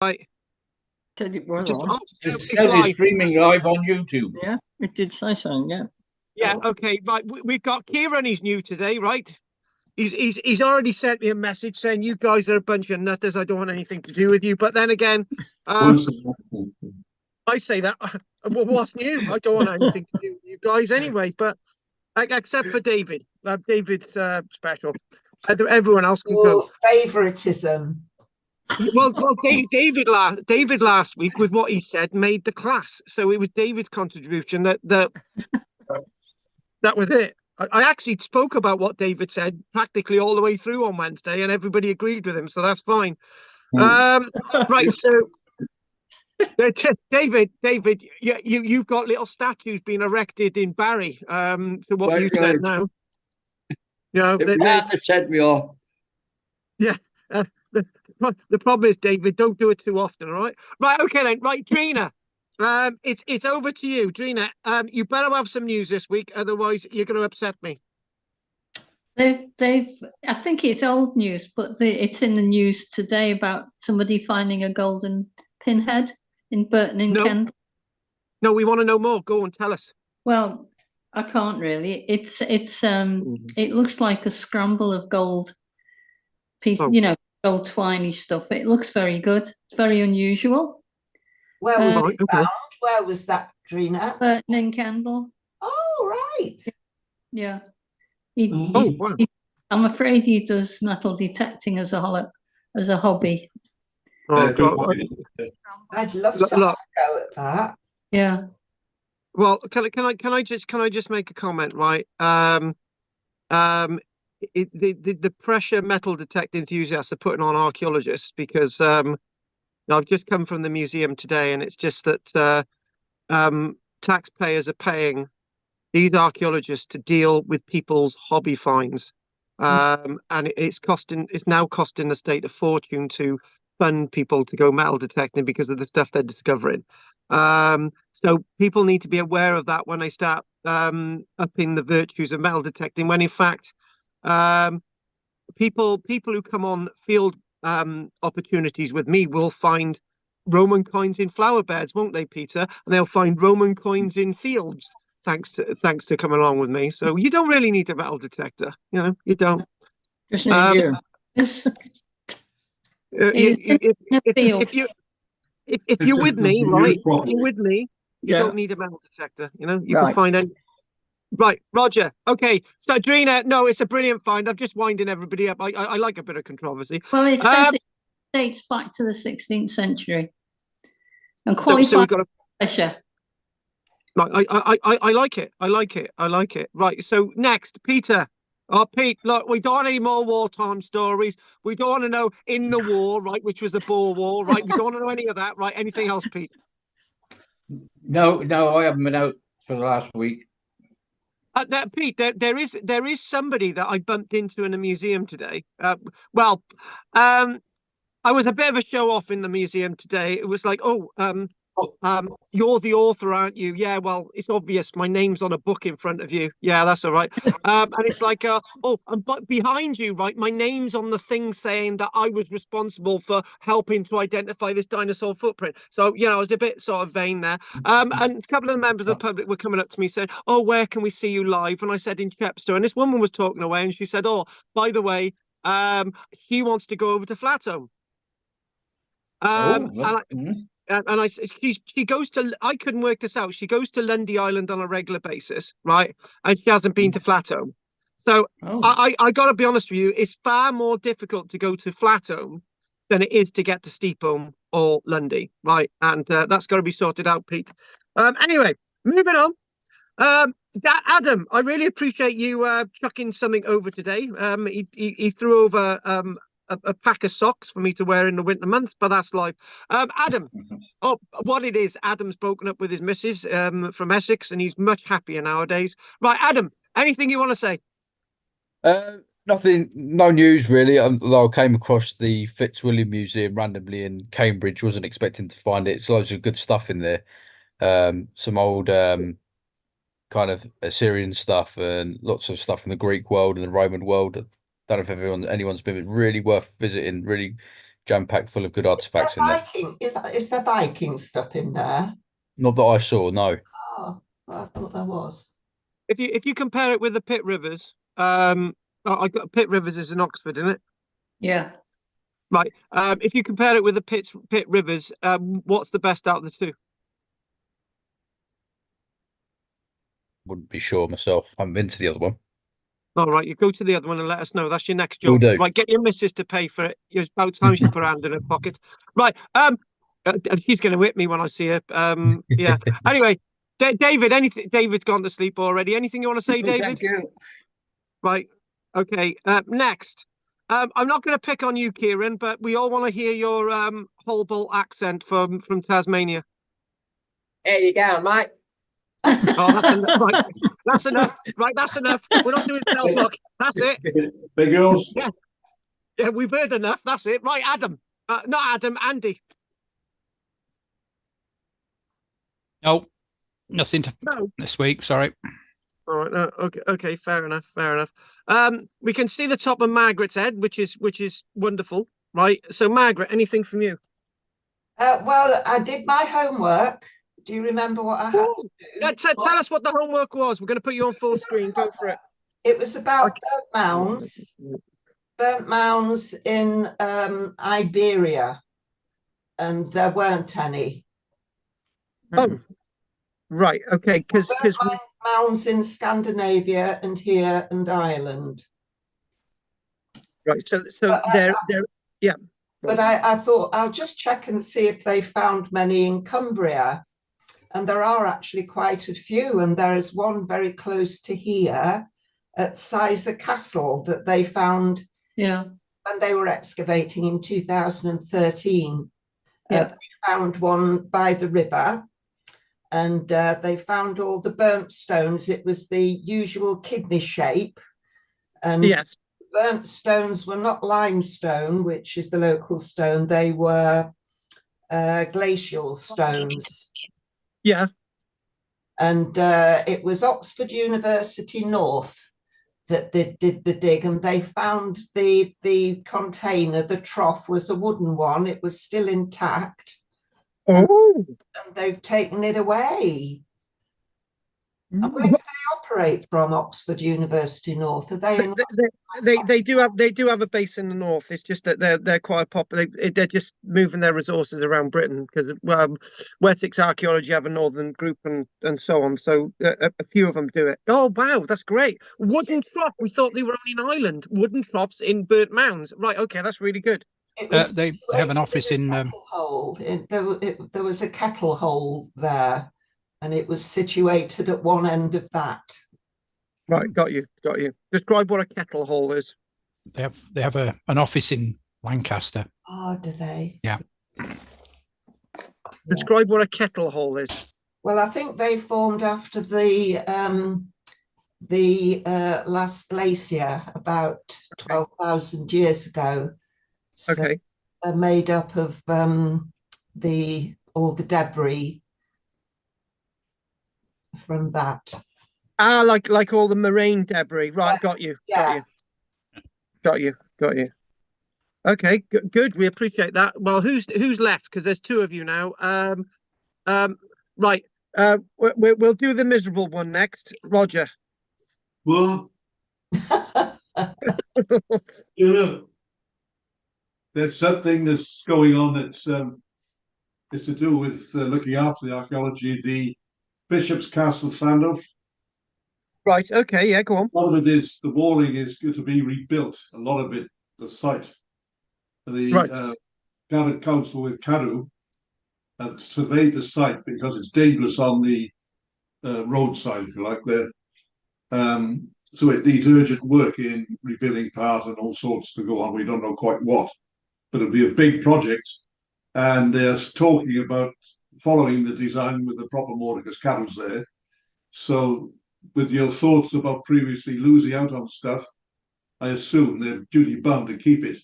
Right. Said it was Just on. It it's says it's live. streaming live on YouTube. Yeah, it did say so. Yeah. Yeah. Okay. Right. We've got Kieran. He's new today, right? He's already sent me a message saying you guys are a bunch of nutters. I don't want anything to do with you. But then again, um, I say that. Well, what's new? I don't want anything to do with you guys anyway. But except for David. David's special. Everyone else can come. Oh, favoritism. Well, David last week with what he said made the class. So it was David's contribution that was it. I actually spoke about what David said practically all the way through on Wednesday, and everybody agreed with him, so that's fine. Right, so David, you've got little statues being erected in Barry. To what you said now. You know, It set me off. yeah. The problem is, David, don't do it too often, all right? Right, okay then. Right, Drina. It's over to you, Drina. You better have some news this week, otherwise you're going to upset me. They've. I think it's old news, but it's in the news today about somebody finding a golden pinhead in Burton in Kent. No, we want to know more. Go and tell us. Well, I can't really. It looks like a scramble of gold piece, gold twiny stuff. It looks very good. It's very unusual. Where was it found? Where was that, Drina? Burton in Kendal. Oh, right. Yeah. I'm afraid he does metal detecting as a hobby. Oh, God. I'd love to have a go at that. Yeah. Well, can I just make a comment, right? The pressure metal detect enthusiasts are putting on archaeologists because I've just come from the museum today, and it's just that taxpayers are paying these archaeologists to deal with people's hobby finds, and it's now costing the state a fortune to fund people to go metal detecting because of the stuff they're discovering. So people need to be aware of that when they start upping the virtues of metal detecting, when in fact people who come on field opportunities with me will find Roman coins in flower beds, won't they, Peter? And they'll find Roman coins in fields thanks to coming along with me. So you don't really need a metal detector, you don't. Just need you. If you're with me, right? If you're with me, you don't need a metal detector. You can find any. Right, Roger. Okay, so Drina, no, it's a brilliant find. I'm just winding everybody up. I like a bit of controversy. Well, it says it dates back to the 16th century and qualified pressure. Right, I like it. I like it. I like it. Right, so next, Peter. Oh, Pete, look, we don't want any more wartime stories. We don't want to know in the war, right, which was the Boer War, right? We don't want to know any of that, right? Anything else, Pete? No, I haven't been out for the last week. Pete, there is somebody that I bumped into in a museum today. I was a bit of a show off in the museum today. It was like, you're the author, aren't you? Yeah, well, it's obvious. My name's on a book in front of you. Yeah, that's all right. And it's like, but behind you, right? My name's on the thing saying that I was responsible for helping to identify this dinosaur footprint. So, I was a bit sort of vain there. And a couple of the members of the public were coming up to me saying, "Oh, where can we see you live?" And I said, "In Chepstow." And this woman was talking away, and she said, "Oh, by the way, he wants to go over to Flatholm." And she goes to, I couldn't work this out. She goes to Lundy Island on a regular basis, right? And she hasn't been to Flatholm. So I got to be honest with you, it's far more difficult to go to Flatholm than it is to get to Steepham or Lundy, right? And that's got to be sorted out, Pete. Anyway, moving on. Adam, I really appreciate you chucking something over today. He threw over a pack of socks for me to wear in the winter months, but that's life. Adam, what it is, Adam's broken up with his missus from Essex, and he's much happier nowadays. Right, Adam, anything you want to say? Nothing, no news really. Although I came across the Fitzwilliam Museum randomly in Cambridge, wasn't expecting to find it. It's loads of good stuff in there. Some old kind of Assyrian stuff and lots of stuff from the Greek world and the Roman world. I don't know if anyone's been really worth visiting. Really jam packed full of good artifacts in there. Is there Viking stuff in there? Not that I saw, no. Oh, well, I thought there was. If you compare it with the Pitt Rivers, I got Pitt Rivers is in Oxford, isn't it? Yeah. Right. If you compare it with the Pitt Rivers, what's the best out of the two? Wouldn't be sure myself. I haven't been to the other one. All right, you go to the other one and let us know. That's your next Will job. do. Right, get your missus to pay for it. It's about time she put her hand in her pocket. Right. She's going to whip me when I see her. Yeah. Anyway, David, anything? David's gone to sleep already. Anything you want to say, David? Thank you. Right. Okay. Next. I'm not going to pick on you, Kieran, but we all want to hear your Holbolt accent from Tasmania. There you go, mate. Oh, that's enough. Right. That's enough. Right, that's enough. We're not doing self-book. That's it. Big girls. Yeah. Yeah, we've heard enough. That's it. Right, Adam. Not Adam, Andy. No, nothing No. this week. Sorry. All right. No, okay. Fair enough. Fair enough. We can see the top of Margaret's head, which is wonderful. Right. So, Margaret, anything from you? Well, I did my homework. Do you remember what I had to do? Yeah, tell us what the homework was. We're going to put you on full screen. Go for it. It was about burnt mounds in Iberia, and there weren't any. Oh, right. Okay. Because mounds in Scandinavia and here and Ireland. Right. So they're yeah. But I thought I'll just check and see if they found many in Cumbria. And there are actually quite a few. And there is one very close to here at Sizer Castle that they found when they were excavating in 2013. They found one by the river, and they found all the burnt stones. It was the usual kidney shape. And burnt stones were not limestone, which is the local stone. They were glacial stones. Yeah. And it was Oxford University North that they did the dig, and they found the container. The trough was a wooden one. It was still intact. Oh. And they've taken it away. And where do they operate from, Oxford University North? Are they in they do have a base in the north. It's just that they're quite popular. They're just moving their resources around Britain because Wessex Archaeology have a northern group and so on. So a few of them do it. Oh wow, that's great. Wooden trough. We thought they were only in Ireland. Wooden troughs in burnt mounds. Right. Okay, that's really good. They have an office in. There was a kettle hole there, and it was situated at one end of that. Right, got you. Describe what a kettle hole is. They have an office in Lancaster. Oh, do they? Yeah. Describe what a kettle hole is. Well, I think they formed after the last glacier about 12,000 years ago. So okay. They're made up of all the debris from that. Ah, like all the marine debris. Right, got you. Got you. Okay, good. We appreciate that. Well, who's left? Because there's two of you now. Right. We'll do the miserable one next. Roger. Well, there's something that's going on that's is to do with looking after the archaeology. The Bishop's Castle, Llandulf. Right. Okay. Yeah. Go on. A lot of it is the walling is going to be rebuilt. A lot of it, the site. The Garrett Council with Carew have surveyed the site because it's dangerous on the roadside, if you like, there. So it needs urgent work in rebuilding part and all sorts to go on. We don't know quite what, but it'll be a big project. And they're talking about following the design with the proper mortar because Carew's there. So with your thoughts about previously losing out on stuff, I assume they're duty bound to keep it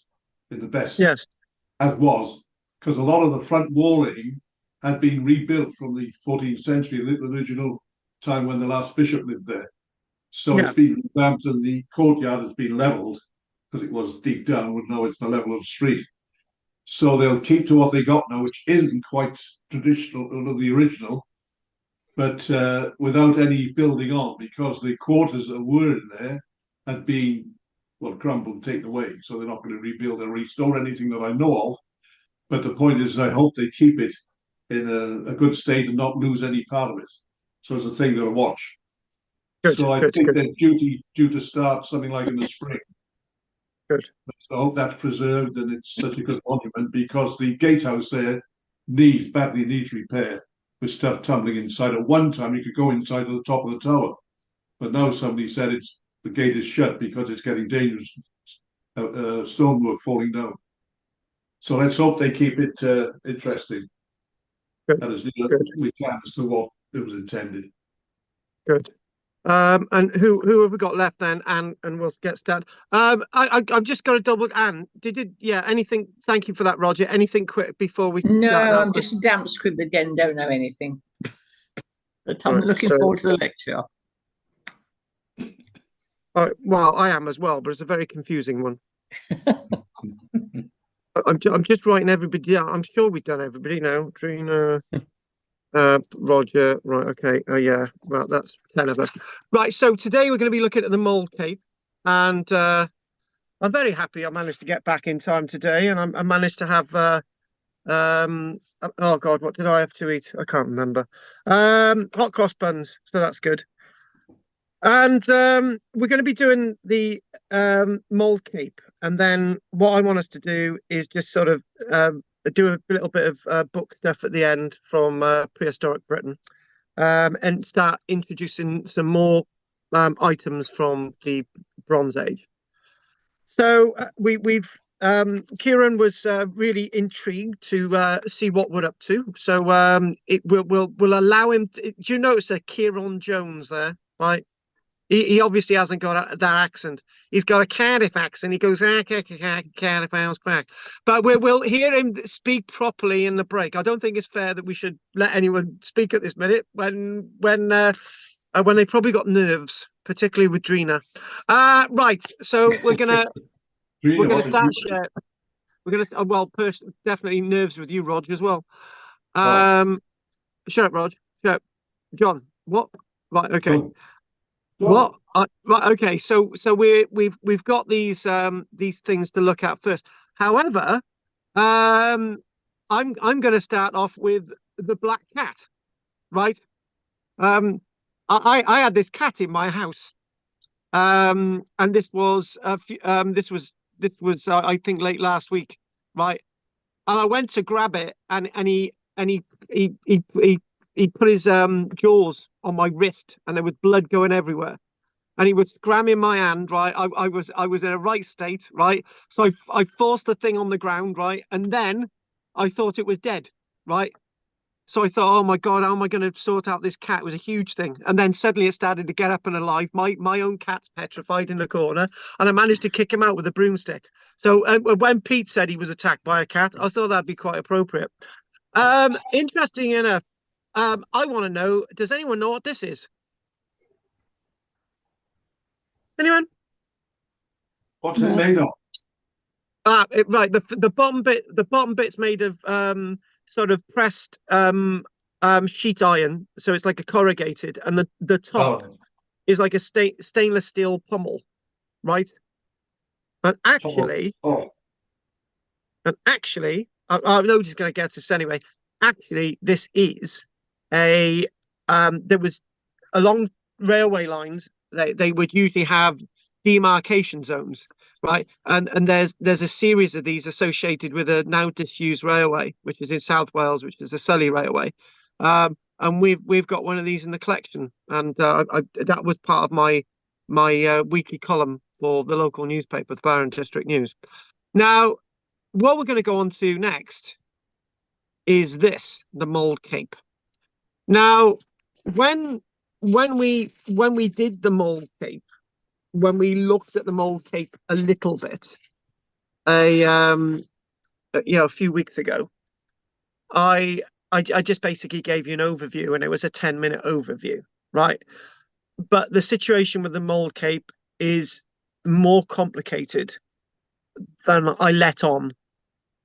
in the best as was, because a lot of the front walling had been rebuilt from the 14th century, the original time when the last bishop lived there. So it's been revamped and the courtyard has been levelled because it was deep down, but now it's the level of the street. So they'll keep to what they got now, which isn't quite traditional or the original, but without any building on, because the quarters that were in there had been, well, crumbled, taken away. So they're not going to rebuild or restore anything that I know of. But the point is, I hope they keep it in a good state and not lose any part of it. So it's a thing to watch. Good, so I good, think good. they're due to start something like in the spring. Good. So I hope that's preserved and it's such a good monument, because the gatehouse there badly needs repair with stuff tumbling inside. At one time, you could go inside to the top of the tower, but now somebody said the gate is shut because it's getting dangerous. Stonework falling down. So let's hope they keep it interesting. Good. And as we can as to what it was intended. Good. And who have we got left then? And we'll get started. I've just got to double. Anne, anything? Thank you for that, Roger. Anything quick before we? No, I'm just a damp scribbler again. Don't know anything. But I'm looking forward to the lecture. Well, I am as well, but it's a very confusing one. I'm just writing everybody down. I'm sure we've done everybody now. Trina, Roger, right? Okay. Oh yeah. Well, that's 10 of us. Right. So today we're going to be looking at the Mold Cape, and I'm very happy I managed to get back in time today, and I managed to have oh God, what did I have to eat? I can't remember. Hot cross buns. So that's good. And we're going to be doing the Mold Cape, and then what I want us to do is just sort of do a little bit of book stuff at the end from prehistoric Britain, and start introducing some more items from the Bronze Age. So we've Kieran was really intrigued to see what we're up to. So it will allow him. Do you notice that Kieran Jones there, right? He obviously hasn't got that accent. He's got a Cardiff accent. He goes, Cardiff house back. But we'll hear him speak properly in the break. I don't think it's fair that we should let anyone speak at this minute when they probably got nerves, particularly with Drina. Right. So we're gonna start share. We're gonna definitely nerves with you, Rog, as well. Shut up, Rog. Shut up. John. What? Right. Okay. What? Right. Okay. So we've got these things to look at first. However, I'm going to start off with the black cat, right? I had this cat in my house, and this was I think late last week, right? And I went to grab it, and he put his jaws on my wrist, and there was blood going everywhere. And he was scramming my hand, right? I was in a right state, right? So I forced the thing on the ground, right? And then I thought it was dead, right? So I thought, oh my God, how am I going to sort out this cat? It was a huge thing. And then suddenly it started to get up and alive. My own cat's petrified in the corner, and I managed to kick him out with a broomstick. So when Pete said he was attacked by a cat, I thought that'd be quite appropriate. Interesting enough, I want to know, does anyone know what this is? Anyone? What's it made of? Right. The bottom bit's made of sort of pressed sheet iron, so it's like a corrugated, and the top is like a stainless steel pommel, right? And actually, I'm just going to get this anyway. Actually, this is there was along railway lines. They would usually have demarcation zones, right? And there's a series of these associated with a now disused railway, which is in South Wales, which is the Surrey Railway. And we've got one of these in the collection, and that was part of my weekly column for the local newspaper, the Barron District News. Now, what we're going to go on to next is the Mold Cape. Now, when we did the Mold Cape, when we looked at the Mold Cape a little bit, a few weeks ago, I just basically gave you an overview, and it was a 10-minute overview, right? But the situation with the Mold Cape is more complicated than I let on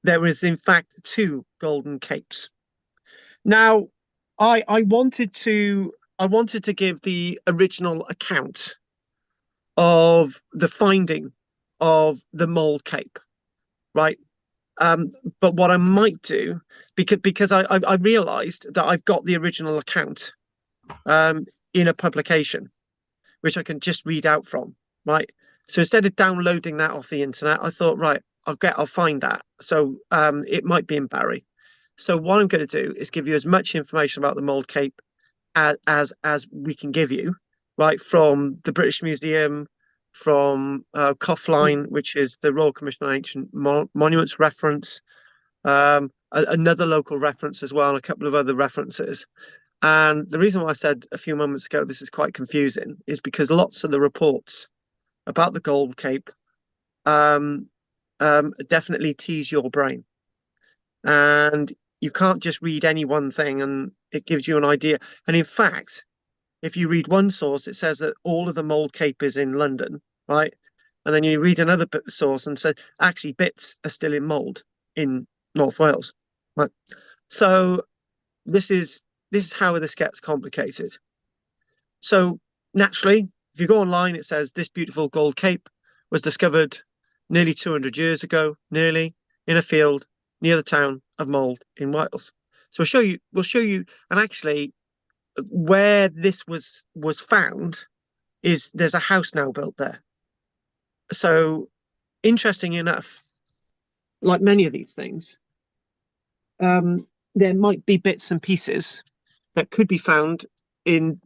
there is in fact 2 golden capes. Now, I wanted to give the original account of the finding of the mold cape, right? But what I might do, because I realized that I've got the original account in a publication, which I can just read out from, right? So instead of downloading that off the internet, I thought, right, I'll find that. So it might be in Barry. So what I'm going to do is give you as much information about the mold cape as we can give you, right, from the British Museum, from Coffline, which is the Royal Commission on Ancient Monuments reference, another local reference as well, and a couple of other references. And the reason why I said a few moments ago this is quite confusing is because lots of the reports about the Gold Cape definitely tease your brain. And you can't just read any one thing and it gives you an idea. And in fact, if you read one source, it says that all of the Mold Cape is in London, right? And then you read another source and say, actually, bits are still in mold in North Wales, right? So this is how this gets complicated. So naturally, if you go online, it says this beautiful gold cape was discovered nearly 200 years ago, nearly in a field near the town of Mold in Wales. So we'll show you, and actually where this was found is there's a house now built there. So interesting enough, like many of these things, there might be bits and pieces that could be found in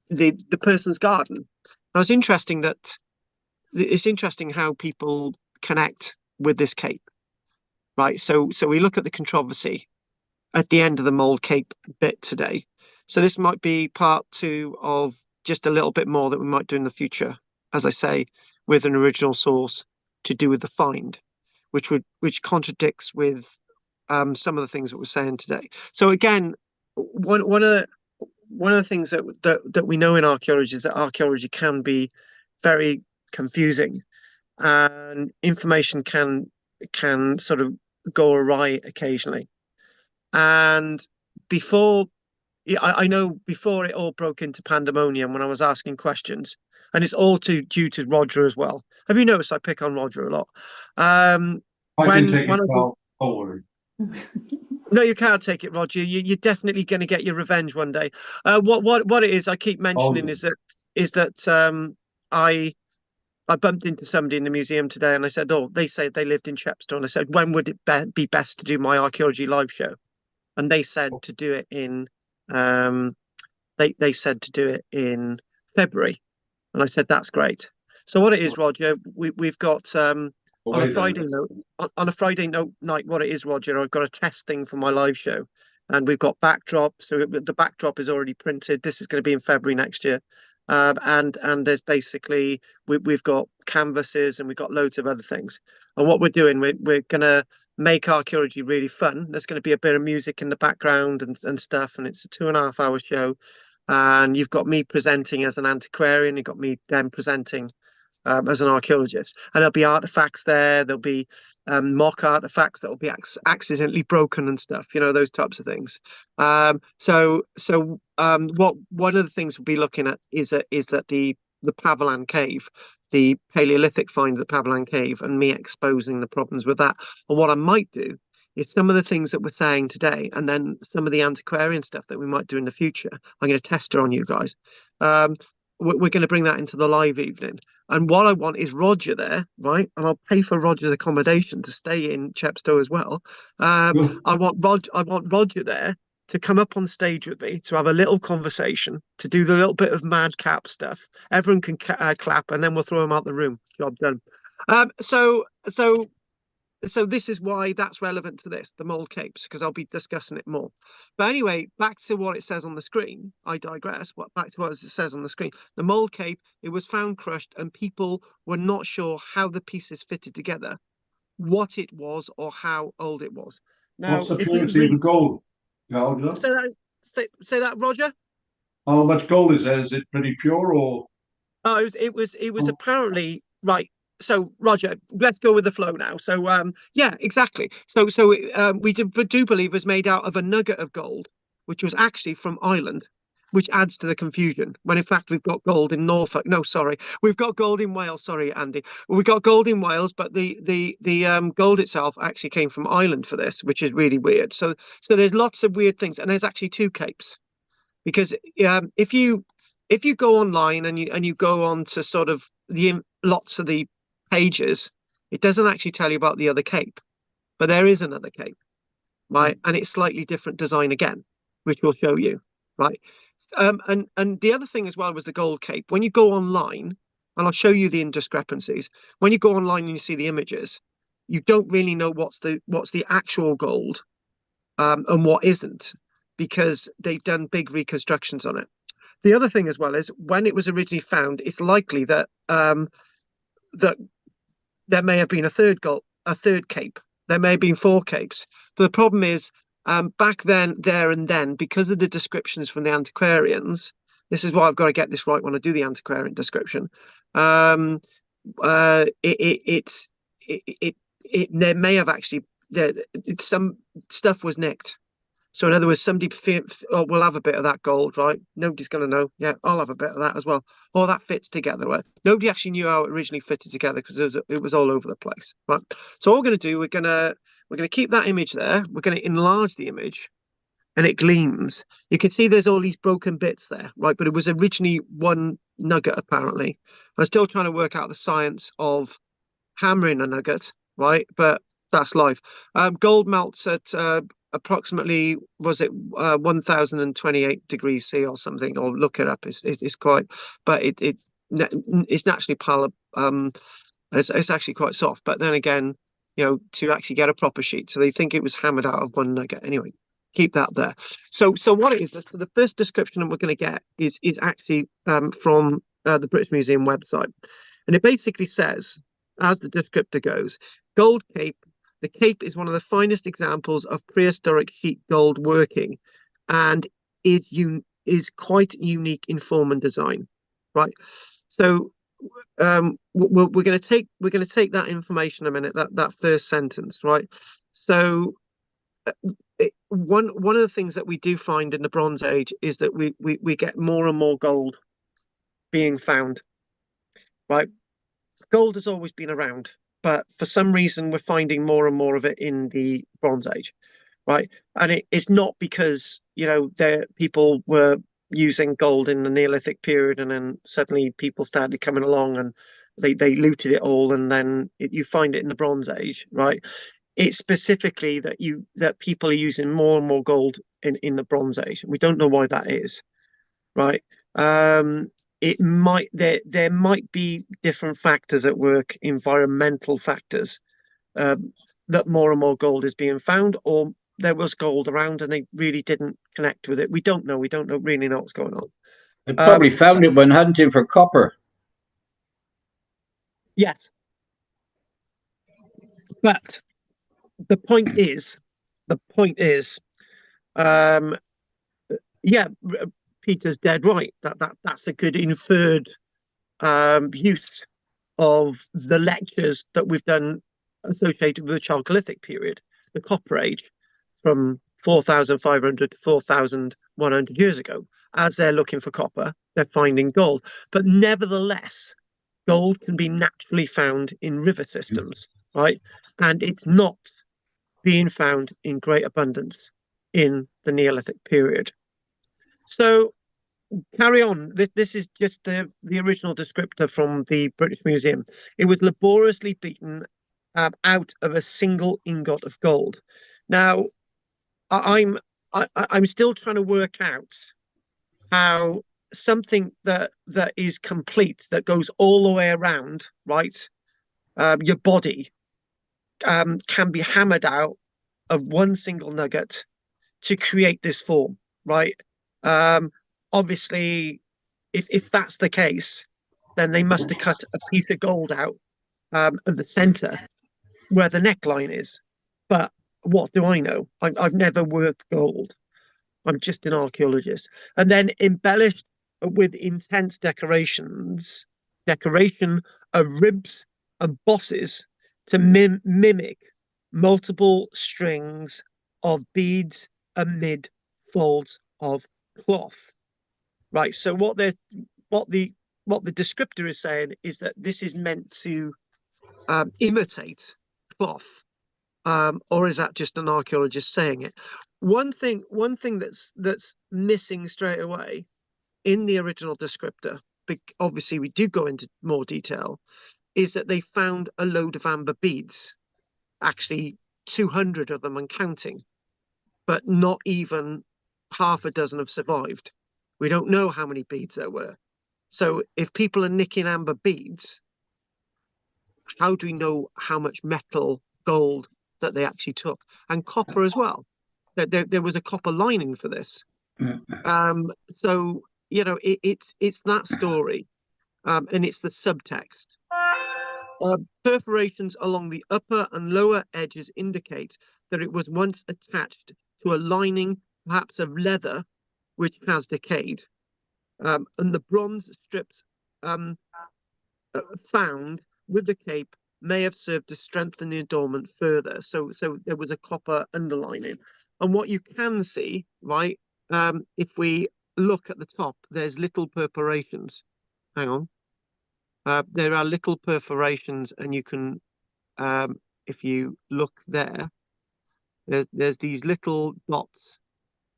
the person's garden. Now it's interesting how people connect with this cape, right? So we look at the controversy at the end of the Mold Cape bit today. So this might be part 2 of just a little bit more that we might do in the future, as I say, with an original source to do with the find, which contradicts with some of the things that we're saying today. So again, one of the things that we know in archaeology is that archaeology can be very confusing, and information can sort of go awry occasionally. And I know before it all broke into pandemonium when I was asking questions, and it's all due to Roger as well. Have you noticed I pick on Roger a lot? I can take it, Carl. Don't worry. No, you can't take it, Roger. You're definitely going to get your revenge one day. What it is I keep mentioning is that I bumped into somebody in the museum today, and I said, "Oh, they say they lived in Chepstow." And I said, "When would it be best to do my archaeology live show?" And they said to do it in they said to do it in February, and I said that's great. So what it is, Roger, we've got on a Friday night. What it is, Roger, I've got a test thing for my live show, and we've got backdrop. So the backdrop is already printed. This is going to be in February next year. And there's basically we've got canvases and we've got loads of other things. And what we're doing, we're gonna make archaeology really fun. There's going to be a bit of music in the background and stuff, and it's a 2.5-hour show. And you've got me presenting as an antiquarian, you've got me then presenting as an archaeologist, and there'll be artifacts there. There'll be mock artifacts that will be accidentally broken and stuff, those types of things. So what one of the things we'll be looking at is that the Pavilan cave, the Paleolithic find of the Pavilan cave, and me exposing the problems with that. And what I might do is some of the things that we're saying today, and then some of the antiquarian stuff that we might do in the future. I'm going to test it on you guys. We're going to bring that into the live evening. And what I want is Roger there, right? And I'll pay for Roger's accommodation to stay in Chepstow as well. I want Roger there to come up on stage with me, to have a little conversation, to do the little bit of madcap stuff. Everyone can clap, and then we'll throw him out the room. Job done. So this is why that's relevant to this, the mold capes, because I'll be discussing it more. But anyway, back to what it says on the screen. I digress. Back to what it says on the screen. The mold cape, it was found crushed, and people were not sure how the pieces fitted together, what it was, or how old it was. Now, what's the purity of the gold? Say that, Roger. How much gold is there? Is it pretty pure or? Oh, it was apparently right. so Roger, let's go with the flow now. So yeah, exactly. So we do believe it was made out of a nugget of gold, which was actually from Ireland, which adds to the confusion. When in fact we've got gold in Norfolk. No, sorry, we've got gold in Wales. Sorry, Andy, we got gold in Wales, but the gold itself actually came from Ireland for this, which is really weird. So there's lots of weird things, and there's actually two capes, because if you go online and you go on to sort of lots of the pages, it doesn't actually tell you about the other cape, but there is another cape, right? And it's slightly different design again, which we'll show you, right? And the other thing as well was the gold cape. When you go online, and I'll show you the indiscrepancies, when you go online and you see the images, you don't really know what's the actual gold and what isn't, because they've done big reconstructions on it. The other thing as well is when it was originally found, it's likely that that there may have been a third cape. There may have been four capes. But the problem is, back then, because of the descriptions from the antiquarians, this is why I've got to get this right when I do the antiquarian description. There may have actually some stuff was nicked. So in other words, somebody we'll have a bit of that gold, right? Nobody's going to know. Yeah, I'll have a bit of that as well. All that fits together. Right? Nobody actually knew how it originally fitted together because it was all over the place, right? So all we're going to do, we're going to keep that image there. We're going to enlarge the image, and it gleams. You can see there's all these broken bits there, right? But it was originally one nugget, apparently. I'm still trying to work out the science of hammering a nugget, right? But that's life. Gold melts at approximately, was it 1028 degrees C or something, or look it up. It's quite, but it's naturally it's actually quite soft. But then again, to actually get a proper sheet, so they think it was hammered out of one nugget. Anyway, keep that there. So what it is, so the first description that we're going to get is actually from the British Museum website, and it basically says, as the descriptor goes, gold cape. The cape is one of the finest examples of prehistoric sheet gold working, and is quite unique in form and design, right? So we're going to take that information a minute, that first sentence, right? So one of the things that we do find in the Bronze Age is that we get more and more gold being found, right? Gold has always been around, but for some reason we're finding more and more of it in the Bronze Age, right? And it's not because people were using gold in the Neolithic period and then suddenly people started coming along and they looted it all, and then you find it in the Bronze Age, right? It's specifically that people are using more and more gold in the Bronze Age. We don't know why that is, right? It might there might be different factors at work, environmental factors, that more and more gold is being found, or there was gold around and they really didn't connect with it. We don't know. We don't really know what's going on. They probably found it when hunting for copper. Yes, but the point is, yeah, Peter's dead right. That's a good inferred use of the lectures that we've done associated with the Chalcolithic period, the Copper Age, from 4,500 to 4,100 years ago. As they're looking for copper, they're finding gold. But nevertheless, gold can be naturally found in river systems, right? And it's not being found in great abundance in the Neolithic period. So carry on. This is just the original descriptor from the British Museum. It was laboriously beaten out of a single ingot of gold. Now, I'm still trying to work out how something that is complete, that goes all the way around, right? Your body can be hammered out of one single nugget to create this form, right? Obviously, if that's the case, then they must have cut a piece of gold out of the center where the neckline is. But what do I know? I've never worked gold. I'm just an archaeologist. And then embellished with intense decoration of ribs and bosses to mimic multiple strings of beads amid folds of cloth. Right. So what the descriptor is saying is that this is meant to imitate cloth, or is that just an archaeologist saying it? One thing that's missing straight away in the original descriptor, obviously we do go into more detail, is that they found a load of amber beads, actually 200 of them and counting, but not even half a dozen have survived. We don't know how many beads there were. So if people are nicking amber beads, how do we know how much metal, gold that they actually took? And copper as well. There was a copper lining for this. So, you know, it's that story, and it's the subtext. Perforations along the upper and lower edges indicate that it was once attached to a lining, perhaps of leather, which has decayed. And the bronze strips found with the cape may have served to strengthen the adornment further. So there was a copper underlining. And what you can see, right, if we look at the top, there's little perforations. Hang on. There are little perforations, and you can, if you look there, there's these little dots,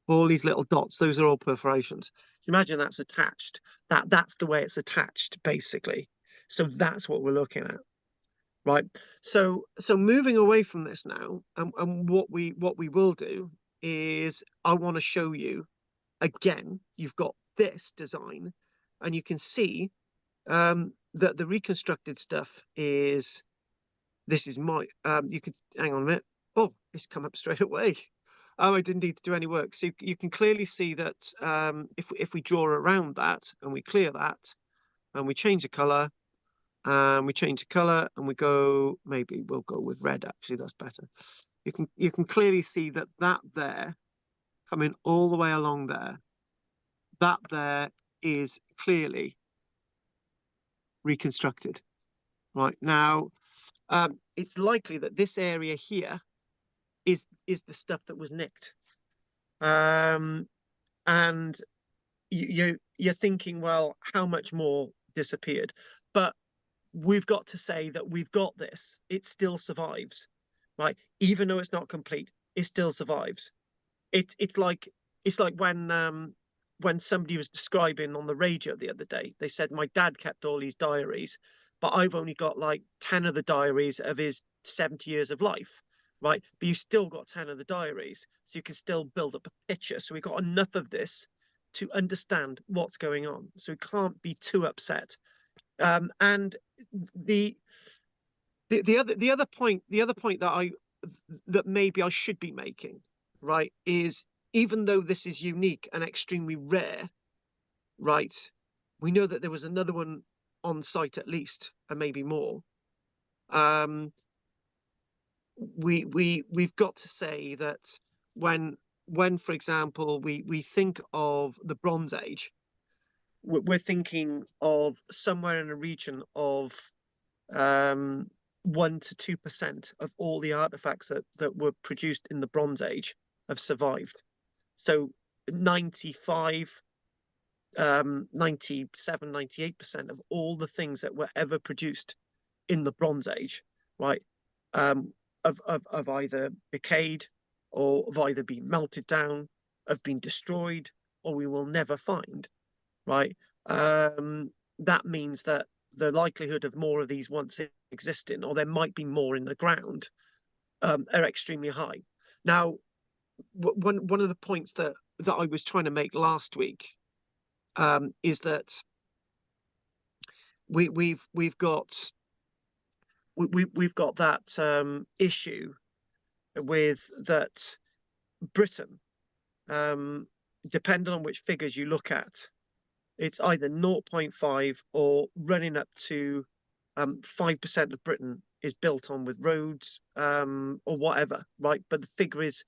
all these little dots. Those are all perforations. Imagine that's attached. That's the way it's attached, basically. So that's what we're looking at, right? So moving away from this now, and what we will do is I want to show you again. You've got this design, and you can see that the reconstructed stuff is, this is my, you could, hang on a minute. Oh, it's come up straight away. Oh, I didn't need to do any work. So you can clearly see that if we draw around that and we clear that and we change the color, and we change the color and we go, maybe we'll go with red, actually, that's better. You can clearly see that there, coming all the way along there, that there is clearly reconstructed. Right now, it's likely that this area here is the stuff that was nicked. And you're thinking, well, how much more disappeared? But we've got to say that we've got this. It still survives, right? Even though it's not complete, it still survives. It's like when somebody was describing on the radio the other day, they said, my dad kept all these diaries, but I've only got like 10 of the diaries of his 70 years of life, right? But you still got 10 of the diaries, so you can still build up a picture. So we got enough of this to understand what's going on. So we can't be too upset. And the other point that maybe I should be making, right, is even though this is unique and extremely rare, right, we know that there was another one on site at least, and maybe more. We've got to say that when for example we think of the Bronze Age, we're thinking of somewhere in a region of 1 to 2% of all the artifacts that were produced in the Bronze Age have survived. So 95, 97, 98% of all the things that were ever produced in the Bronze Age, right, have either decayed or have either been melted down, have been destroyed, or we will never find, right? That means that the likelihood of more of these once existing, or there might be more in the ground, are extremely high. Now, one of the points that I was trying to make last week is that we've got that issue with that Britain, depending on which figures you look at, it's either 0.5 or running up to 5% of Britain is built on with roads or whatever, right? But the figure is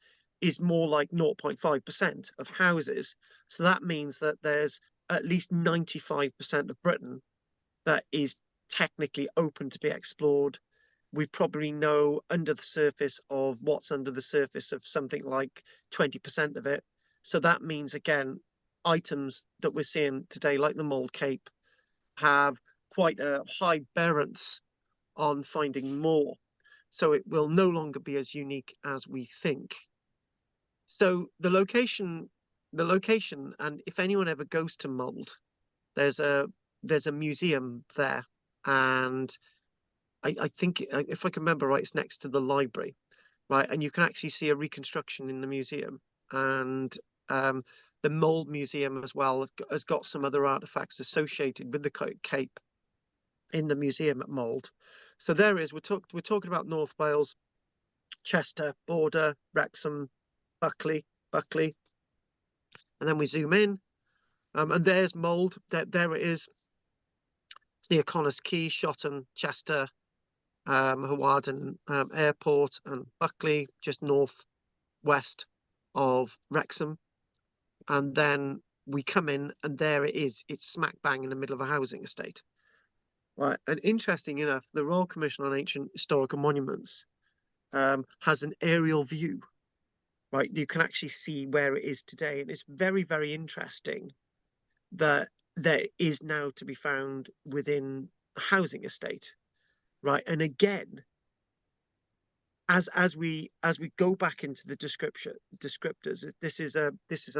more like 0.5% of houses. So that means that there's at least 95% of Britain that is technically open to be explored. We probably know under the surface of what's under the surface of something like 20% of it. So that means, again, items that we're seeing today, like the mold cape, have quite a high bearance on finding more. So it will no longer be as unique as we think. So the location, and if anyone ever goes to Mold, there's a museum there, and I think, if I can remember right, it's next to the library, right? And you can actually see a reconstruction in the museum, and the Mold Museum as well has got some other artifacts associated with the cape in the museum at Mold. So there is, we're talking about North Wales, Chester, Border, Wrexham, Buckley, and then we zoom in, and there's Mold. There it is. It's near Connors Quay, Shotton, Chester, Hawarden Airport, and Buckley, just northwest of Wrexham. And then we come in, and there it is. It's smack bang in the middle of a housing estate. Right, and interesting enough, the Royal Commission on Ancient Historical Monuments has an aerial view. Right, you can actually see where it is today, and it's very, very interesting that there is now to be found within a housing estate. Right, and again, as we go back into the descriptors, this is a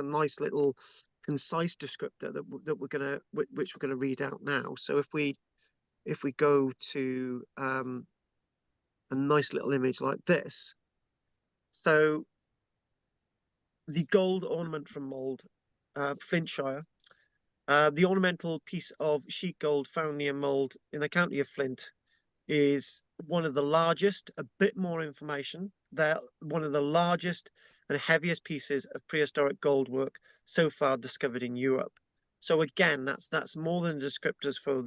nice little concise descriptor that we're gonna read out now. So if we go to a nice little image like this, so the gold ornament from Mold, Flintshire, the ornamental piece of sheet gold found near Mold in the county of Flint is one of the largest. A bit more information. They're one of the largest and heaviest pieces of prehistoric gold work so far discovered in Europe. So again, that's more than descriptors from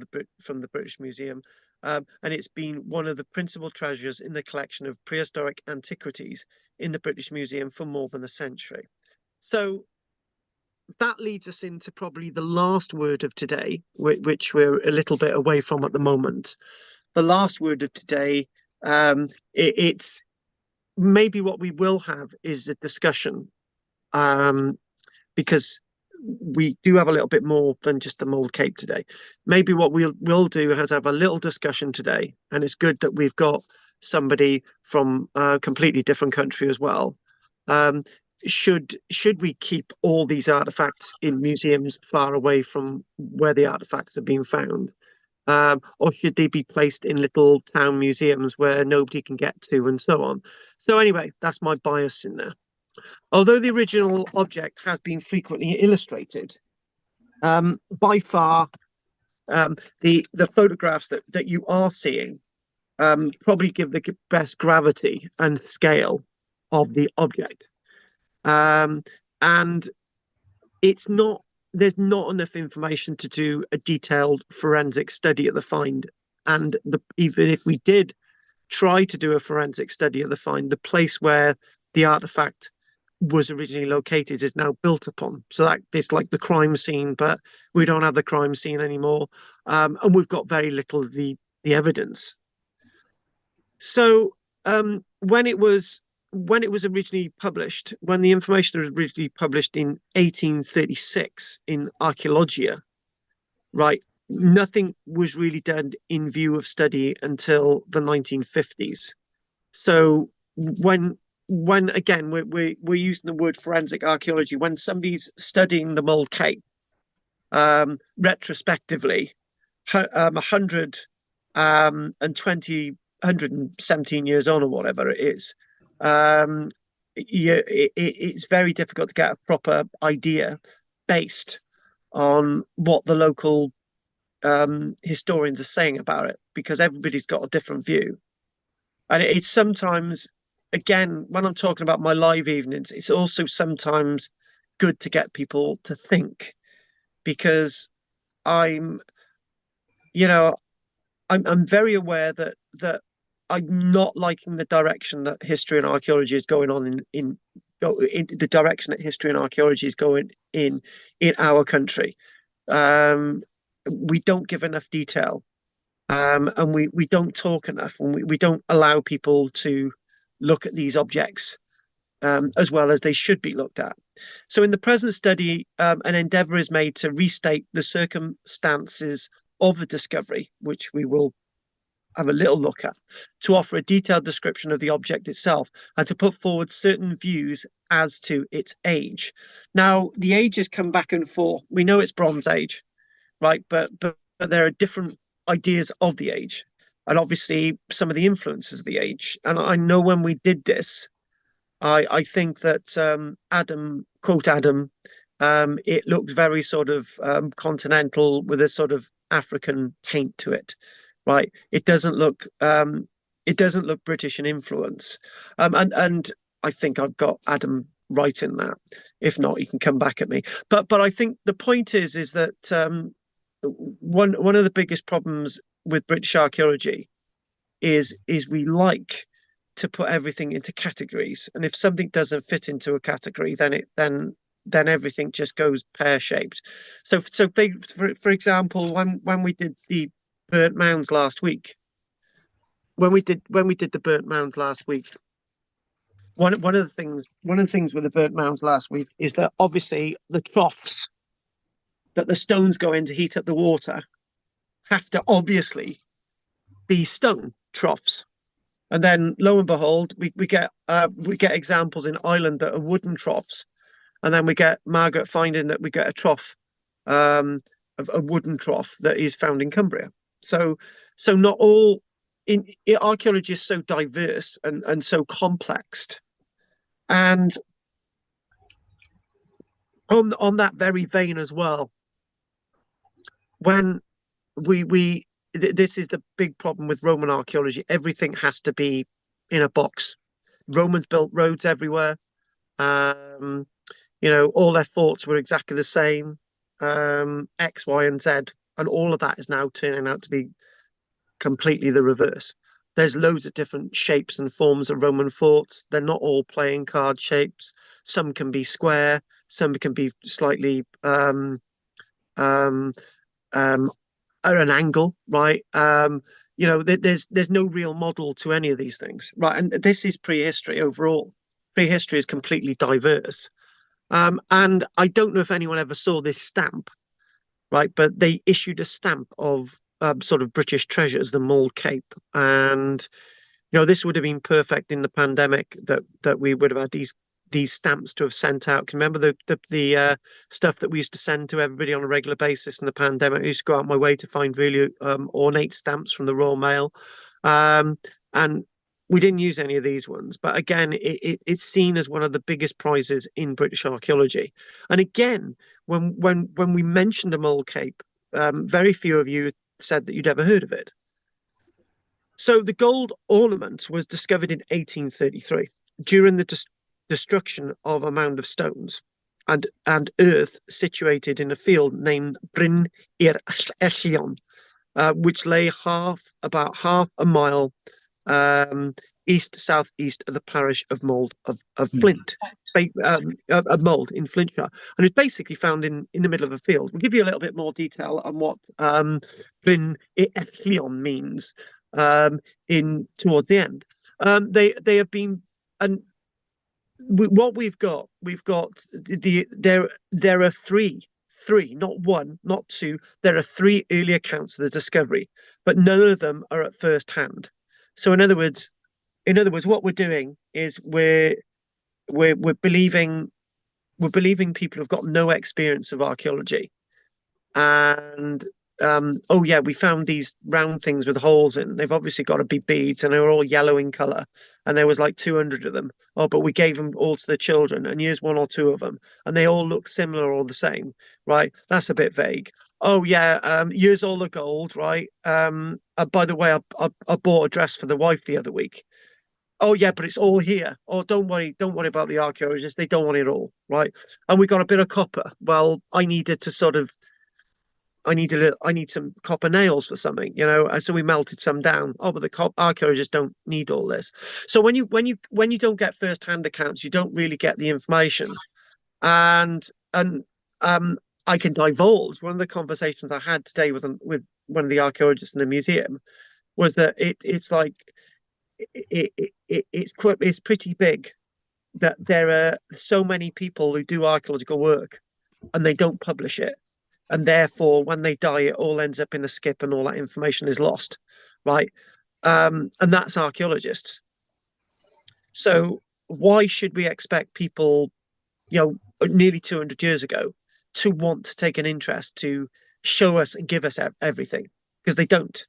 the British Museum, and it's been one of the principal treasures in the collection of prehistoric antiquities in the British Museum for more than a century. So that leads us into probably the last word of today, which we're a little bit away from at the moment. The last word of today, it's maybe what we will have is a discussion, because we do have a little bit more than just the mold cape today. Maybe what we'll do is have a little discussion today, and it's good that we've got somebody from a completely different country as well. Should we keep all these artifacts in museums far away from where the artifacts have been found? Or should they be placed in little town museums where nobody can get to, and so on? So anyway, that's my bias in there. Although the original object has been frequently illustrated, by far the photographs that you are seeing probably give the best gravity and scale of the object. And there's not enough information to do a detailed forensic study of the find. And even if we did try to do a forensic study of the find, the place where the artifact was originally located is now built upon. So that it's like the crime scene, but we don't have the crime scene anymore. And we've got very little of the evidence. So when it was originally published, when the information was originally published in 1836 in Archaeologia, right, nothing was really done in view of study until the 1950s. So when again we're using the word forensic archaeology, when somebody's studying the mold cape retrospectively, 117 years on, or whatever it is, it's very difficult to get a proper idea based on what the local historians are saying about it, because everybody's got a different view. And it's sometimes, again, when I'm talking about my live evenings, it's also sometimes good to get people to think, because I'm very aware that I'm not liking the direction that history and archaeology is going on in the direction that history and archaeology is going in our country. We don't give enough detail and we don't talk enough, and we don't allow people to look at these objects as well as they should be looked at. So in the present study, an endeavour is made to restate the circumstances of the discovery, which we will have a little look at, to offer a detailed description of the object itself, and to put forward certain views as to its age. Now, the ages come back and forth. We know it's Bronze Age, right? But there are different ideas of the age, and obviously some of the influences of the age. And I know when we did this, I think that Adam, quote Adam, it looked very sort of continental with a sort of African taint to it, right? It doesn't look British in influence, and I think I've got Adam right in that. If not, he can come back at me. But I think the point is that one of the biggest problems with British archaeology is we like to put everything into categories, and if something doesn't fit into a category, then everything just goes pear-shaped. So for example, when we did the burnt mounds last week, when we did the burnt mounds last week, one of the things with the burnt mounds last week is that obviously the troughs that the stones go in to heat up the water have to obviously be stone troughs. And then, lo and behold, we get examples in Ireland that are wooden troughs, and then we get Margaret finding that we get a trough, a wooden trough that is found in Cumbria. So not all archaeology is so diverse and so complex. And on that very vein as well, when this is the big problem with Roman archaeology. Everything has to be in a box. Romans built roads everywhere. All their forts were exactly the same. X, Y, and Z, and all of that is now turning out to be completely the reverse. There's loads of different shapes and forms of Roman forts. They're not all playing card shapes. Some can be square. Some can be slightly at an angle, right? There's no real model to any of these things, right? And this is prehistory overall. Prehistory is completely diverse. And I don't know if anyone ever saw this stamp, right? But they issued a stamp of sort of British treasures, the Mould Cape. And this would have been perfect in the pandemic that we would have had these stamps to have sent out. Can you remember the stuff that we used to send to everybody on a regular basis in the pandemic? I used to go out my way to find really ornate stamps from the Royal Mail, and we didn't use any of these ones. But again, it's seen as one of the biggest prizes in British archaeology. And again, when we mentioned the Mould Cape, very few of you said that you'd ever heard of it. So the gold ornament was discovered in 1833 during the destruction of a mound of stones and earth situated in a field named Bryn i'r Ellion, which lay about half a mile east southeast of the parish of Mould of Flint, of Mould in Flintshire, and it's basically found in the middle of a field. We'll give you a little bit more detail on what Bryn i'r Ellion means towards the end. They have been what we've got there are three, not one, not two. There are three early accounts of the discovery, but none of them are at first hand. So in other words, what we're doing is we're believing people who've got no experience of archaeology, and we found these round things with holes in. They've obviously got to be beads, and they were all yellow in color, and there was like 200 of them. Oh, but we gave them all to the children, and here's one or two of them, and they all look similar or the same, right? That's a bit vague. Oh yeah, here's all the gold, right? By the way, I bought a dress for the wife the other week. Oh yeah, but it's all here. Oh, don't worry about the archaeologists. They don't want it all, right? And we got a bit of copper. Well, I need some copper nails for something, and so we melted some down. Oh, but the archaeologists don't need all this. So when you don't get first-hand accounts, you don't really get the information. And I can divulge one of the conversations I had today with one of the archaeologists in the museum, was that it's like it's pretty big, that there are so many people who do archaeological work and they don't publish it, and therefore when they die it all ends up in a skip and all that information is lost, right? And that's archaeologists. So why should we expect people, nearly 200 years ago, to want to take an interest to show us and give us everything? Because they don't.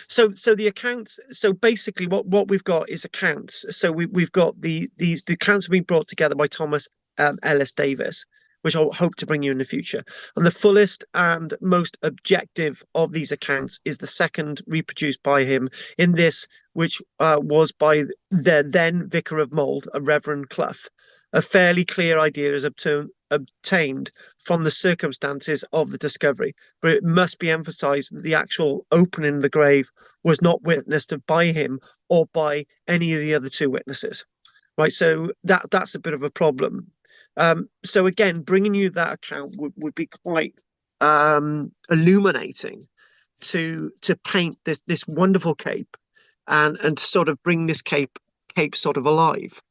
So the accounts. So basically, what we've got is accounts. So we've got the accounts have been brought together by Thomas Ellis Davis, which I'll hope to bring you in the future. And the fullest and most objective of these accounts is the second reproduced by him in this, which was by the then Vicar of Mold, a Reverend Clough. A fairly clear idea is obtained from the circumstances of the discovery, but it must be emphasized that the actual opening of the grave was not witnessed by him or by any of the other two witnesses. Right, so that's a bit of a problem. So again, bringing you that account would be quite illuminating to paint this wonderful cape and sort of bring this cape sort of alive.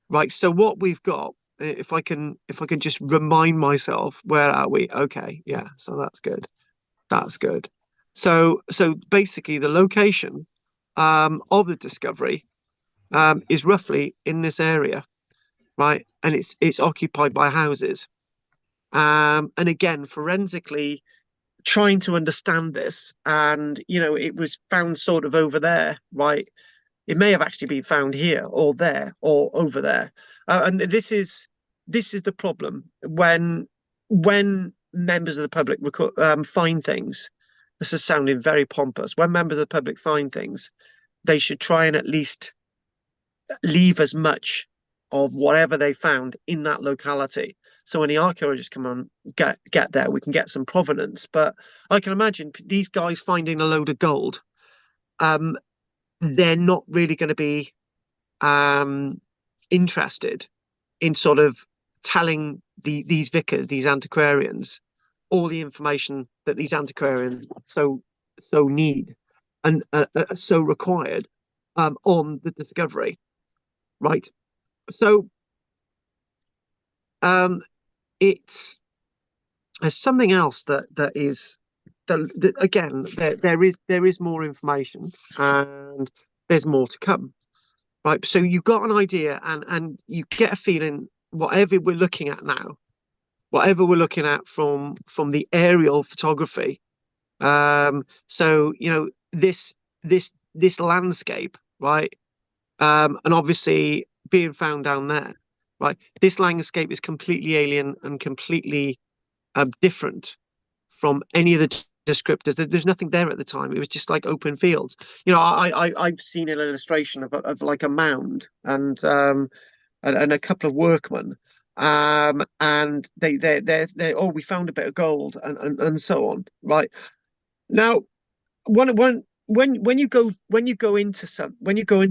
Right, so what we've got, if I can just remind myself, where are we? Okay, yeah, so that's good. That's good. So basically the location of the discovery is roughly in this area, right? And it's occupied by houses. And again, forensically trying to understand this, and it was found sort of over there, right? It may have actually been found here or there or over there, and this is the problem when members of the public find things. This is sounding very pompous. When members of the public find things, they should try and at least leave as much of whatever they found in that locality. So when the archaeologists come on, get there, we can get some provenance. But I can imagine these guys finding a load of gold. They're not really going to be interested in sort of telling these vicars, these antiquarians, all the information that these antiquarians so need and so required on the discovery, right? So it's something else that is that again there is more information and there's more to come, right? So you've got an idea and you get a feeling whatever we're looking at now, whatever we're looking at from the aerial photography, so this landscape, right, and obviously being found down there, right, this landscape is completely alien and completely different from any of the descriptors. There's nothing there at the time. It was just like open fields. I've seen an illustration of like a mound and a couple of workmen, and they oh, we found a bit of gold and so on. Right now, when you go into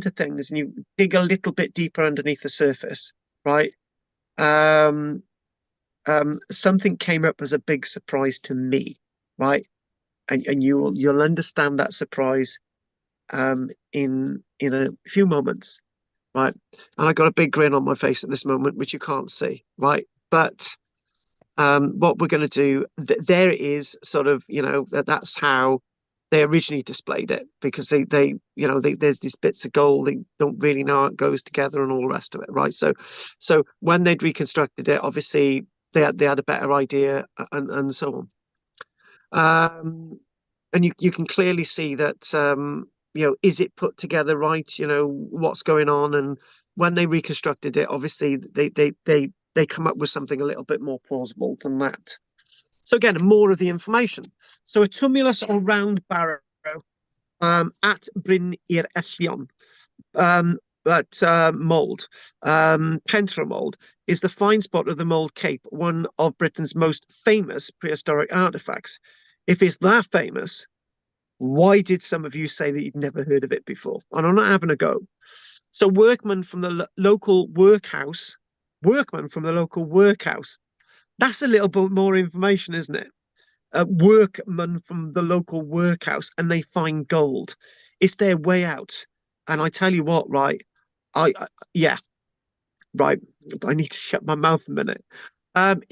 things and you dig a little bit deeper underneath the surface, right? Something came up as a big surprise to me, right? And you'll understand that surprise in a few moments, right? And I got a big grin on my face at this moment, which you can't see, right? But what we're going to do, there it is, sort of, that's how they originally displayed it, because they there's these bits of gold, they don't really know how it goes together and all the rest of it, right? So when they'd reconstructed it, obviously they had a better idea and so on. And you can clearly see that is it put together right? What's going on? And when they reconstructed it, obviously they come up with something a little bit more plausible than that. So again, more of the information. So a tumulus or round barrow at Bryn i'r Ellion, at Mold, Pentra Mold, is the find spot of the Mold Cape, one of Britain's most famous prehistoric artifacts. If it's that famous, why did some of you say that you'd never heard of it before? And I'm not having a go. So workmen from the local workhouse, that's a little bit more information, isn't it? workmen from the local workhouse and they find gold. It's their way out. And I tell you what, right? Yeah, right. I need to shut my mouth a minute. And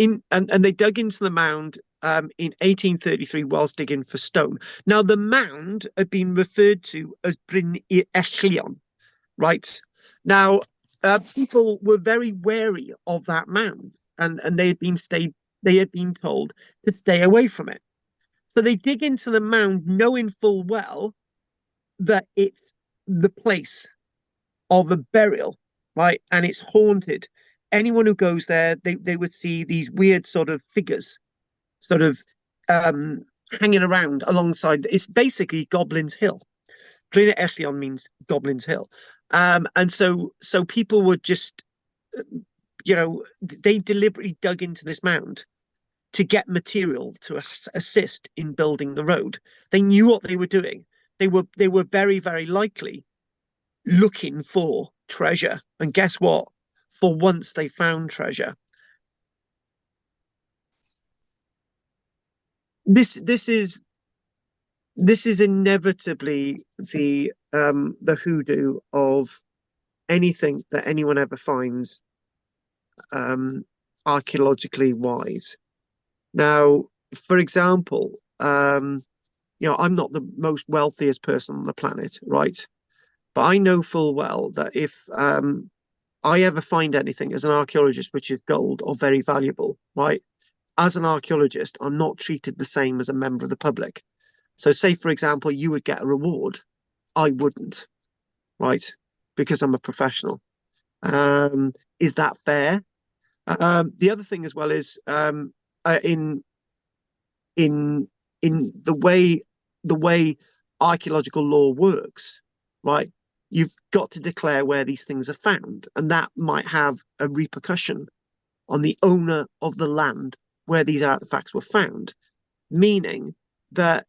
they dug into the mound in 1833 whilst digging for stone. Now the mound had been referred to as Bryn I'r Ellion, right? Now people were very wary of that mound, and they had been told to stay away from it. So they dig into the mound knowing full well that it's the place of a burial, right? And it's haunted. Anyone who goes there, they would see these weird sort of figures, sort of hanging around alongside. It's basically Goblin's Hill. Bryn I'r Ellion means Goblin's Hill. And so people would just, they deliberately dug into this mound to get material to assist in building the road. They knew what they were doing. They were very, very likely looking for treasure. And guess what? For once they found treasure. This is inevitably the hoodoo of anything that anyone ever finds archaeologically wise. Now, for example, I'm not the most wealthiest person on the planet, right? But I know full well that if I ever find anything as an archaeologist which is gold or very valuable, right? As an archaeologist, I'm not treated the same as a member of the public. So say, for example, you would get a reward. I wouldn't, right? Because I'm a professional. Is that fair? The other thing as well is in the way archaeological law works, right? You've got to declare where these things are found, and that might have a repercussion on the owner of the land where these artifacts were found, meaning that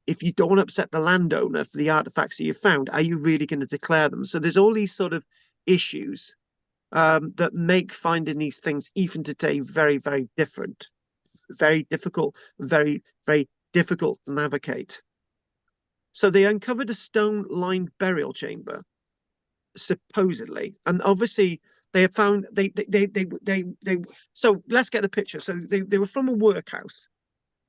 if you don't want to upset the landowner for the artifacts that you found, are you really going to declare them? So there's all these sort of issues that make finding these things even today very, very different, very difficult, very, very difficult to navigate. So they uncovered a stone-lined burial chamber, supposedly, and obviously they have found they. So let's get the picture. So they were from a workhouse,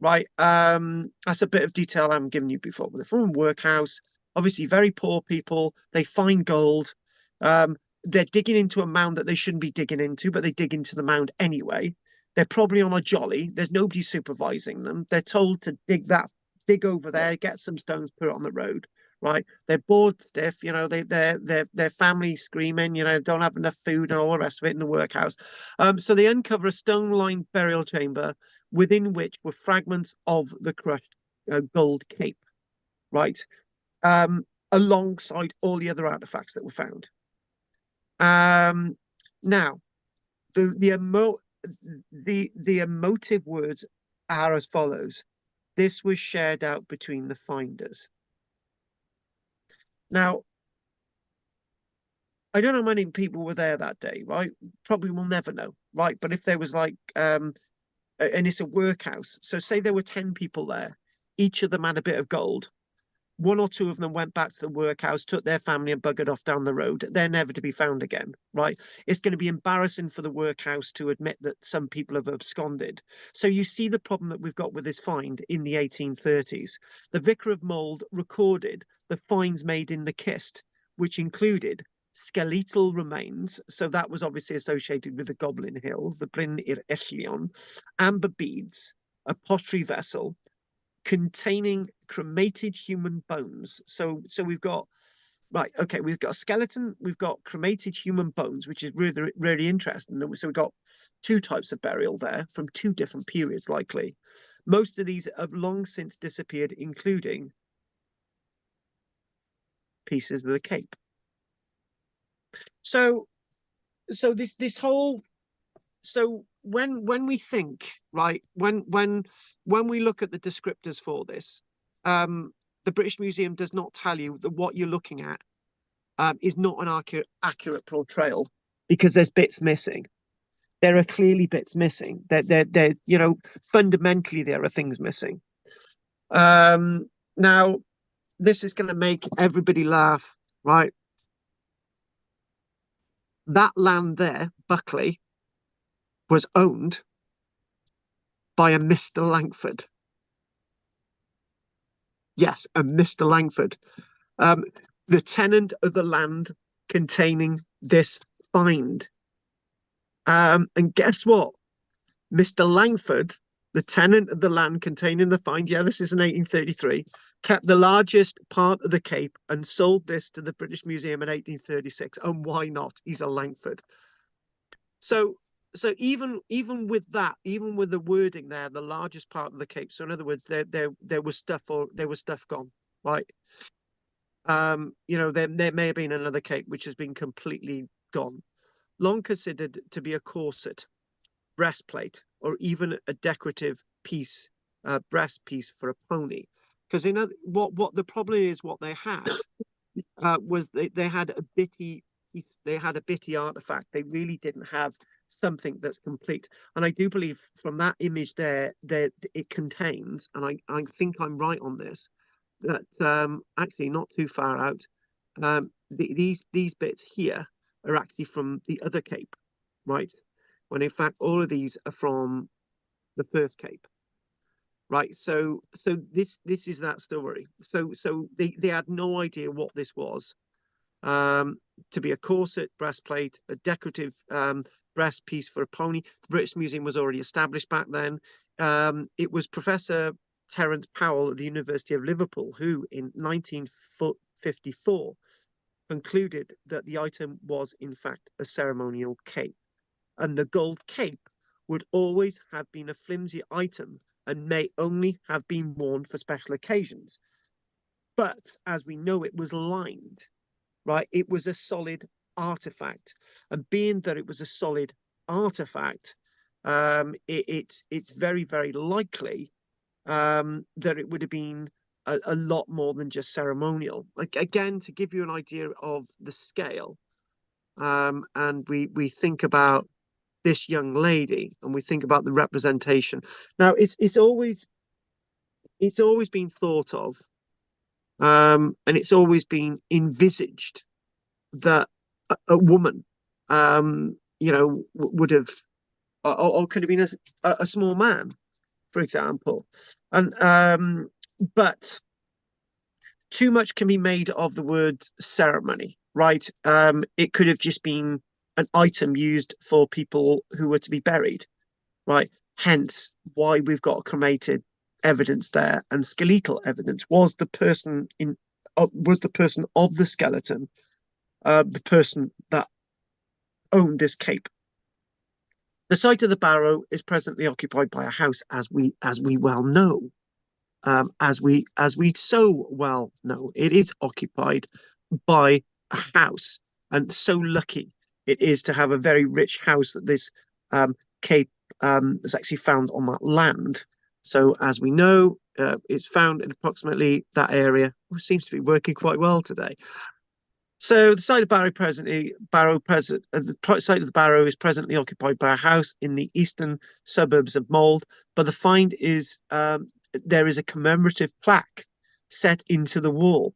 right? That's a bit of detail I haven't given you before. But they're from a workhouse, obviously very poor people. They find gold. They're digging into a mound that they shouldn't be digging into, but they dig into the mound anyway. They're probably on a jolly. There's nobody supervising them. They're told to dig over there, get some stones, put it on the road, right? They're bored stiff, their family screaming, don't have enough food and all the rest of it in the workhouse. So they uncover a stone-lined burial chamber within which were fragments of the crushed gold cape, right? Alongside all the other artifacts that were found. Now, the emotive words are as follows. This was shared out between the finders. Now, I don't know how many people were there that day, right? Probably we'll never know, right? But if there was like, and it's a workhouse. So say there were 10 people there, each of them had a bit of gold. One or two of them went back to the workhouse, took their family and buggered off down the road. They're never to be found again, right? It's going to be embarrassing for the workhouse to admit that some people have absconded. So you see the problem that we've got with this find in the 1830s. The Vicar of Mold recorded the finds made in the Kist, which included skeletal remains. So that was obviously associated with the Goblin Hill, the Bryn I'r Ellion, amber beads, a pottery vessel, containing cremated human bones. So we've got, right, okay, we've got a skeleton, we've got cremated human bones, which is really, really interesting. So we've got two types of burial there from two different periods, likely. Most of these have long since disappeared, including pieces of the cape. So this whole, so when we think, right, when we look at the descriptors for this, the British Museum does not tell you that what you're looking at is not an accurate portrayal, because there's bits missing. there are clearly bits missing. They're you know, fundamentally there are things missing. Now this is going to make everybody laugh, right? That land there, Buckley, was owned by a Mr. Langford. Yes, a Mr. Langford. The tenant of the land containing this find. And guess what? Mr. Langford, the tenant of the land containing the find, yeah, this is in 1833, kept the largest part of the Cape and sold this to the British Museum in 1836. And why not? He's a Langford. So even with that, even with the wording there, the largest part of the Cape. So in other words, there was stuff gone, right? You know, there may have been another Cape which has been completely gone. Long considered to be a corset, breastplate, or even a decorative piece, breast piece for a pony. Because what the problem is, what they had was they had a bitty artifact. They really didn't have something that's complete. And I do believe from that image there that it contains, and I think I'm right on this, that actually not too far out, these bits here are actually from the other Cape, right? When in fact all of these are from the first Cape, right? So this is that story. So they had no idea what this was. To be a corset, breastplate, a decorative breast piece for a pony. The British Museum was already established back then. It was Professor Terence Powell at the University of Liverpool who, in 1954, concluded that the item was in fact a ceremonial cape, and the gold cape would always have been a flimsy item and may only have been worn for special occasions. But as we know, it was lined. Right, it was a solid artifact, and being that it was a solid artifact, it's very, very likely that it would have been a lot more than just ceremonial. Like, again, to give you an idea of the scale, and we think about this young lady, and we think about the representation. Now, it's always been thought of, and it's always been envisaged that a woman, you know, would have, or could have been a small man, for example. And but too much can be made of the word ceremony, right? It could have just been an item used for people who were to be buried, right? Hence why we've got cremated evidence there, and skeletal evidence. Was the person of the skeleton the person that owned this cape? The site of the barrow is presently occupied by a house, as we well know. As we so well know, it is occupied by a house, and so lucky it is to have a very rich house that this cape is actually found on that land. So as we know, it's found in approximately that area. It seems to be working quite well today. So the site of the site of the barrow is presently occupied by a house in the eastern suburbs of Mold. But the find is there is a commemorative plaque set into the wall,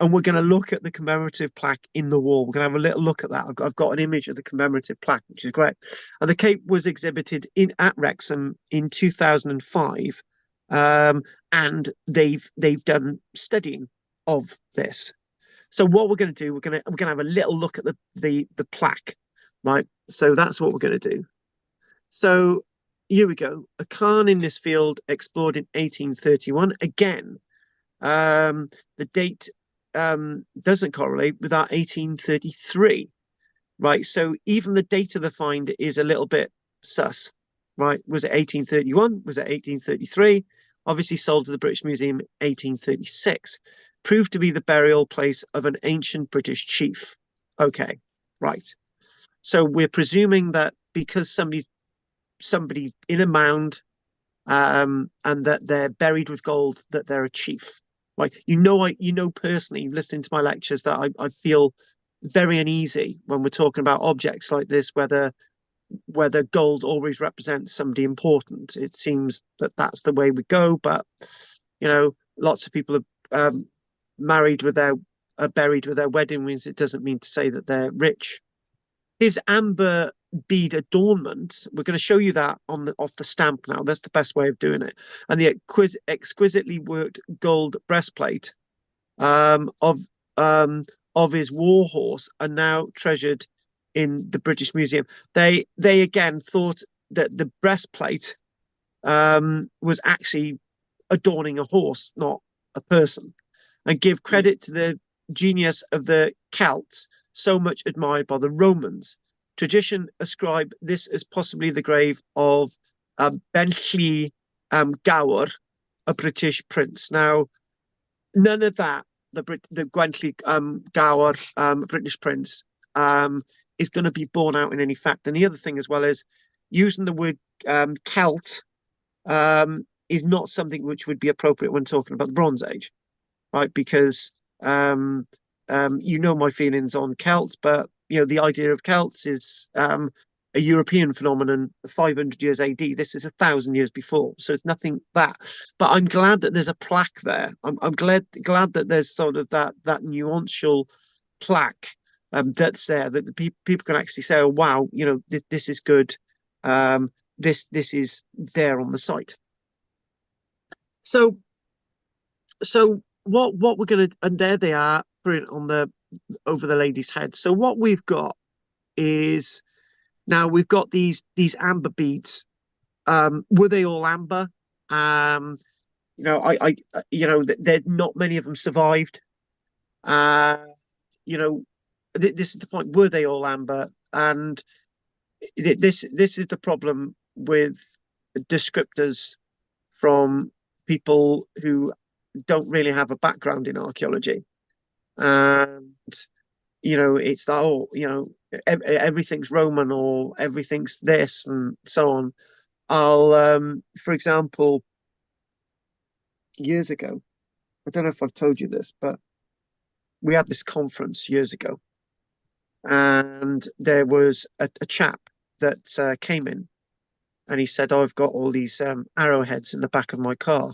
and we're going to look at the commemorative plaque in the wall. We're going to have a little look at that. I've got an image of the commemorative plaque, which is great. And the cape was exhibited at Wrexham in 2005, and they've done studying of this. So what we're going to do, we're going to have a little look at the plaque, right? So that's what we're going to do. So here we go. A cairn in this field explored in 1831. Again, the date doesn't correlate with that 1833, right? So even the date of the find is a little bit sus, right? Was it 1831? Was it 1833? Obviously sold to the British Museum in 1836. Proved to be the burial place of an ancient British chief. Okay, right. So we're presuming that because somebody's in a mound, and that they're buried with gold, that they're a chief. Right? You know personally, listening to my lectures, that I feel very uneasy when we're talking about objects like this, whether whether gold always represents somebody important. It seems that that's the way we go, but lots of people are married with their are buried with their wedding rings. It doesn't mean to say that they're rich. His amber bead adornment, we're going to show you that off the stamp now. That's the best way of doing it. And the exquisitely worked gold breastplate of his war horse are now treasured in the British Museum. They again thought that the breastplate was actually adorning a horse, not a person, and give credit to the genius of the Celts, so much admired by the Romans. Tradition ascribe this as possibly the grave of Bentley Gower, a British prince. Now, none of that, the Bentley Gower, British prince, is going to be borne out in any fact. And the other thing as well is using the word Celt is not something which would be appropriate when talking about the Bronze Age, right? Because my feelings on Celts, but the idea of Celts is a European phenomenon, 500 years AD. This is 1,000 years before, so it's nothing that. But I'm glad that there's a plaque there. I'm glad that there's sort of that nuancial plaque that's there, that the people can actually say, oh wow, this is good. This is there on the site. So what we're gonna, and there they are, put it on over the lady's head. So what we've got is, now we've got these amber beads. Were they all amber? I not many of them survived. This is the point. Were they all amber? And this is the problem with descriptors from people who don't really have a background in archaeology. And it's that, everything's Roman or everything's this and so on. For example, years ago, I don't know if I've told you this, but we had this conference years ago, and there was a chap that came in, and he said, I've got all these arrowheads in the back of my car.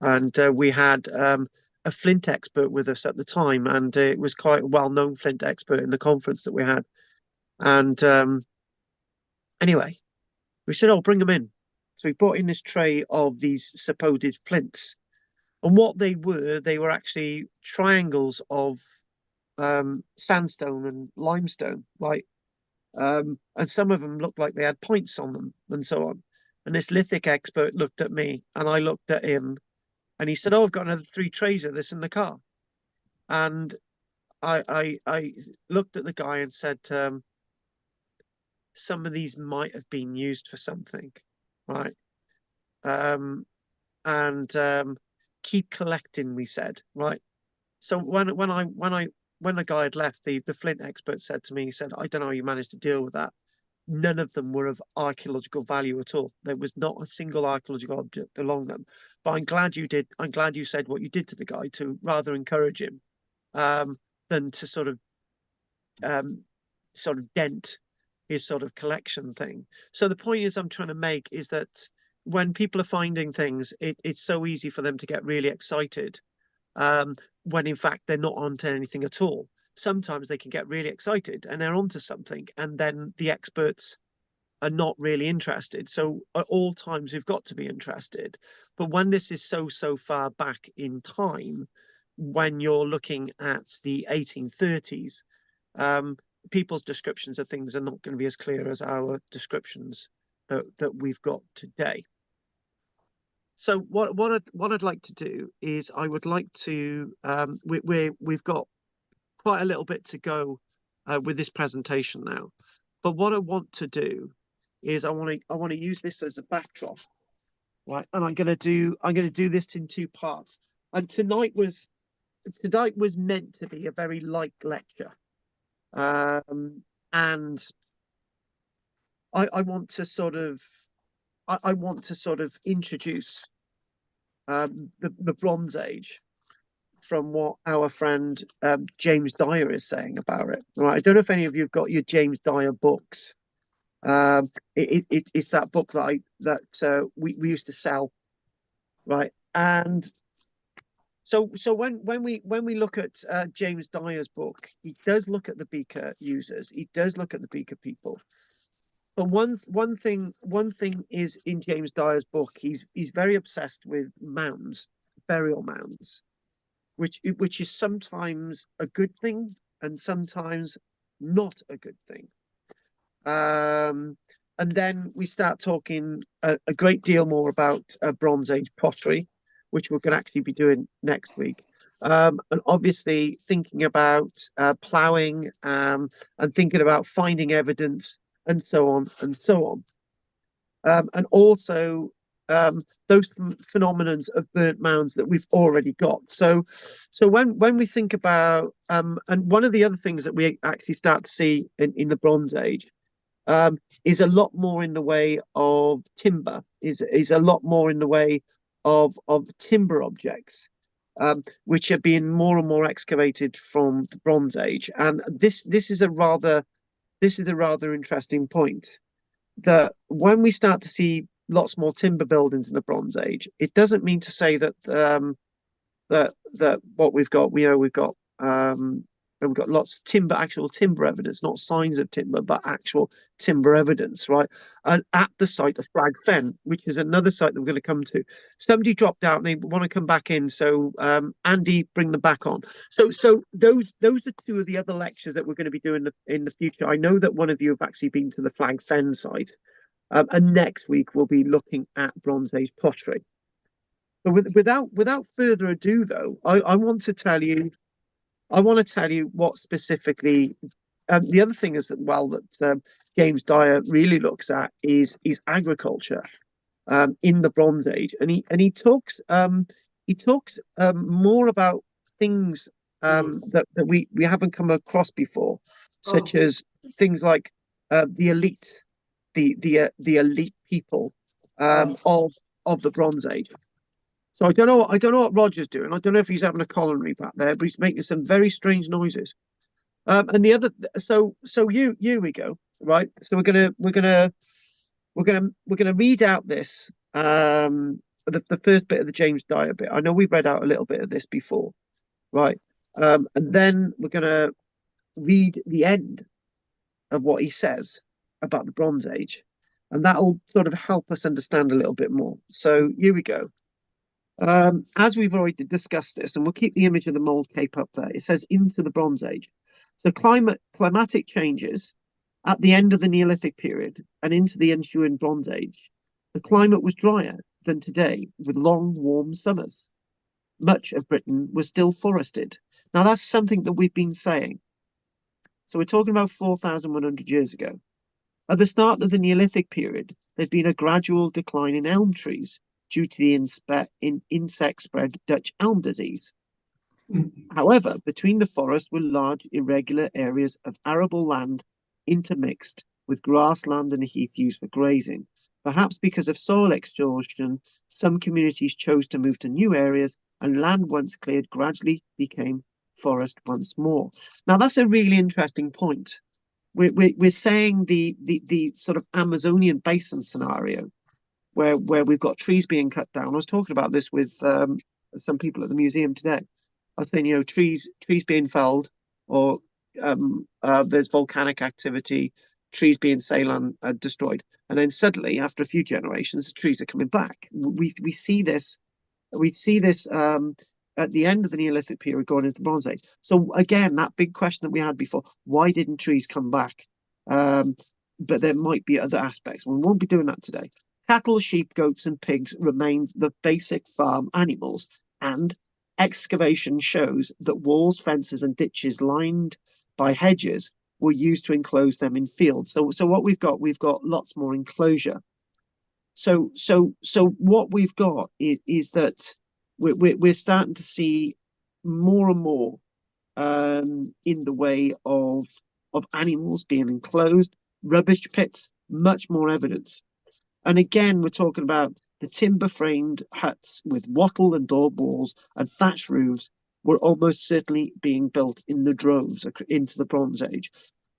And we had a flint expert with us at the time, and it was quite a well-known flint expert in the conference that we had. And anyway, we said, oh, bring them in. So we brought in this tray of these supposed flints. And what they were actually triangles of sandstone and limestone, right? And some of them looked like they had points on them and so on. And this lithic expert looked at me and I looked at him, and he said, oh, I've got another 3 trays of this in the car. And I looked at the guy and said, some of these might have been used for something, right? And keep collecting, we said, right? So when the guy had left, the flint expert said to me, he said, I don't know how you managed to deal with that. None of them were of archaeological value at all. There was not a single archaeological object along them. But I'm glad you did. I'm glad you said what you did to the guy to rather encourage him than to sort of dent his sort of collection thing. So the point is I'm trying to make is that when people are finding things, it's so easy for them to get really excited when in fact they're not onto anything at all. Sometimes they can get really excited and they're onto something, and then the experts are not really interested. So at all times we've got to be interested. But when this is so far back in time, when you're looking at the 1830s, people's descriptions of things are not going to be as clear as our descriptions that we've got today. So what I'd like to do is I would like to we've got quite a little bit to go with this presentation now, but what I want to do is I want to use this as a backdrop, right? And I'm going to do this in 2 parts. And tonight was meant to be a very light lecture, and I want to sort of introduce the Bronze Age from what our friend James Dyer is saying about it. Right? I don't know if any of you have got your James Dyer books. It's that book that we used to sell, right? And so when we look at James Dyer's book, he does look at the beaker users, he does look at the beaker people. But one thing is in James Dyer's book, he's very obsessed with mounds, burial mounds, which is sometimes a good thing and sometimes not a good thing. And then we start talking a great deal more about Bronze Age pottery, which we're going to actually be doing next week. And obviously thinking about ploughing and thinking about finding evidence and so on and so on. And also those phenomenons of burnt mounds that we've already got. So when we think about and one of the other things that we actually start to see in the Bronze Age is a lot more in the way of timber, is a lot more in the way of timber objects, which are being more and more excavated from the Bronze Age. And this is a rather interesting point, that when we start to see lots more timber buildings in the Bronze Age, it doesn't mean to say that that what we've got, we've got lots of timber, actual timber evidence, not signs of timber, but actual timber evidence, right? And at the site of Flag Fen, which is another site that we're going to come to. Somebody dropped out and they want to come back in, so Andy, bring them back on. So those are two of the other lectures that we're going to be doing in the future. I know that one of you have actually been to the Flag Fen site, and next week we'll be looking at Bronze Age pottery. But without further ado, though, I want to tell you what specifically. The other thing is that that James Dyer really looks at is agriculture in the Bronze Age, and he talks more about things that we haven't come across before, such as things like the elite, the elite people of the Bronze Age. So I don't know what Roger's doing. I don't know if he's having a culinary back there, but he's making some very strange noises. And the other, so here we go, right? So we're gonna read out this the first bit of the James Dyer bit. I know we've read out a little bit of this before, right? And then we're gonna read the end of what he says about the Bronze Age, and that'll sort of help us understand a little bit more. So here we go. As we've already discussed this, and we'll keep the image of the mold cape up there, it says into the Bronze Age. So climatic changes at the end of the Neolithic period and into the ensuing Bronze Age. The climate was drier than today, with long, warm summers. Much of Britain was still forested. Now, that's something that we've been saying. So we're talking about 4,100 years ago. At the start of the Neolithic period, there'd been a gradual decline in elm trees due to the insect-spread Dutch elm disease. However, between the forest were large, irregular areas of arable land intermixed with grassland and heath used for grazing. Perhaps because of soil exhaustion, some communities chose to move to new areas, and land once cleared gradually became forest once more. Now, that's a really interesting point. We're saying the sort of Amazonian basin scenario, where we've got trees being cut down. I was talking about this with some people at the museum today. I was saying, trees being felled, or there's volcanic activity, trees being destroyed, and then suddenly, after a few generations, the trees are coming back. We see this at the end of the Neolithic period, going into the Bronze Age. So again, that big question that we had before: why didn't trees come back? But there might be other aspects. We won't be doing that today. Cattle, sheep, goats, and pigs remained the basic farm animals, and excavation shows that walls, fences, and ditches lined by hedges were used to enclose them in fields. So what we've got lots more enclosure. So what we've got is that we're starting to see more and more in the way of animals being enclosed, rubbish pits, much more evidence. And again, we're talking about the timber-framed huts with wattle and daub walls and thatched roofs were almost certainly being built in the droves into the Bronze Age.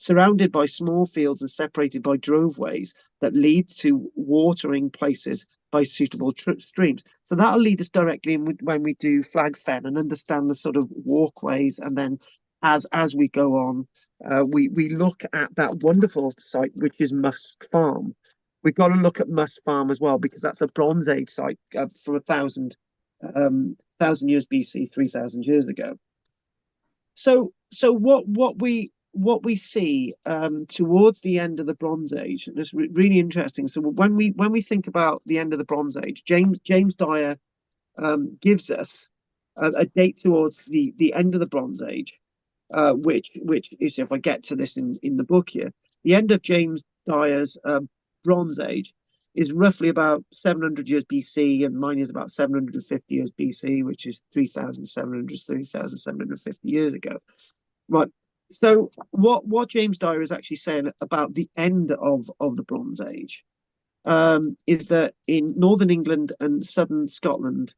surrounded by small fields and separated by droveways that lead to watering places by suitable streams. So that'll lead us directly in when we do flag fen and understand the sort of walkways, and then as we go on, we look at that wonderful site which is Musk Farm. We've got to look at Musk Farm as well, because that's a Bronze Age site from 1,000 years BC, 3,000 years ago. So what we see towards the end of the Bronze Age, and it's really interesting. So when we think about the end of the Bronze Age, James Dyer gives us a date towards the end of the Bronze Age, which is, if I get to this in the book here, the end of James Dyer's Bronze Age is roughly about 700 years BC, and mine is about 750 years BC, which is 3,750 years ago. Right. So what James Dyer is actually saying about the end of the Bronze Age is that in northern England and southern Scotland,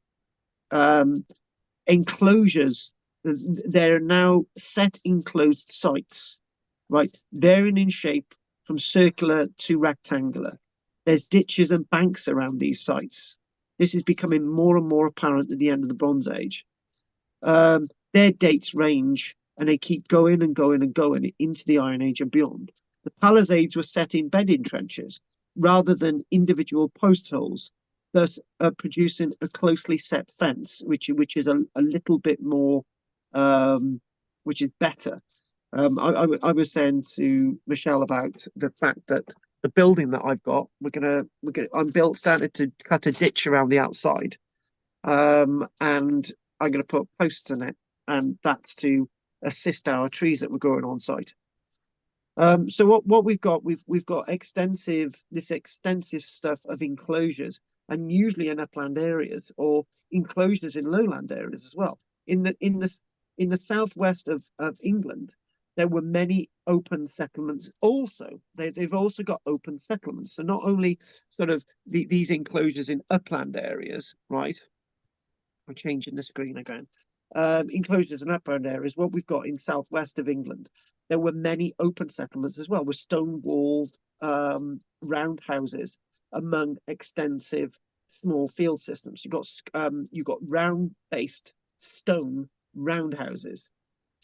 enclosures, there are now set enclosed sites, right, varying in shape from circular to rectangular. There's ditches and banks around these sites. This is becoming more and more apparent at the end of the Bronze Age. Their dates range, and they keep going and going and going into the Iron Age and beyond. The palisades were set in bedding trenches rather than individual post holes, thus producing a closely set fence, which is a little bit more, which is better. I was saying to Michelle about the fact that the building that I've got, I'm starting to cut a ditch around the outside, and I'm going to put posts in it, and that's to assist our trees that we're growing on site. So what we've got extensive stuff of enclosures, and usually in upland areas, or enclosures in lowland areas as well. In the southwest of England, there were many open settlements also. They've also got open settlements. So not only sort of these enclosures in upland areas, right? I'm changing the screen again. Enclosures in upland areas, what we've got in southwest of England, there were many open settlements as well, with stone-walled round houses among extensive small field systems. You've got round-based stone roundhouses.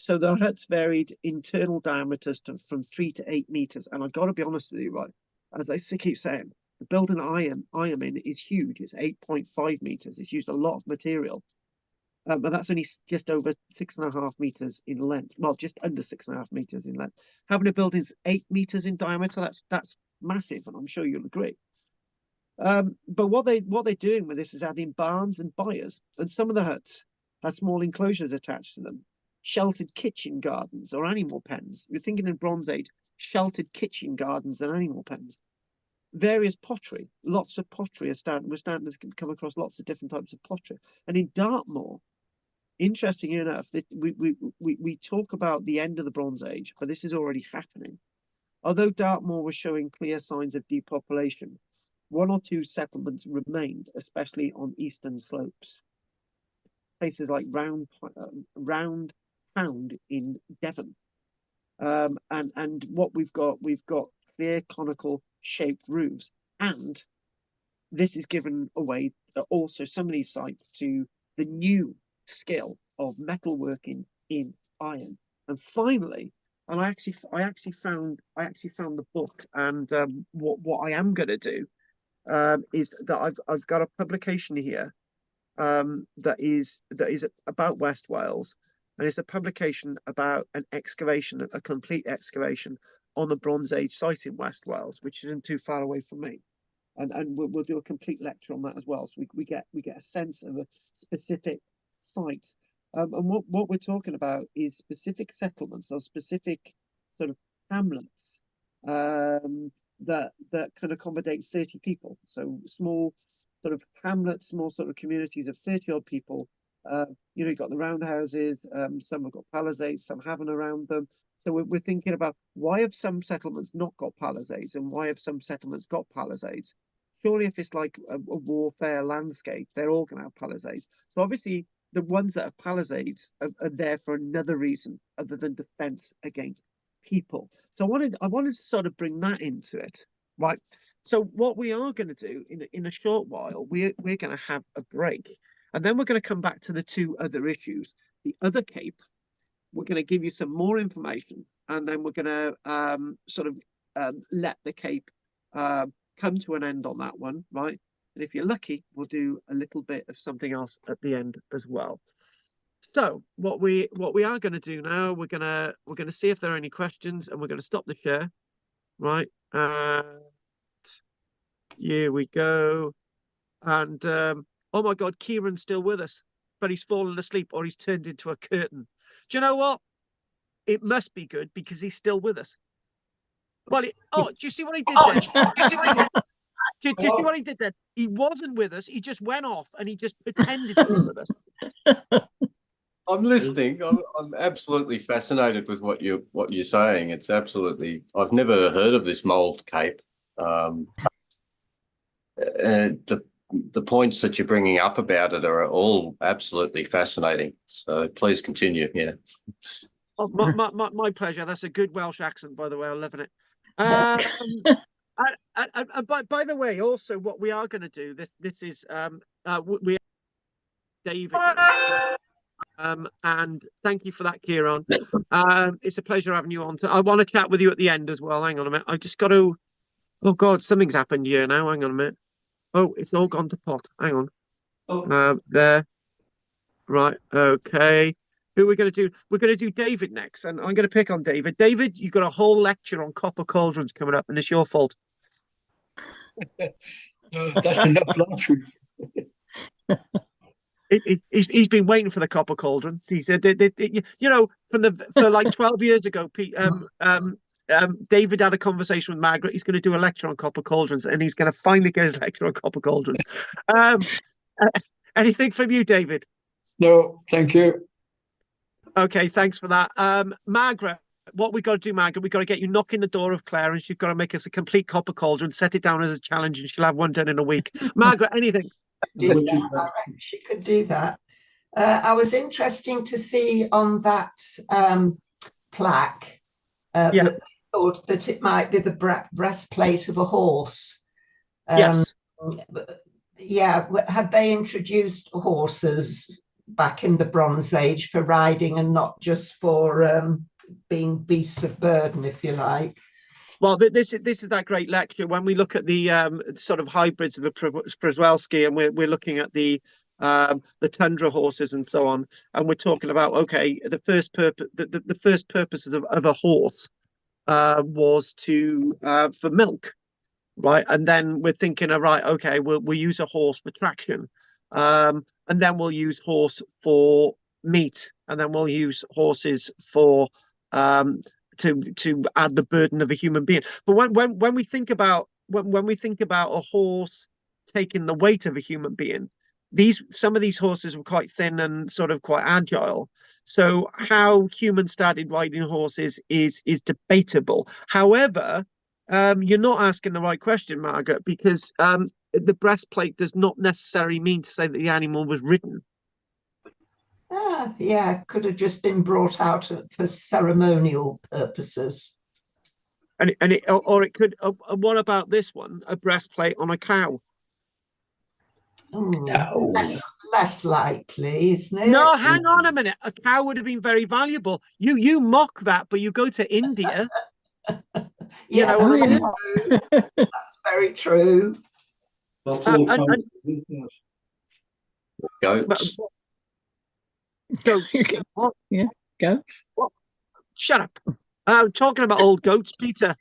So the huts varied internal diameters from 3 to 8 meters. And I've got to be honest with you, right? As I keep saying, the building I am in is huge. It's 8.5 meters. It's used a lot of material. And that's only just over 6.5 meters in length. Well, just under 6.5 meters in length. Having a building's 8 meters in diameter, that's massive, and I'm sure you'll agree. But what they're doing with this is adding barns and byres, and some of the huts have small enclosures attached to them, sheltered kitchen gardens or animal pens. You're thinking in Bronze Age, sheltered kitchen gardens and animal pens. Various pottery, lots of pottery we're starting to come across lots of different types of pottery. And in Dartmoor, interestingly enough, we talk about the end of the Bronze Age, but this is already happening. Although Dartmoor was showing clear signs of depopulation, 1 or 2 settlements remained, especially on eastern slopes. Places like Round Pound in Devon. And what we've got clear conical shaped roofs, and this is given away also some of these sites to the new skill of metalworking in iron. And finally, and I actually found the book, and what I am going to do is that I've got a publication here that is about West Wales, and it's a publication about an excavation, a complete excavation on a Bronze Age site in West Wales, which isn't too far away from me. And we'll do a complete lecture on that as well, so we get a sense of a specific site. And what we're talking about is specific settlements or specific sort of hamlets that can accommodate 30 people. So small sort of hamlets, small sort of communities of 30 odd people. You've got the roundhouses, some have got palisades, some haven't around them. So we're thinking about, why have some settlements not got palisades, and why have some settlements got palisades? Surely if it's like a warfare landscape, they're all going to have palisades. So obviously the ones that have palisades are there for another reason other than defense against people. So I wanted to sort of bring that into it, right? So what we are going to do in a short while, we're going to have a break, and then we're going to come back to the two other issues. The other Cape, we're going to give you some more information, and then we're going to sort of let the Cape come to an end on that one, right? And if you're lucky, we'll do a little bit of something else at the end as well. So what we are going to do now, we're gonna see if there are any questions, and we're going to stop the share, right? Here we go. And oh my God, Kieran's still with us, but he's fallen asleep or he's turned into a curtain. Do you know what? It must be good because he's still with us. Well, do you see what he did then? Do you see what he did? Do you see what he did then? He wasn't with us. He just went off and he just pretended to be with us. I'm listening. I'm absolutely fascinated with what you're saying. It's absolutely. I've never heard of this mold cape. The points that you're bringing up about it are all absolutely fascinating. So please continue. Yeah. Oh, my pleasure. That's a good Welsh accent, by the way. I'm loving it. By the way, also what we are going to do. This is we David. And thank you for that, Kieran. It's a pleasure having you on. I want to chat with you at the end as well. Hang on a minute. I just got to. Oh God, something's happened here now. Hang on a minute. Oh, it's all gone to pot. Hang on. Oh. There. Right. Okay. Who we're going to do? We're going to do David next, and I'm going to pick on David. David, you've got a whole lecture on copper cauldrons coming up, and it's your fault. That's enough last week. He's been waiting for the copper cauldron. He said, you know, for like 12 years ago, David had a conversation with Margaret. He's going to do a lecture on copper cauldrons, and he's going to finally get his lecture on copper cauldrons. Anything from you, David? No, thank you. Okay, thanks for that. Margaret, what we got to do, Margaret, we got to get you knocking the door of Claire, and she's got to make us a complete copper cauldron, set it down as a challenge, and she'll have one done in a week. Margaret, anything? She could do that. I was interesting to see on that plaque that thought that it might be the breastplate of a horse. Yes. Yeah, had they introduced horses back in the Bronze Age for riding and not just for being beasts of burden, if you like? Well, this is that great lecture when we look at the sort of hybrids of the Przewalski, and we're looking at the tundra horses and so on, and we're talking about the first purposes of a horse was to for milk, right? And then we're thinking, we'll use a horse for traction, and then we'll use horse for meat, and then we'll use horses for to add the burden of a human being. But when we think about a horse taking the weight of a human being, some of these horses were quite thin and sort of quite agile. So how humans started riding horses is debatable. However, you're not asking the right question, Margaret, because the breastplate does not necessarily mean to say that the animal was ridden. Yeah, could have just been brought out for ceremonial purposes. And it could. What about this one? A breastplate on a cow? No. Less likely, isn't it? No, hang on a minute. A cow would have been very valuable. You mock that, but you go to India. Yeah, that's very true. That's all goats. Goats. What? Yeah, goats. What? Shut up. I'm talking about old goats, Peter.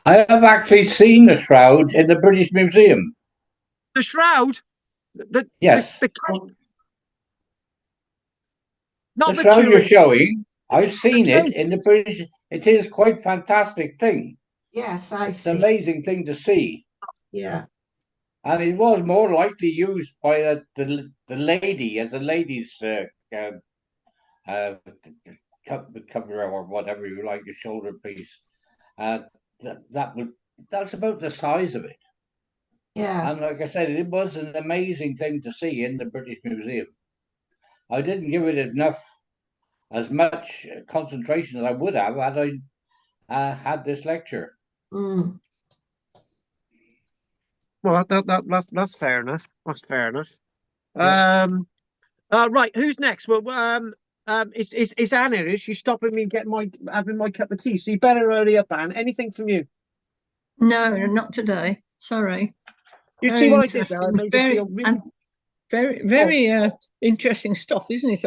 I have actually seen the shroud in the British Museum. The shroud? Yes. The not the shroud you're Jewish. showing, I've seen it in the British. It is quite fantastic thing. Yes, it's an amazing thing to see. Yeah. And it was more likely used by the lady as a lady's cover or whatever you like, your shoulder piece. That's about the size of it. Yeah. And like I said, it was an amazing thing to see in the British Museum. I didn't give it enough as much concentration as I would have had I had this lecture. Mm. Well, that's fair enough. That's fair enough. Yeah. Right. Who's next? Well, it's Anne here. Is she stopping me having my cup of tea? So you better hurry up, Anne. Anything from you? No, not today. Sorry. You Very see what I did there? I interesting. made it feel really. And very interesting stuff, isn't it?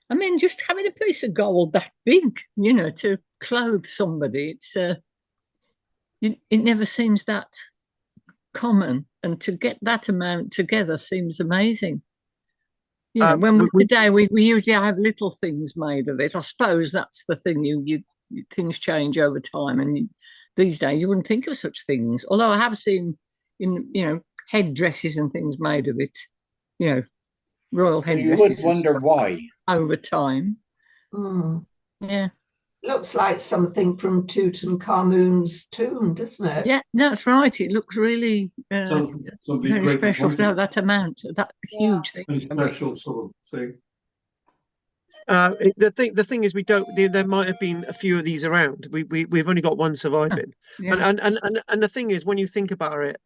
I mean, just having a piece of gold that big, to clothe somebody, it never seems that common, and to get that amount together seems amazing. When today we usually have little things made of it. I suppose that's the thing. You things change over time, and these days you wouldn't think of such things. Although I have seen headdresses and things made of it. Royal headdresses. You would wonder why over time. Mm. Yeah. Looks like something from Tutankhamun's tomb, doesn't it? Yeah, that's right. It looks really very special for that amount, that huge thing. Special sort of thing. The thing is, we don't. There might have been a few of these around. We've only got one surviving. Yeah. And the thing is, when you think about it,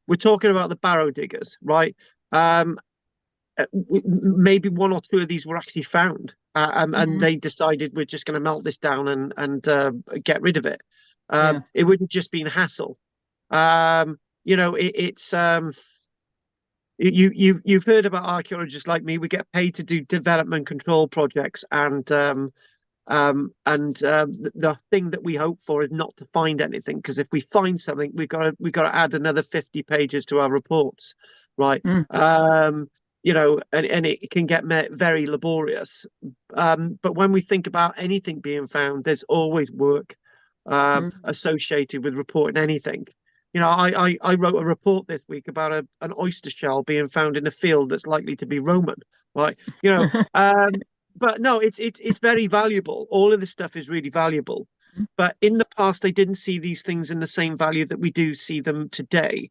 we're talking about the barrow diggers, right? Maybe one or two of these were actually found, and they decided we're just going to melt this down and get rid of it. It would have just been hassle. You've heard about archaeologists like me. We get paid to do development control projects, and the thing that we hope for is not to find anything, because if we find something, we've got to add another 50 pages to our reports, right? And it can get very laborious. But when we think about anything being found, there's always work associated with reporting anything. I wrote a report this week about an oyster shell being found in a field that's likely to be Roman, right? But no, it's very valuable. All of this stuff is really valuable. But in the past, they didn't see these things in the same value that we do see them today.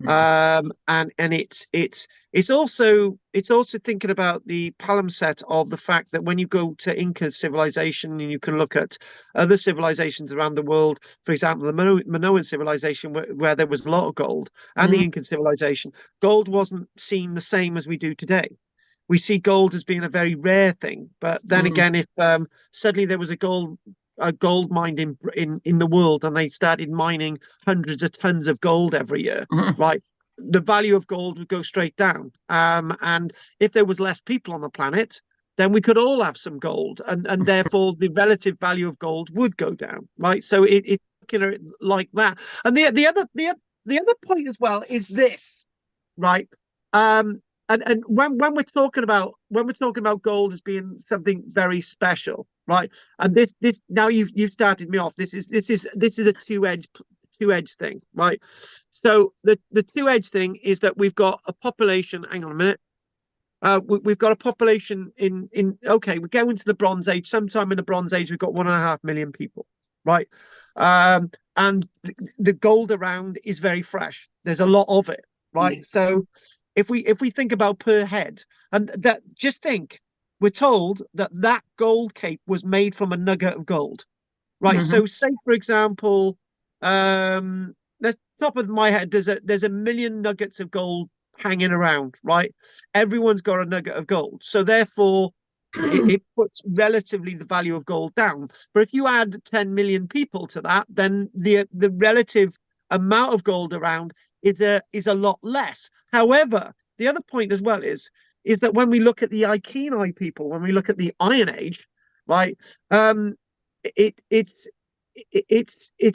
And it's also thinking about the palimpsest of the fact that when you go to Inca civilization and you can look at other civilizations around the world, for example, the Minoan civilization where there was a lot of gold, and the Incan civilization, gold wasn't seen the same as we do today. We see gold as being a very rare thing, but then again, if suddenly there was a gold mine in the world and they started mining hundreds of tons of gold every year, right, the value of gold would go straight down. And if there was less people on the planet, then we could all have some gold, and therefore the relative value of gold would go down, right? So it's like that. And the other point as well is this, right? And when we're talking about gold as being something very special, right? And this now you've started me off. This is a two-edged thing, right? So the two-edged thing is that we've got a population. Hang on a minute. We've got a population okay, we go into the Bronze Age. Sometime in the Bronze Age, we've got 1.5 million people, right? And the gold around is very fresh. There's a lot of it, right? So if we think about per head, and that, just think, we're told that gold cape was made from a nugget of gold, right? So say, for example, the top of my head, there's a million nuggets of gold hanging around, right? Everyone's got a nugget of gold, so therefore it puts relatively the value of gold down. But if you add 10 million people to that, then the relative amount of gold around is a lot less. However, the other point as well is that when we look at the Iceni people, when we look at the Iron Age, right, it's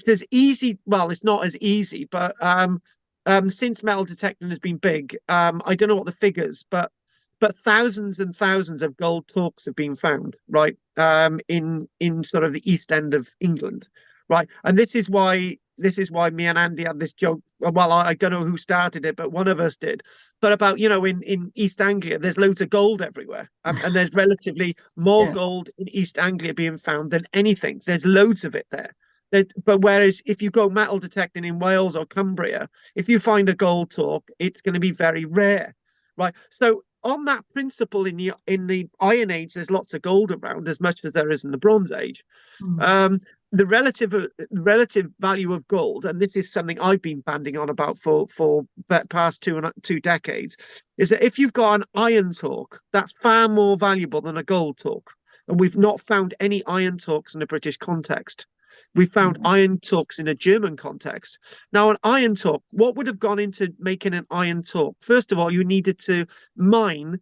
as easy. Well, it's not as easy, but since metal detecting has been big, I don't know what the figures, but thousands and thousands of gold torques have been found, right, in sort of the East End of England, right, and this is why me and Andy had this joke. Well, I don't know who started it, but one of us did. But about, in East Anglia, there's loads of gold everywhere. And there's relatively more gold in East Anglia being found than anything. There's loads of it there. But whereas if you go metal detecting in Wales or Cumbria, if you find a gold torque, it's going to be very rare, right? So on that principle, in the Iron Age, there's lots of gold around, as much as there is in the Bronze Age. The relative value of gold, and this is something I've been banding on about for past two decades, is that if you've got an iron torque, that's far more valuable than a gold torque. And we've not found any iron torques in a British context. We found iron torques in a German context. Now, an iron torque, what would have gone into making an iron torque? First of all, you needed to mine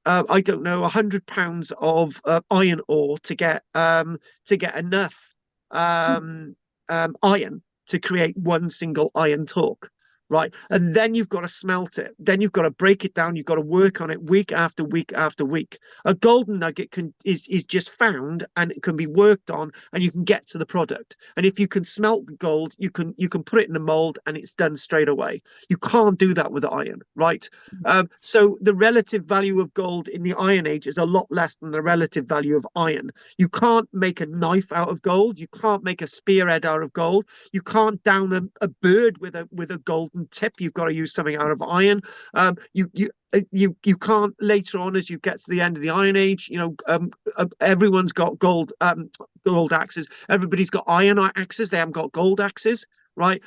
I don't know, 100 pounds of iron ore to get enough iron to create one single iron torque, right? And then you've got to smelt it. Then you've got to break it down. You've got to work on it week after week after week. A golden nugget is just found, and it can be worked on, and you can get to the product. And if you can smelt gold, you can put it in a mold, and it's done straight away. You can't do that with iron, right? So the relative value of gold in the Iron Age is a lot less than the relative value of iron. You can't make a knife out of gold. You can't make a spearhead out of gold. You can't down a bird with a golden tip. You've got to use something out of iron. You can't later on, as you get to the end of the Iron Age, everyone's got gold axes. Everybody's got iron axes. They haven't got gold axes, right?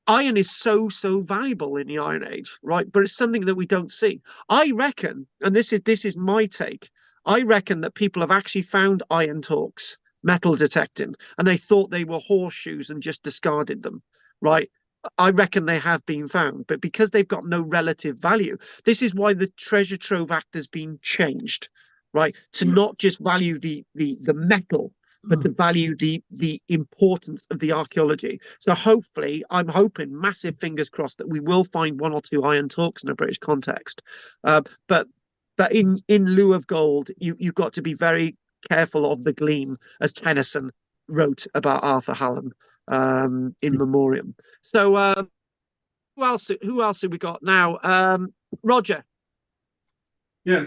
Iron is so valuable in the Iron Age, right? But it's something that we don't see. I reckon, and this is my take, I reckon that people have actually found iron torques metal detecting, and they thought they were horseshoes and just discarded them, right? I reckon they have been found, but because they've got no relative value, this is why the Treasure Trove Act has been changed, right? To not just value the metal, but to value the importance of the archaeology. So hopefully, I'm hoping, massive fingers crossed, that we will find one or two iron torques in a British context. But in lieu of gold, you've got to be very careful of the gleam, as Tennyson wrote about Arthur Hallam in memoriam. So who else have we got now? Roger. Yeah,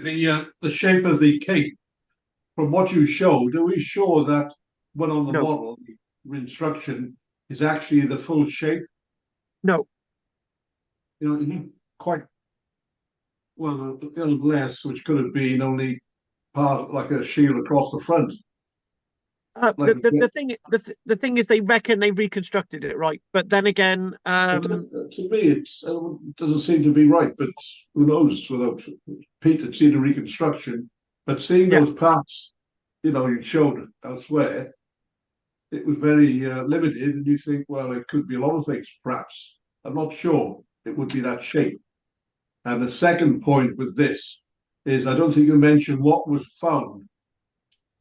the shape of the cape. From what you showed, are we sure that one on the model, the instruction, is actually the full shape? No. Quite well, a little less, which could have been only part, like a shield across the front. The thing is, they reckon they reconstructed it, right? But then again, to me, it doesn't seem to be right. But who knows? Without Pete had seen a reconstruction, but seeing those parts, you showed elsewhere, it was very limited, and you think, well, it could be a lot of things. Perhaps I'm not sure it would be that shape. And the second point with this is, I don't think you mentioned what was found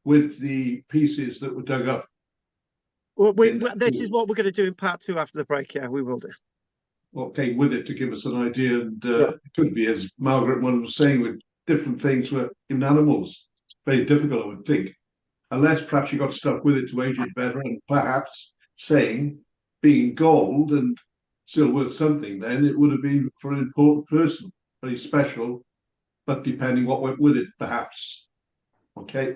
with the pieces that were dug up. Well, this is what we're going to do in part 2 after the break. Yeah, we will do. Okay, with it to give us an idea, and it could be, as Margaret was saying, with different things were in animals. Very difficult, I would think, unless perhaps you got stuck with it to age it better, and perhaps saying, being gold and still worth something, then it would have been for an important person, very special, but depending what went with it, perhaps. Okay.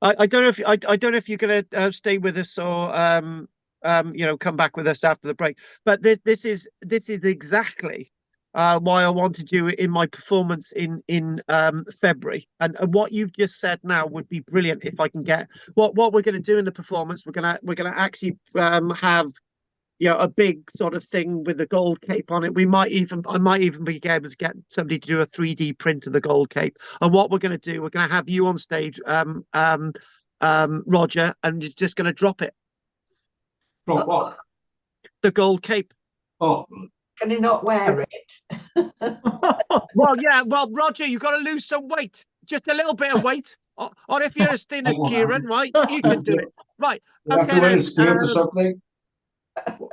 I don't know if you're going to stay with us or come back with us after the break. But this is exactly why I wanted you in my performance in February. And what you've just said now would be brilliant if I can get what we're going to do in the performance. We're gonna actually have a big sort of thing with the gold cape on it. I might even be able to get somebody to do a 3D print of the gold cape. And what we're going to do, we're going to have you on stage, Roger, and you're just going to drop it. Drop what? The gold cape. Oh. Can you not wear it? Well, Roger, you've got to lose some weight. Just a little bit of weight. Or if you're as thin as Kieran, right, you can do it. Right. You have to wear a skirt or something?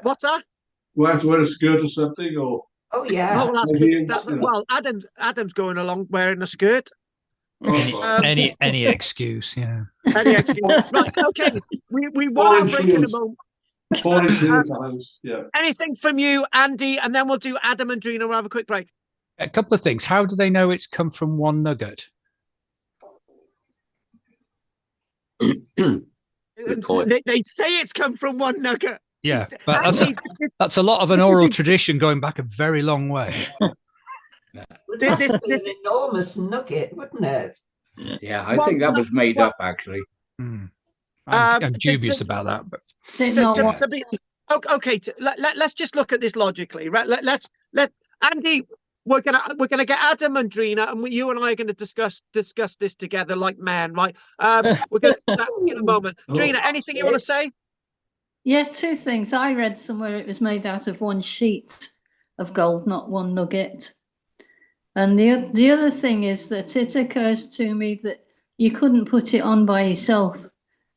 What's that? Do I have to wear a skirt or something, or? Oh yeah. Oh, that's good. Well, Adam's going along wearing a skirt. Any excuse, yeah. Any excuse. Right. Okay. We want our break in a moment. Yeah. Anything from you, Andy, and then we'll do Adam and Drina. We'll have a quick break. A couple of things. How do they know it's come from one nugget? Good point. They say it's come from one nugget. Yeah, but that's a lot of an oral tradition going back a very long way. would have to be an enormous nugget, wouldn't it? Yeah, I think that was made up, actually. I'm dubious about that, but okay. Let's just look at this logically, right? Let's Andy. We're gonna get Adam and Drina, and you and I are gonna discuss this together like men, right? We're gonna do that in a moment. Drina, anything you want to say? Yeah, two things. I read somewhere it was made out of one sheet of gold, not one nugget. And the other thing is that it occurs to me that you couldn't put it on by yourself.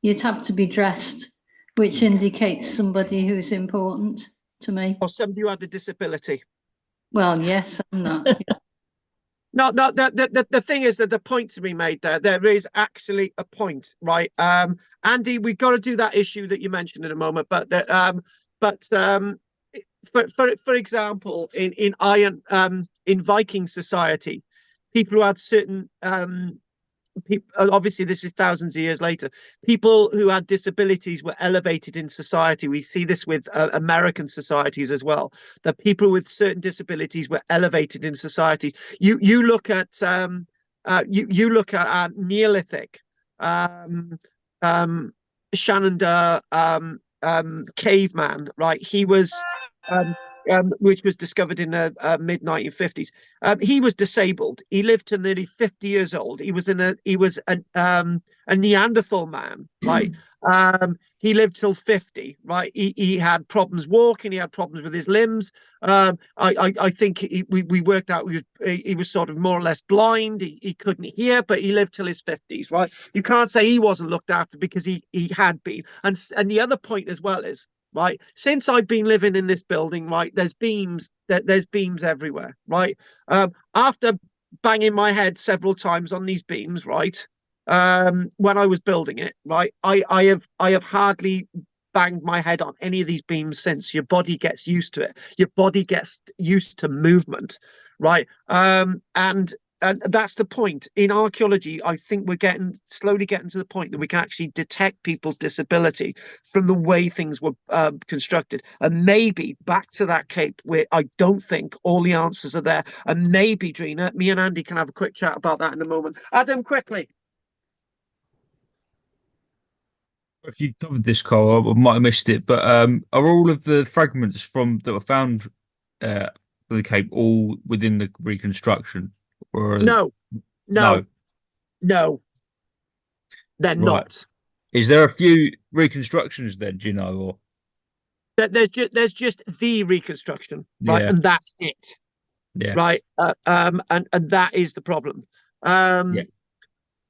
You'd have to be dressed, which indicates somebody who's important to me. Or somebody who had a disability. Well, yes, I'm not. No, the thing is that the point to be made there is actually a point, right? Andy, we've got to do that issue that you mentioned in a moment, but for example, in Viking society, people who had certain obviously this is thousands of years later, people who had disabilities were elevated in society. We see this with American societies as well, that people with certain disabilities were elevated in societies. You look at you look at our Neolithic Shenandoah caveman, right? He was which was discovered in the mid 1950s. He was disabled. He lived to nearly 50 years old. He was a Neanderthal man, right? He lived till 50, right? He had problems walking. He had problems with his limbs. I think we worked out he was sort of more or less blind. He couldn't hear, but he lived till his 50s, right? You can't say he wasn't looked after because he had been. And the other point as well is, right, since I've been living in this building, right, there's beams everywhere, right? After banging my head several times on these beams, right, when I was building it, right, I have hardly banged my head on any of these beams since. Your body gets used to it. Your body gets used to movement, right? And that's the point. In archaeology, I think we're slowly getting to the point that we can actually detect people's disability from the way things were constructed. And maybe back to that cape where I don't think all the answers are there. And maybe, Drina, me and Andy can have a quick chat about that in a moment. Adam, quickly. If you covered this, Carl, I might have missed it, but are all of the fragments that were found for the Cape all within the reconstruction? Or No, they're not. Is there a few reconstructions then? Do you know, or there's just the reconstruction, right? Yeah. And that's it. Yeah. Right. And that is the problem. Yeah.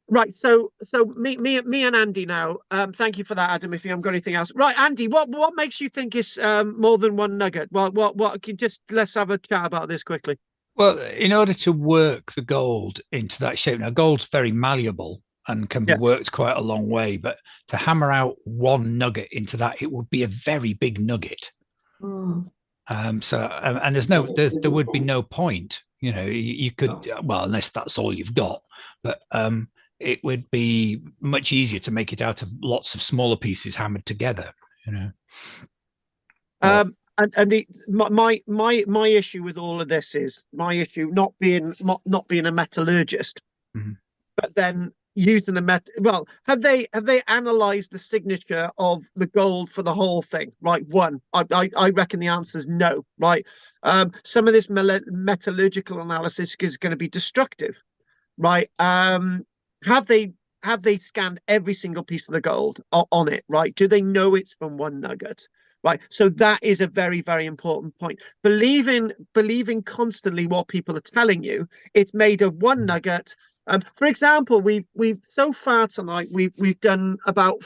Right, so me and Andy now. Thank you for that, Adam. If you haven't got anything else, right, Andy, what makes you think it's more than one nugget? Well, let's have a chat about this quickly. Well, in order to work the gold into that shape, now gold's very malleable and can be worked quite a long way, but to hammer out one nugget into that, it would be a very big nugget. And there would be no point. You know, you could, well, unless that's all you've got, but it would be much easier to make it out of lots of smaller pieces hammered together, you know. And my issue with all of this is my issue not being a metallurgist, but then using have they analyzed the signature of the gold for the whole thing? Right, I reckon the answer is no. Right, some of this metallurgical analysis is going to be destructive. Right, have they scanned every single piece of the gold on it? Right, do they know it's from one nugget? Right, so that is a very, very important point. Believing constantly what people are telling you, it's made of one nugget. For example, we've so far tonight we've done about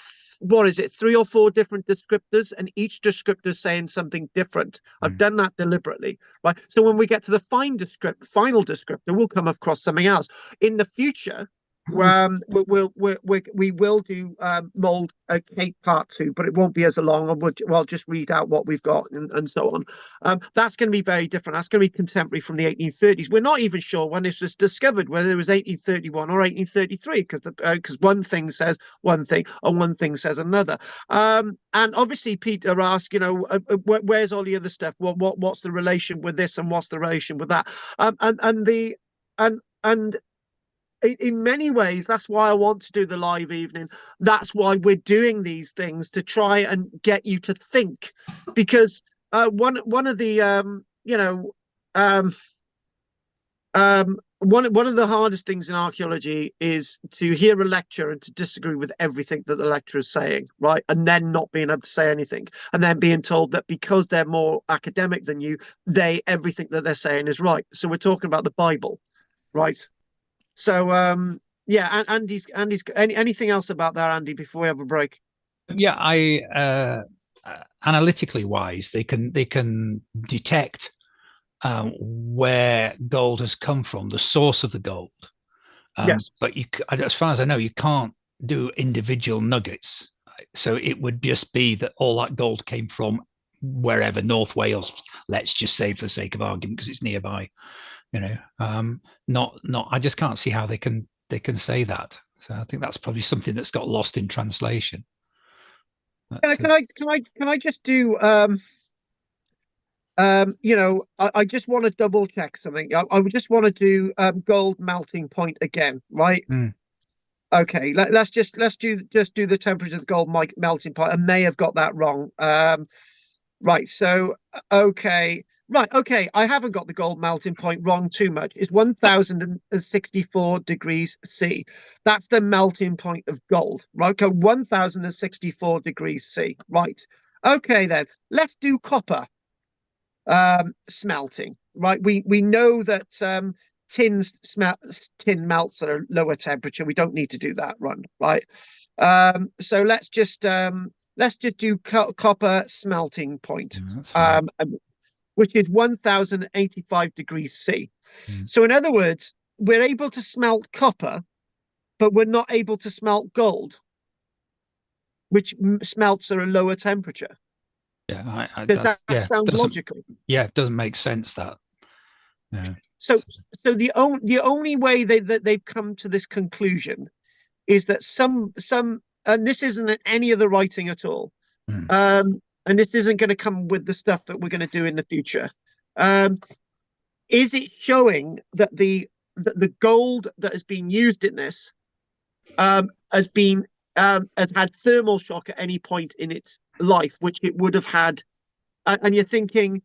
3 or 4 different descriptors, and each descriptor is saying something different. I've done that deliberately, right? So when we get to the final descriptor, we'll come across something else in the future. We will do mold Cape Part 2, but it won't be as long. I'll just read out what we've got and so on. That's going to be very different. That's going to be contemporary from the 1830s. We're not even sure when this was discovered, whether it was 1831 or 1833, because one thing says one thing and one thing says another. And obviously Peter asked, you know, where's all the other stuff? What's the relation with this and what's the relation with that? And and in many ways, that's why I want to do the live evening. That's why we're doing these things, to try and get you to think, because one of the one of the hardest things in archaeology is to hear a lecture and to disagree with everything that the lecturer is saying, right? And then not being able to say anything, and then being told that because they're more academic than you, everything that they're saying is right. So we're talking about the Bible, right? So yeah, and Andy's anything else about that, Andy, before we have a break? Yeah, analytically wise, they can detect where gold has come from, the source of the gold. Yes. But as far as I know, you can't do individual nuggets. So it would just be that all that gold came from wherever, North Wales, let's just say for the sake of argument, because it's nearby. Not. I just can't see how they can say that. So I think that's probably something that's got lost in translation. Can I just do I just want to double check something. I just want to do gold melting point again, right? Okay, let's do the temperature of the gold melting point. I may have got that wrong. Right, so okay. Right, okay, I haven't got the gold melting point wrong too much. It's 1064 degrees C. That's the melting point of gold, right? Okay, 1064 degrees C. Right. Okay, then let's do copper smelting. Right, we know that tin melts at a lower temperature. We don't need to do that run, right? So let's just do copper smelting point. Which is 1085 degrees C. So in other words, we're able to smelt copper, but we're not able to smelt gold, which smelts at a lower temperature. Yeah, does that sound logical? Yeah, it doesn't make sense, that. Yeah. So the only way that they've come to this conclusion is that some and this isn't in any of the writing at all. And this isn't going to come with the stuff that we're going to do in the future. Is it showing that the gold that has been used in this has had thermal shock at any point in its life, which it would have had? And you're thinking,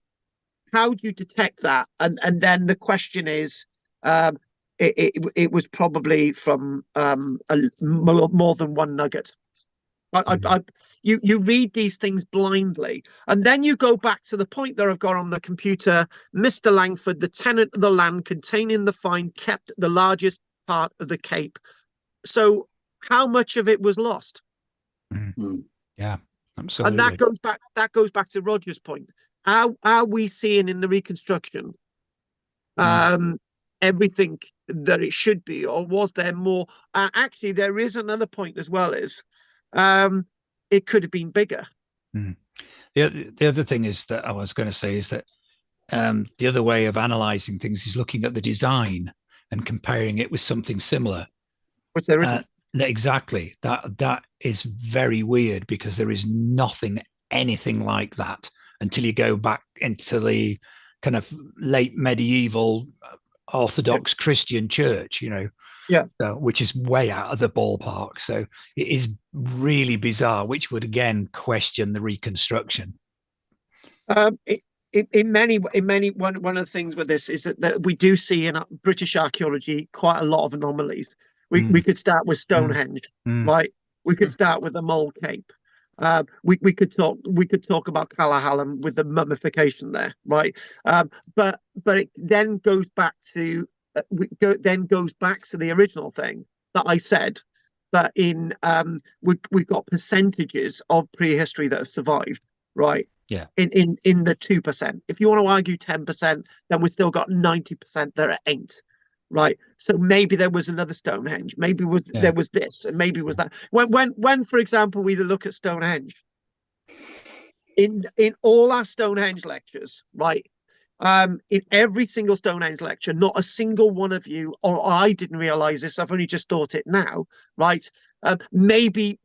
how do you detect that? And then the question is, it was probably from more than one nugget. You read these things blindly, and then you go back to the point that I've got on the computer. Mr. Langford, the tenant of the land containing the find, kept the largest part of the cape. So how much of it was lost? Yeah, absolutely. And that goes back to Roger's point. Are we seeing in the reconstruction everything that it should be, or was there more? Actually, there is another point as well, is it could have been bigger. The other thing is that I was going to say is that the other way of analyzing things is looking at the design and comparing it with something similar. Which there isn't. Exactly. That is very weird, because there is anything like that until you go back into the kind of late medieval Orthodox Christian church, which is way out of the ballpark. So it is really bizarre, which would again question the reconstruction. In many one of the things with this is that we do see in British archaeology quite a lot of anomalies. We could start with Stonehenge, right? We could start with the Mole Cape. We could talk about Callahallam with the mummification there, right? But it then goes back to the original thing that I said, that in we've got percentages of prehistory that have survived, right? Yeah. In the 2%. If you want to argue 10%, then we've still got 90% that ain't. Right, so maybe there was another Stonehenge. Maybe there was this, and maybe was that. When, for example, we look at Stonehenge, in all our Stonehenge lectures, right? In every single Stonehenge lecture, not a single one of you, or I didn't realize this. I've only just thought it now, right? Maybe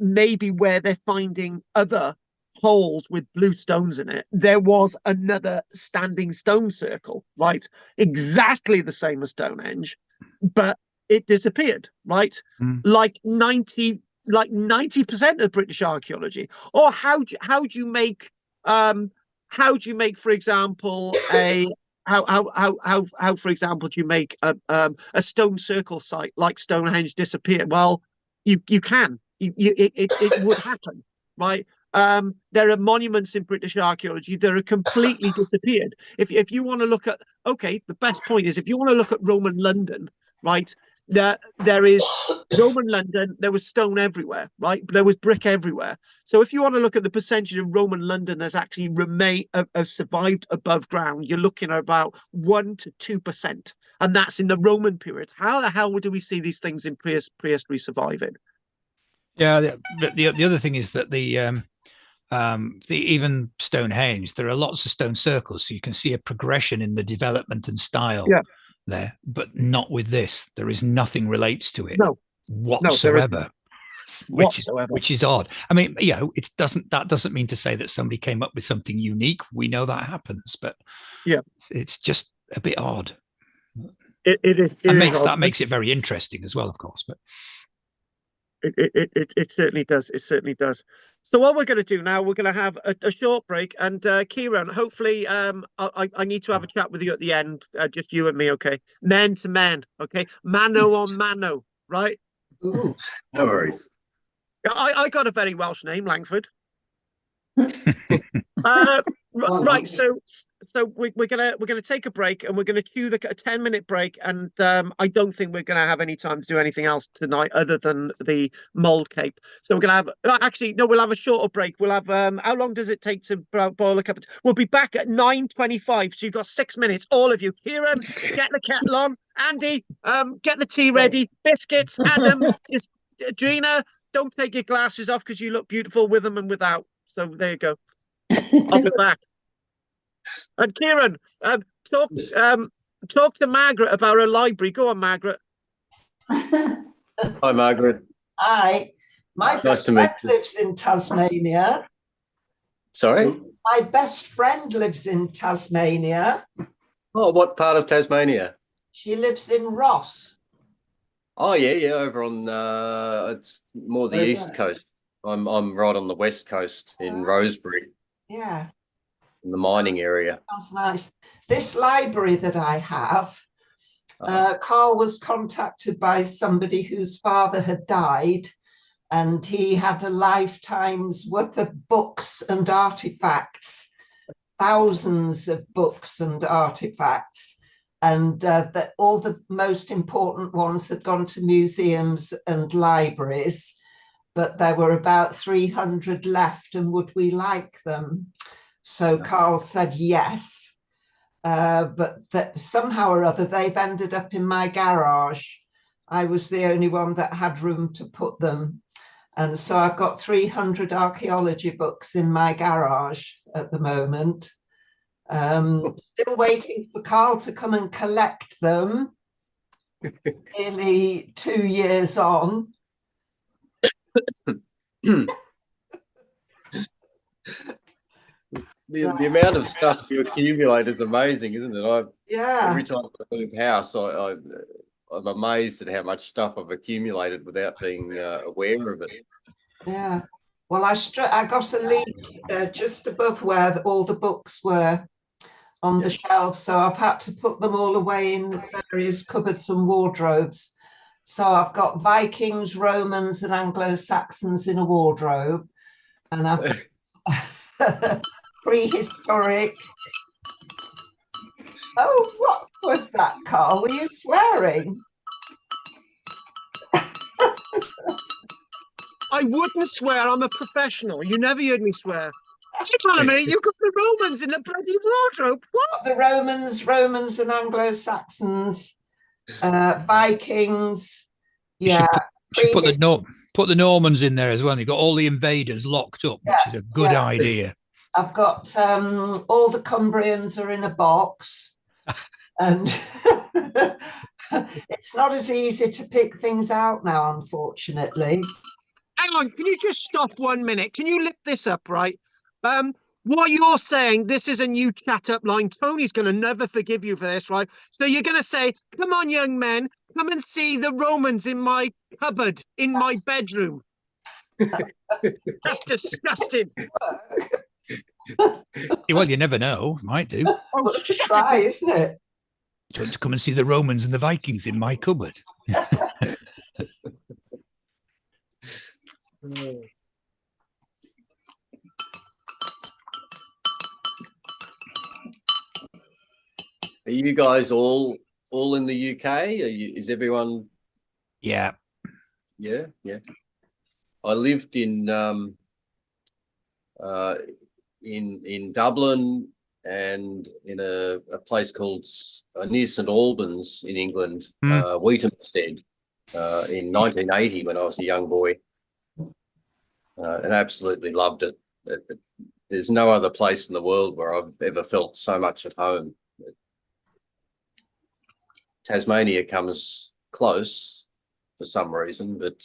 where they're finding other holes with blue stones in it, there was another standing stone circle, right? Exactly the same as Stonehenge, but it disappeared, right? Like 90% of British archaeology. Or how do you make for example, how for example do you make a stone circle site like Stonehenge disappear? Well, you can. It would happen, right? There are monuments in British archaeology that are completely disappeared. If you want to look at, okay, the best point is if you want to look at Roman London, right? There is Roman London, there was stone everywhere, right? There was brick everywhere. So if you want to look at the percentage of Roman London that's actually survived above ground, you're looking at about 1 to 2%. And that's in the Roman period. How the hell do we see these things in prehistory surviving? Yeah, the other thing is that the even Stonehenge, there are lots of stone circles, so you can see a progression in the development and style there, but not with this. There is nothing relates to it whatsoever. Which is odd. I mean, that doesn't mean to say that somebody came up with something unique. We know that happens, but it's just a bit odd. That makes it very interesting as well, of course. But it certainly does. It certainly does. So what we're going to do now, we're going to have a short break, and Kieran, hopefully, I need to have a chat with you at the end, just you and me, okay? Men to men, okay? Mano on mano, right? Ooh. No worries. I got a very Welsh name, Langford. Right, so we're gonna take a break, and we're gonna cue a 10-minute break, and I don't think we're gonna have any time to do anything else tonight other than the mold cape. So we're gonna have we'll have a shorter break. We'll have how long does it take to boil a cup of tea? We'll be back at 9:25, so you've got 6 minutes, all of you. Kieran, get the kettle on. Andy, get the tea ready. Biscuits, Adam, just Gina, don't take your glasses off because you look beautiful with them and without. So there you go. I'll be back. And Kieran, talk to Margaret about her library. Go on, Margaret. Hi, Margaret. Hi. My best friend lives in Tasmania. Sorry? My best friend lives in Tasmania. Oh, what part of Tasmania? She lives in Ross. Oh, yeah, over on it's more the east coast. I'm right on the west coast in Rosebery. Yeah. In the mining area. Sounds nice. This library that I have, Carl was contacted by somebody whose father had died, and he had a lifetime's worth of books and artifacts, thousands of books and artifacts, and that all the most important ones had gone to museums and libraries, but there were about 300 left, and would we like them? So Carl said yes, but that somehow or other they've ended up in my garage. I was the only one that had room to put them. And so I've got 300 archaeology books in my garage at the moment. Still waiting for Carl to come and collect them. Nearly 2 years on. The amount of stuff you accumulate is amazing, isn't it? Every time I move house, I'm amazed at how much stuff I've accumulated without being aware of it. Yeah. Well, I got a leak just above where all the books were on the shelf, so I've had to put them all away in various cupboards and wardrobes. So I've got Vikings, Romans, and Anglo-Saxons in a wardrobe, and I've got prehistoric. Oh, what was that, Carl? Were you swearing? I wouldn't swear. I'm a professional. You never heard me swear. Hang on a minute. You've got the Romans in the bloody wardrobe. What? The Romans and Anglo-Saxons, Vikings. Yeah. You should put the Normans in there as well. You've got all the invaders locked up, which is a good idea. I've got all the Cumbrians are in a box, and it's not as easy to pick things out now, unfortunately. Hang on, can you just stop 1 minute? Can you lift this up, right? what you're saying, this is a new chat up line. Tony's going to never forgive you for this, right? So you're going to say, come on, young men, come and see the Romans in my cupboard, in my bedroom. That's disgusting. Well, you never know. Might do. Oh, to try, isn't it? Do you want to come and see the Romans and the Vikings in my cupboard? Are you guys all in the UK? Is everyone? Yeah. Yeah. I lived in Dublin and in a place called near St Albans in England, Wheatonstead, in 1980 when I was a young boy, and absolutely loved it. There's no other place in the world where I've ever felt so much at home. Tasmania comes close for some reason, but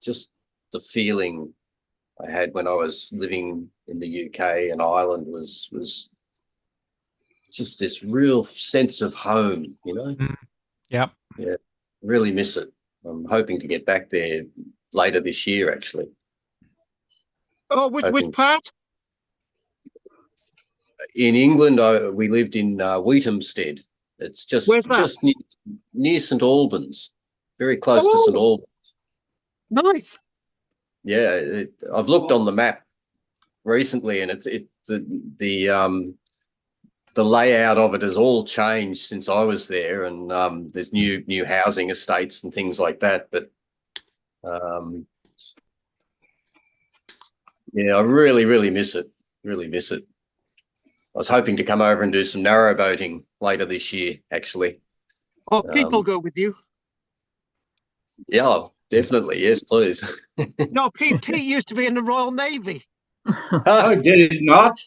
just the feeling I had when I was living in the UK and Ireland was just this real sense of home, you know? Yeah, really miss it. I'm hoping to get back there later this year, actually. Oh, which part? In England, we lived in Wheatonstead. It's just near St Albans, very close to St Albans. Nice. Yeah, I've looked on the map recently, and the layout of it has all changed since I was there, and there's new housing estates and things like that. But yeah, I really miss it. Really miss it. I was hoping to come over and do some narrowboating later this year, actually. Oh, people go with you. Yeah, definitely. Yes, please. No, Pete used to be in the Royal Navy. I did it not.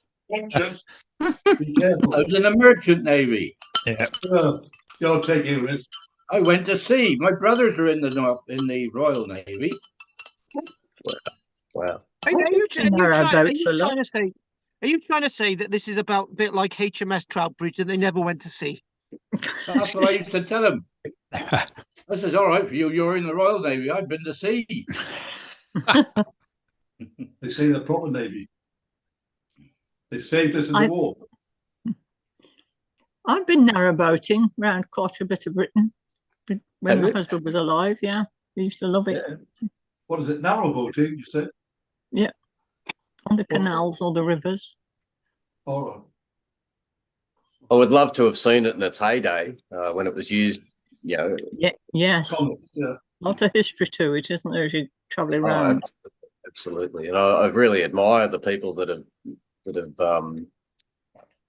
Just be careful. I was in the merchant navy. Yeah. You're taking risk. I went to sea. My brothers are in the Royal Navy. Wow. Are you trying to say that this is about a bit like HMS Troutbridge and they never went to sea? That's what I used to tell them. This is all right for you. You're in the Royal Navy. I've been to sea. They say the proper Navy. They saved us in the war. I've been narrowboating around quite a bit of Britain when my husband was alive. Yeah, he used to love it. Yeah. What is it? Narrowboating, you said? Yeah, on the canals or the rivers. All right. I would love to have seen it in its heyday when it was used. You know. Yeah. Yes. Yeah. A lot of history to it, isn't there? As you travel around. Absolutely, and I really admire the people that have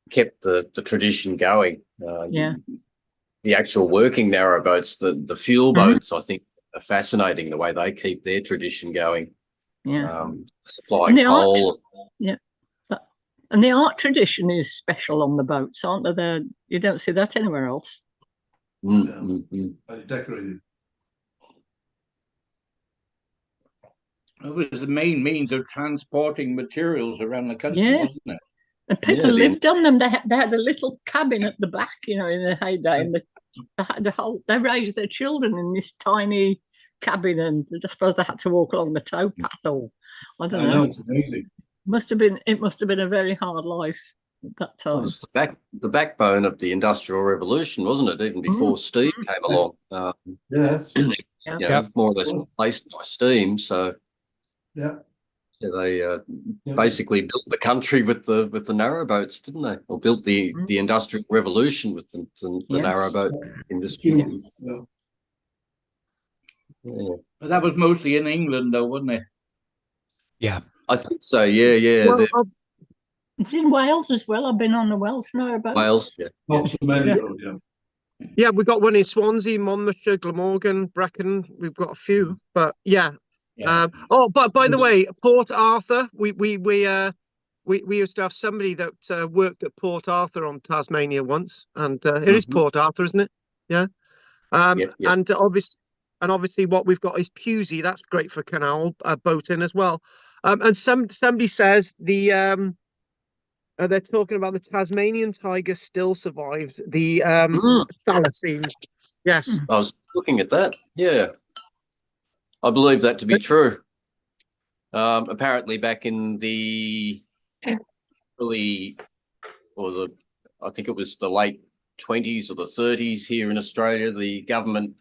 kept the tradition going. The actual working narrowboats, the fuel boats, I think, are fascinating the way they keep their tradition going. Yeah, supplying coal. And the art tradition is special on the boats, aren't they? There, you don't see that anywhere else. Decorated. It was the main means of transporting materials around the country, wasn't it? And people lived on them. They had a little cabin at the back, you know, in the heyday, and they raised their children in this tiny cabin, and I suppose they had to walk along the towpath. Or I don't know. It's amazing. It must have been a very hard life at that time. Well, it's the backbone of the Industrial Revolution, wasn't it? Even before steam came along. More or less replaced by steam. So they basically built the country with the narrowboats, didn't they? Or built the Industrial Revolution with the narrowboat industry. But that was mostly in England, though, wasn't it? Yeah, I think so. Yeah. Well, it's in Wales as well. I've been on the Welsh narrowboat. Wales, yeah, we've got one in Swansea, Monmouthshire, Glamorgan, Brecon. We've got a few, but but by the way, Port Arthur, we used to have somebody that worked at Port Arthur on Tasmania once, and it is Port Arthur, isn't it? Yeah. And obviously what we've got is Pewsey. That's great for canal boating as well. And somebody says the they're talking about the Tasmanian tiger still survived the Thylacine. Yes. I was looking at that. Yeah. I believe that to be true. Apparently back in the early, I think it was the late 20s or the 30s here in Australia, the government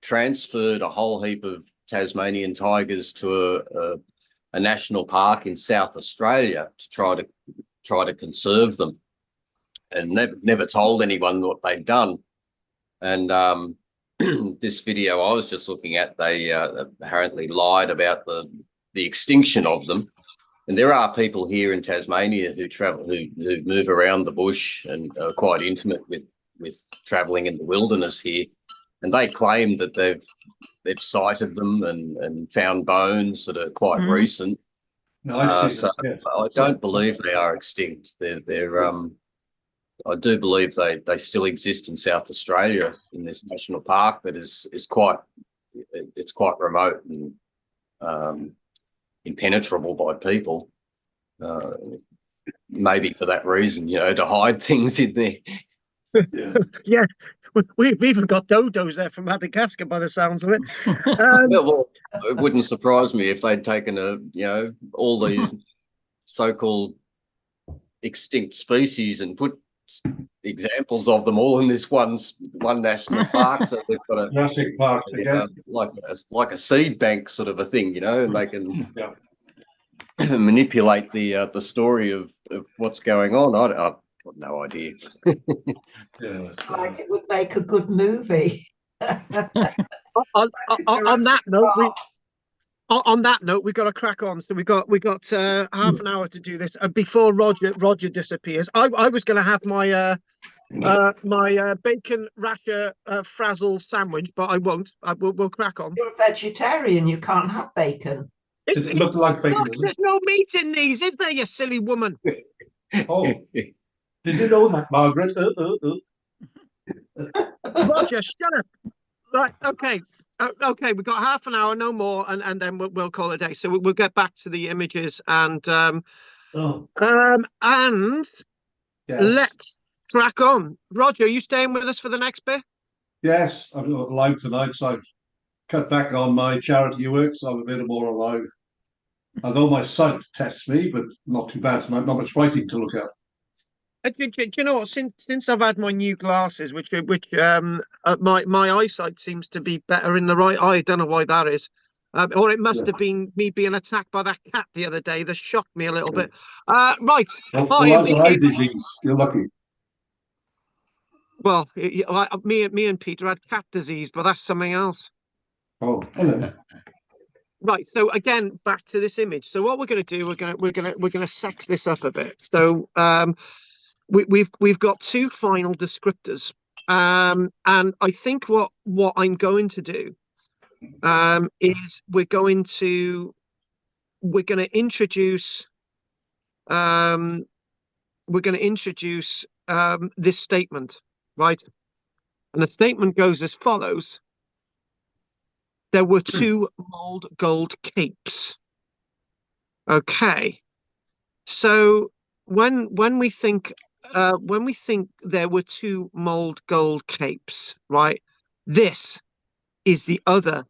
transferred a whole heap of Tasmanian tigers to a national park in South Australia to try to conserve them, and never told anyone what they'd done. And this video I was just looking at, they apparently lied about the extinction of them. And there are people here in Tasmania who move around the bush and are quite intimate with travelling in the wilderness here, and they claim that they've sighted them and found bones that are quite recent. No, I've seen so them. Yeah. I don't believe they are extinct. I do believe they still exist in South Australia in this national park that is quite remote and impenetrable by people. Maybe for that reason, to hide things in there. Yeah, we've even got dodos there from Madagascar by the sounds of it. Well, it wouldn't surprise me if they'd taken all these so-called extinct species and put examples of them all in this one national park. So they've got a Jurassic Park again, like a seed bank sort of a thing, and they can manipulate the story of what's going on. I've got no idea. Like it would make a good movie. On that note, on that note, we've got to crack on. So we got half an hour to do this. Before Roger disappears, I was going to have my my bacon rasher frazzle sandwich, but I won't. We'll crack on. You're a vegetarian. You can't have bacon. Does it look like bacon? There's no meat in these, is there, you silly woman? Oh, did you know that, Margaret? Roger, shut up. Right, okay. Okay, we've got half an hour, no more, and then we'll call it a day. So we'll get back to the images and let's crack on. Roger, are you staying with us for the next bit? Yes, I'm alive tonight, so I've cut back on my charity work, so I'm a bit more alive. Although my sight tests me, but not too bad tonight. Not much writing to look at. Do you know what? Since I've had my new glasses, my eyesight seems to be better in the right eye. I don't know why that is, or it must have been me being attacked by that cat the other day that shocked me a little bit. Right. Eye disease. You're lucky. Well, me and Peter had cat disease, but that's something else. Oh, hello. Right. So again, back to this image. So what we're going to do, we're going to sex this up a bit. So we've got two final descriptors, and I think what I'm going to do is we're going to introduce this statement, right? And the statement goes as follows: there were two mold gold capes. Okay, so when we think there were two mold gold capes, right? This is the other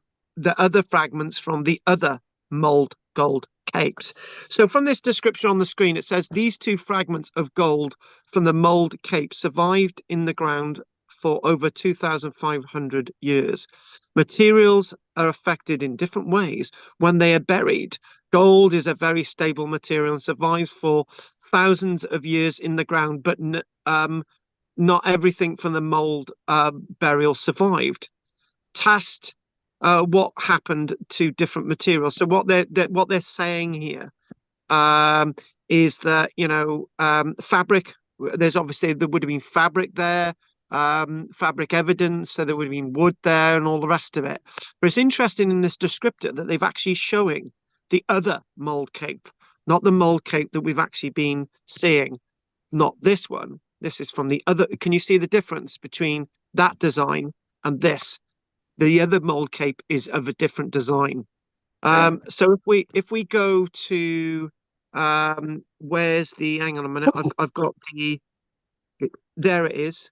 fragments from the other mold gold capes. So from this description on the screen, it says these two fragments of gold from the mold cape survived in the ground for over 2,500 years. Materials are affected in different ways when they are buried. Gold is a very stable material and survives for thousands of years in the ground, but not everything from the mold burial survived. Test what happened to different materials. So what they're saying here is that fabric. There would have been fabric there. Fabric evidence, so there would have been wood there and all the rest of it. But it's interesting in this descriptor that they've actually showing the other mold cape, not the mold cape that we've actually been seeing, not this one. This is from the other. Can you see the difference between that design and this? The other mold cape is of a different design. So if we go to Where's the? Hang on a minute. I've got the. There it is.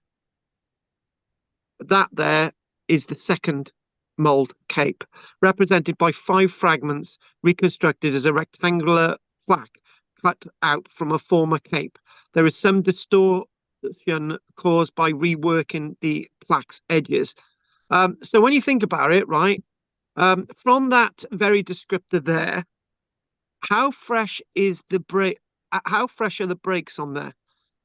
That there is the second mold cape, represented by 5 fragments reconstructed as a rectangular plaque cut out from a former cape. There is some distortion caused by reworking the plaque's edges. So when you think about it, right, from that very descriptor there, how fresh is the break? How fresh are the breaks on there?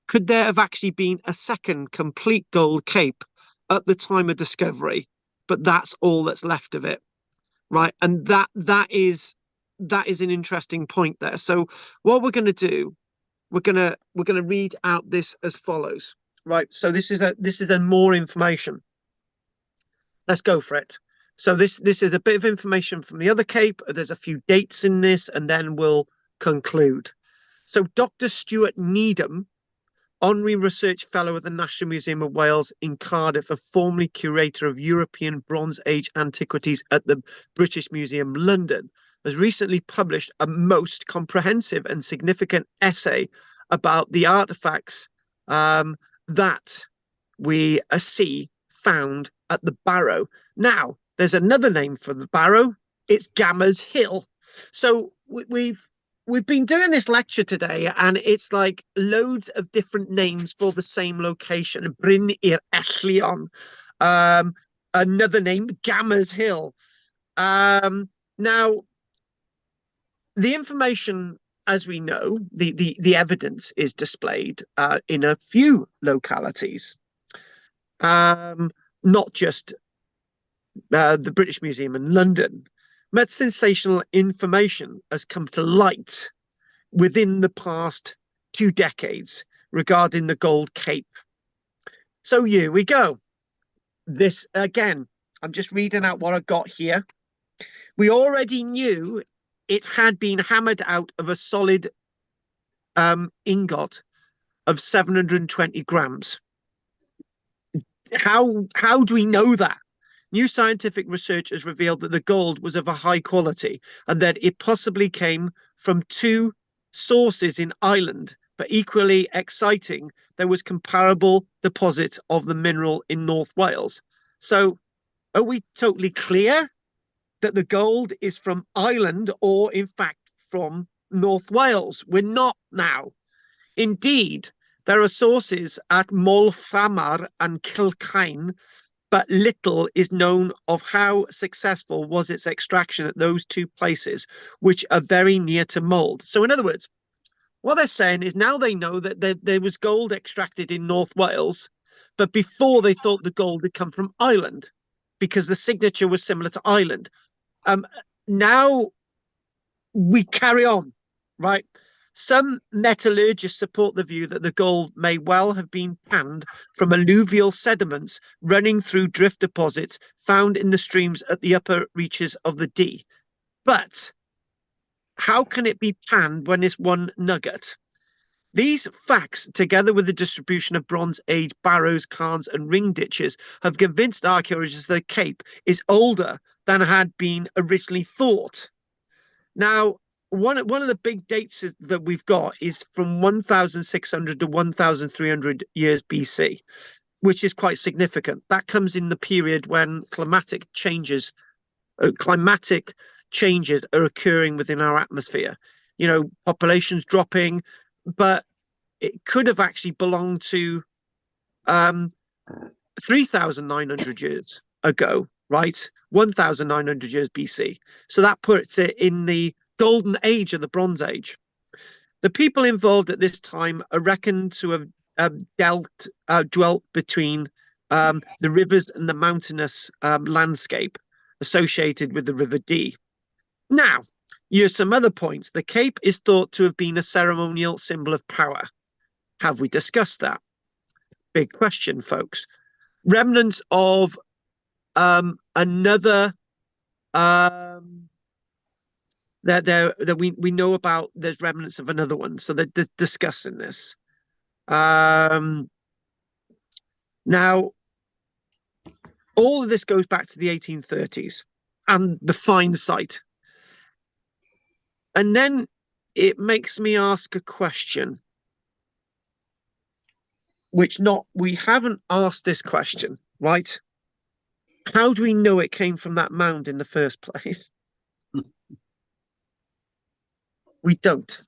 Could there have actually been a second complete gold cape at the time of discovery? But that's all that's left of it, right? And that is an interesting point there. So what we're going to do, we're going to read out this as follows, right? So this is a more information. Let's go for it. So this is a bit of information from the other cape. There's a few dates in this, and then we'll conclude. So Dr. Stuart Needham, Honorary Research Fellow at the National Museum of Wales in Cardiff, and formerly Curator of European Bronze Age Antiquities at the British Museum, London, has recently published a most comprehensive and significant essay about the artifacts that we see found at the Barrow. Now, there's another name for the Barrow. It's Gammer's Hill. So we've been doing this lecture today, and it's like loads of different names for the same location. Bryn i'r Ellion, another name, Gammer's Hill. Now, the information, as we know, the evidence is displayed in a few localities, not just the British Museum in London. But sensational information has come to light within the past 2 decades regarding the Gold Cape. So here we go. This again, I'm just reading out what I've got here. We already knew it had been hammered out of a solid ingot of 720 grams. How do we know that? New scientific research has revealed that the gold was of a high quality and that it possibly came from 2 sources in Ireland. But equally exciting, there was comparable deposits of the mineral in North Wales. So are we totally clear that the gold is from Ireland or in fact from North Wales? We're not now. Indeed, there are sources at Molfamar and Kilkine, but little is known of how successful was its extraction at those 2 places, which are very near to mold. So in other words, what they're saying is now they know that there was gold extracted in North Wales, but before they thought the gold had come from Ireland because the signature was similar to Ireland. Now we carry on, right? Some metallurgists support the view that the gold may well have been panned from alluvial sediments running through drift deposits found in the streams at the upper reaches of the Dee. But how can it be panned when it's 1 nugget? These facts, together with the distribution of Bronze Age barrows, cairns, and ring ditches, have convinced archaeologists that the Cape is older than had been originally thought. Now, one of the big dates that we've got is from 1,600 to 1,300 years BC, which is quite significant. That comes in the period when climatic changes are occurring within our atmosphere. You know, population's dropping, but it could have actually belonged to 3,900 years ago, right? 1,900 years BC. So that puts it in the golden age of the Bronze Age. The people involved at this time are reckoned to have dwelt between the rivers and the mountainous landscape associated with the River Dee. Now, here's some other points. The Cape is thought to have been a ceremonial symbol of power. Have we discussed that? Big question, folks. Remnants of another that we know about. There's remnants of another one, so they're discussing this. Now, all of this goes back to the 1830s and the find site. And then it makes me ask a question, which we haven't asked this question, right? How do we know it came from that mound in the first place? We don't.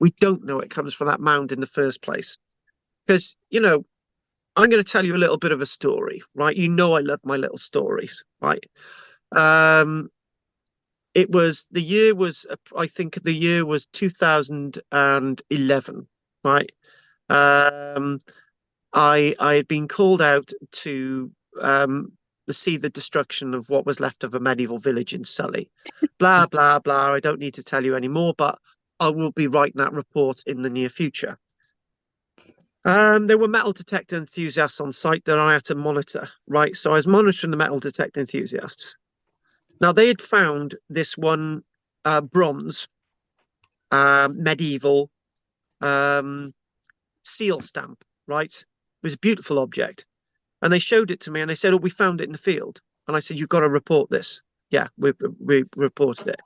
We don't know it comes from that mound in the first place. Because, you know, I'm going to tell you a little bit of a story, right? You know I love my little stories, right? I think the year was 2011, right? I had been called out to see the destruction of what was left of a medieval village in Sully. Blah, blah, blah. I don't need to tell you anymore, but I will be writing that report in the near future. There were metal detector enthusiasts on site that I had to monitor, right? So I was monitoring the metal detector enthusiasts. Now, they had found this one bronze medieval seal stamp, right? It was a beautiful object. And they showed it to me and they said, oh, we found it in the field. And I said, you've got to report this. Yeah, we reported it.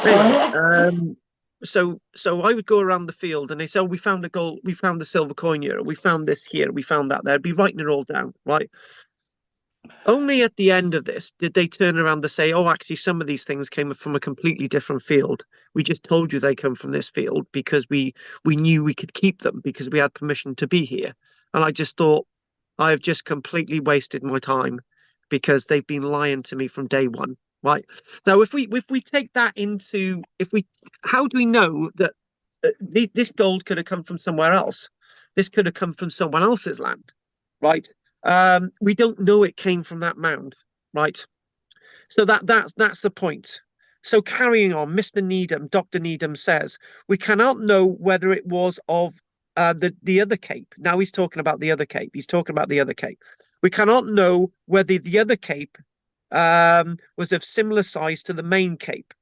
Anyway, so I would go around the field and they say, oh, we found the silver coin here, we found this here, we found that there. I'd be writing it all down, right? Only at the end of this did they turn around to say, oh, actually, some of these things came from a completely different field. We just told you they come from this field because we knew we could keep them because we had permission to be here. And I just thought, I have just completely wasted my time because they've been lying to me from day one, right? So if we take that into, how do we know that this gold could have come from somewhere else? This could have come from someone else's land, right? We don't know it came from that mound, right? So that's the point. So carrying on, Dr. Needham says, we cannot know whether it was of the other cape. Now he's talking about the other cape. He's talking about the other cape. We cannot know whether the other cape was of similar size to the main cape,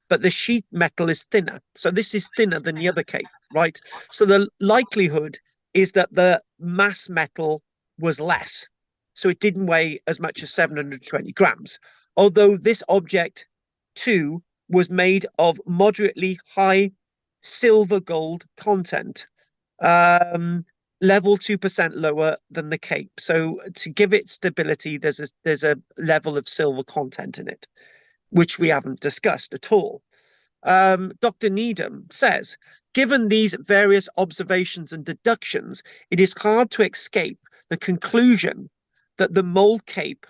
but the sheet metal is thinner. So this is thinner than the other cape, right? So the likelihood is that the mass metal was less. So it didn't weigh as much as 720 grams. Although this object too was made of moderately high silver gold content, level 2% lower than the cape. So to give it stability, there's a level of silver content in it, which we haven't discussed at all. Dr. Needham says, given these various observations and deductions, it is hard to escape the conclusion that the mold cape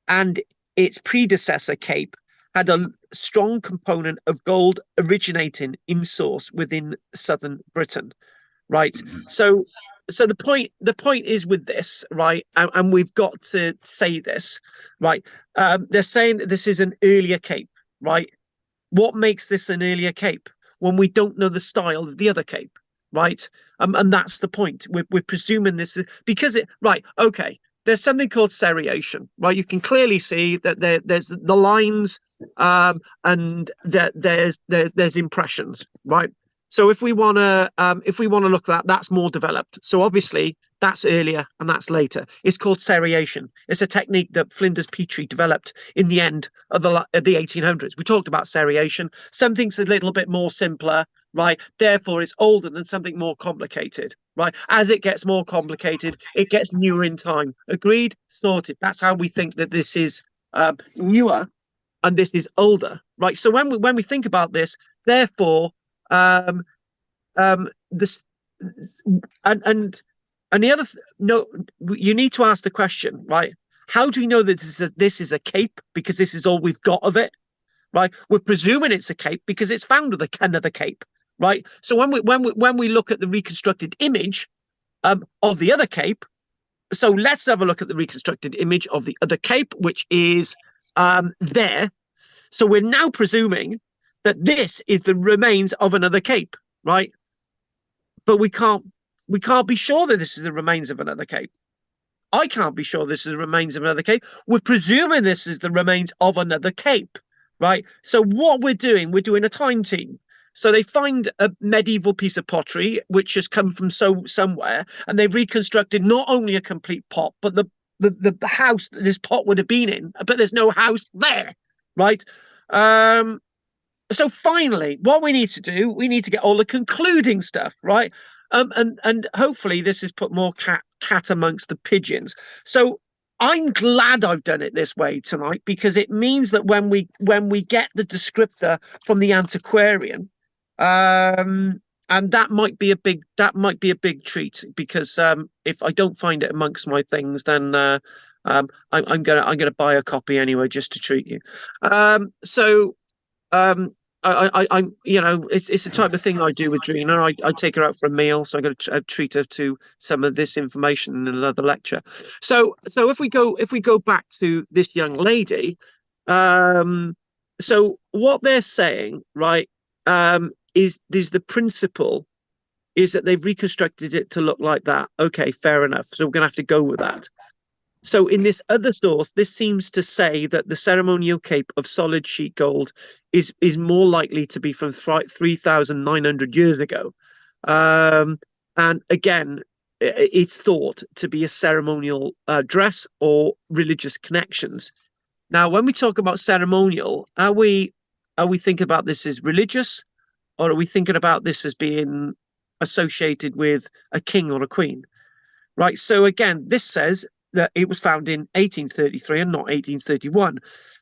and its predecessor cape had a strong component of gold originating in source within southern Britain, right? So the point is with this, right, and we've got to say this, right? They're saying that this is an earlier cape, right? What makes this an earlier cape when we don't know the style of the other cape, right? And that's the point. We're presuming this is because right, okay. There's something called seriation, right? You can clearly see that there's the lines, and that there's impressions, right? So if we want to look at that, that's more developed. So obviously that's earlier and that's later. It's called seriation. It's a technique that Flinders Petrie developed in the end of the 1800s. We talked about seriation. Something's a little bit more simpler, right? Therefore, it's older than something more complicated, right? As it gets more complicated, it gets newer in time. Agreed? Sorted. That's how we think that this is newer and this is older, right? So when we think about this, therefore, this and the other no, you need to ask the question, right? How do we know that this is a cape? Because this is all we've got of it, right? We're presuming it's a cape because it's found with another cape, right? So when we look at the reconstructed image of the other cape, so let's have a look at the reconstructed image of the other cape, which is there. So we're now presuming that this is the remains of another cape, right? But we can't be sure that this is the remains of another cape. I can't be sure this is the remains of another cape. We're presuming this is the remains of another cape, right? So what we're doing a time team. So they find a medieval piece of pottery which has come from somewhere, and they've reconstructed not only a complete pot, but the house that this pot would have been in, but there's no house there, right? so finally, what we need to do, we need to get all the concluding stuff, right? And hopefully this has put more cat amongst the pigeons. So I'm glad I've done it this way tonight, because it means that when we get the descriptor from the antiquarian, and that might be a big treat, because if I don't find it amongst my things, then I'm gonna buy a copy anyway, just to treat you. So I'm, it's the type of thing I do with Drina. I take her out for a meal, so I got to treat her to some of this information in another lecture. So if we go back to this young lady, so what they're saying, right, is the principle is that they've reconstructed it to look like that. Okay, fair enough. So we're gonna have to go with that. So in this other source, this seems to say that the ceremonial cape of solid sheet gold is more likely to be from 3,900 years ago. And again, it's thought to be a ceremonial dress or religious connections. Now, when we talk about ceremonial, are we thinking about this as religious, or are we thinking about this as being associated with a king or a queen? Right. So again, this says that it was found in 1833 and not 1831.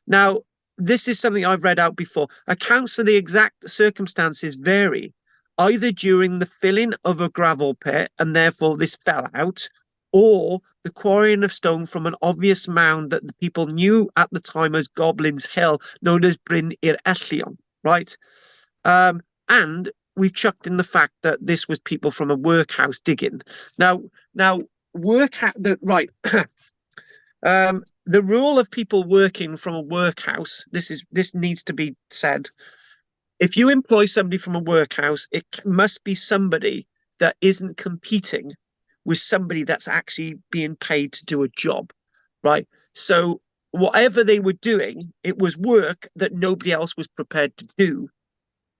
Now, this is something I've read out before. Accounts of the exact circumstances vary, either during the filling of a gravel pit and therefore this fell out, or the quarrying of stone from an obvious mound that the people knew at the time as Goblin's Hill, known as Bryn i'r Ellion, right? And we've chucked in the fact that this was people from a workhouse digging. Now, right. The rule of people working from a workhouse, this needs to be said. If you employ somebody from a workhouse, it must be somebody that isn't competing with somebody that's actually being paid to do a job, right? So whatever they were doing, it was work that nobody else was prepared to do,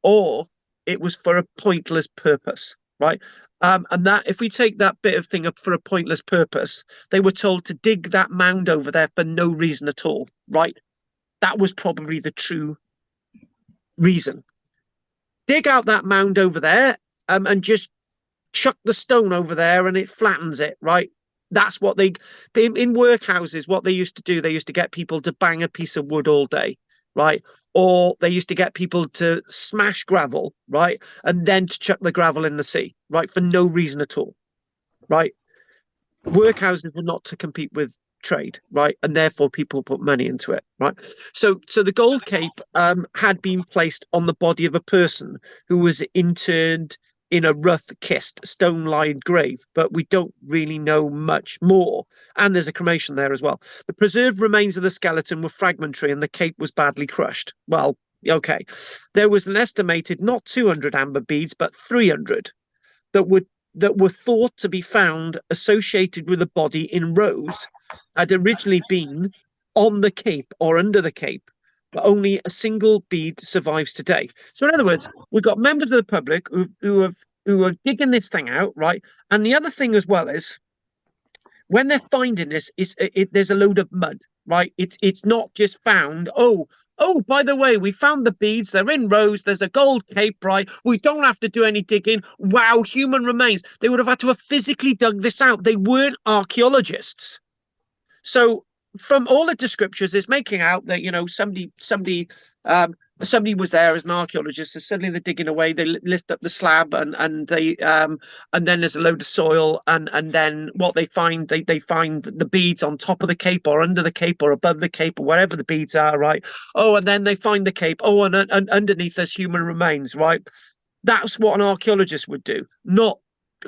or it was for a pointless purpose, right? And that, if we take that bit of thing up for a pointless purpose, they were told to dig that mound over there for no reason at all, right? That was probably the true reason. Dig out that mound over there, and just chuck the stone over there and it flattens it, right? That's what they in workhouses, what they used to do, they used to get people to bang a piece of wood all day, right? Or they used to get people to smash gravel, right? And then to chuck the gravel in the sea, right? For no reason at all, right? Workhouses were not to compete with trade, right? And therefore people put money into it, right? So the gold cape had been placed on the body of a person who was interned in a rough kist, stone-lined grave, but we don't really know much more. And there's a cremation there as well. The preserved remains of the skeleton were fragmentary and the cape was badly crushed. Well, okay. There was an estimated not 200 amber beads, but 300 that were thought to be found associated with the body in rows, had originally been on the cape or under the cape, but only a single bead survives today. So in other words, we've got members of the public who are digging this thing out, right? And the other thing as well is, when they're finding this, there's a load of mud, right? It's not just found, oh, by the way, we found the beads, they're in rows, there's a gold cape, right? We don't have to do any digging. Wow, human remains. They would have had to have physically dug this out. They weren't archaeologists. So from all the descriptions, it's making out that, somebody was there as an archaeologist. So suddenly they're digging away, they lift up the slab, and they and then there's a load of soil, and then what they find, they find the beads on top of the cape or under the cape or above the cape or wherever the beads are, right? Oh, and then they find the cape. Oh, and underneath there's human remains, right? That's what an archaeologist would do, not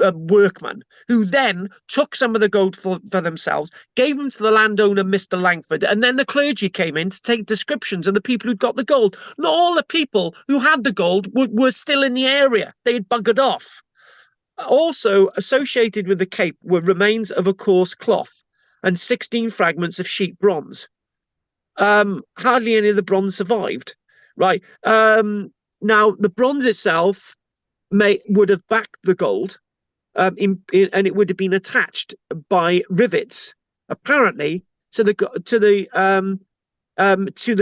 a workman, who then took some of the gold for themselves, gave them to the landowner, Mr. Langford, and then the clergy came in to take descriptions of the people who'd got the gold. Not all the people who had the gold were still in the area. They had buggered off. Also associated with the cape were remains of a coarse cloth and 16 fragments of sheet bronze. Hardly any of the bronze survived, right? Now, the bronze itself would have backed the gold, and it would have been attached by rivets, apparently, to the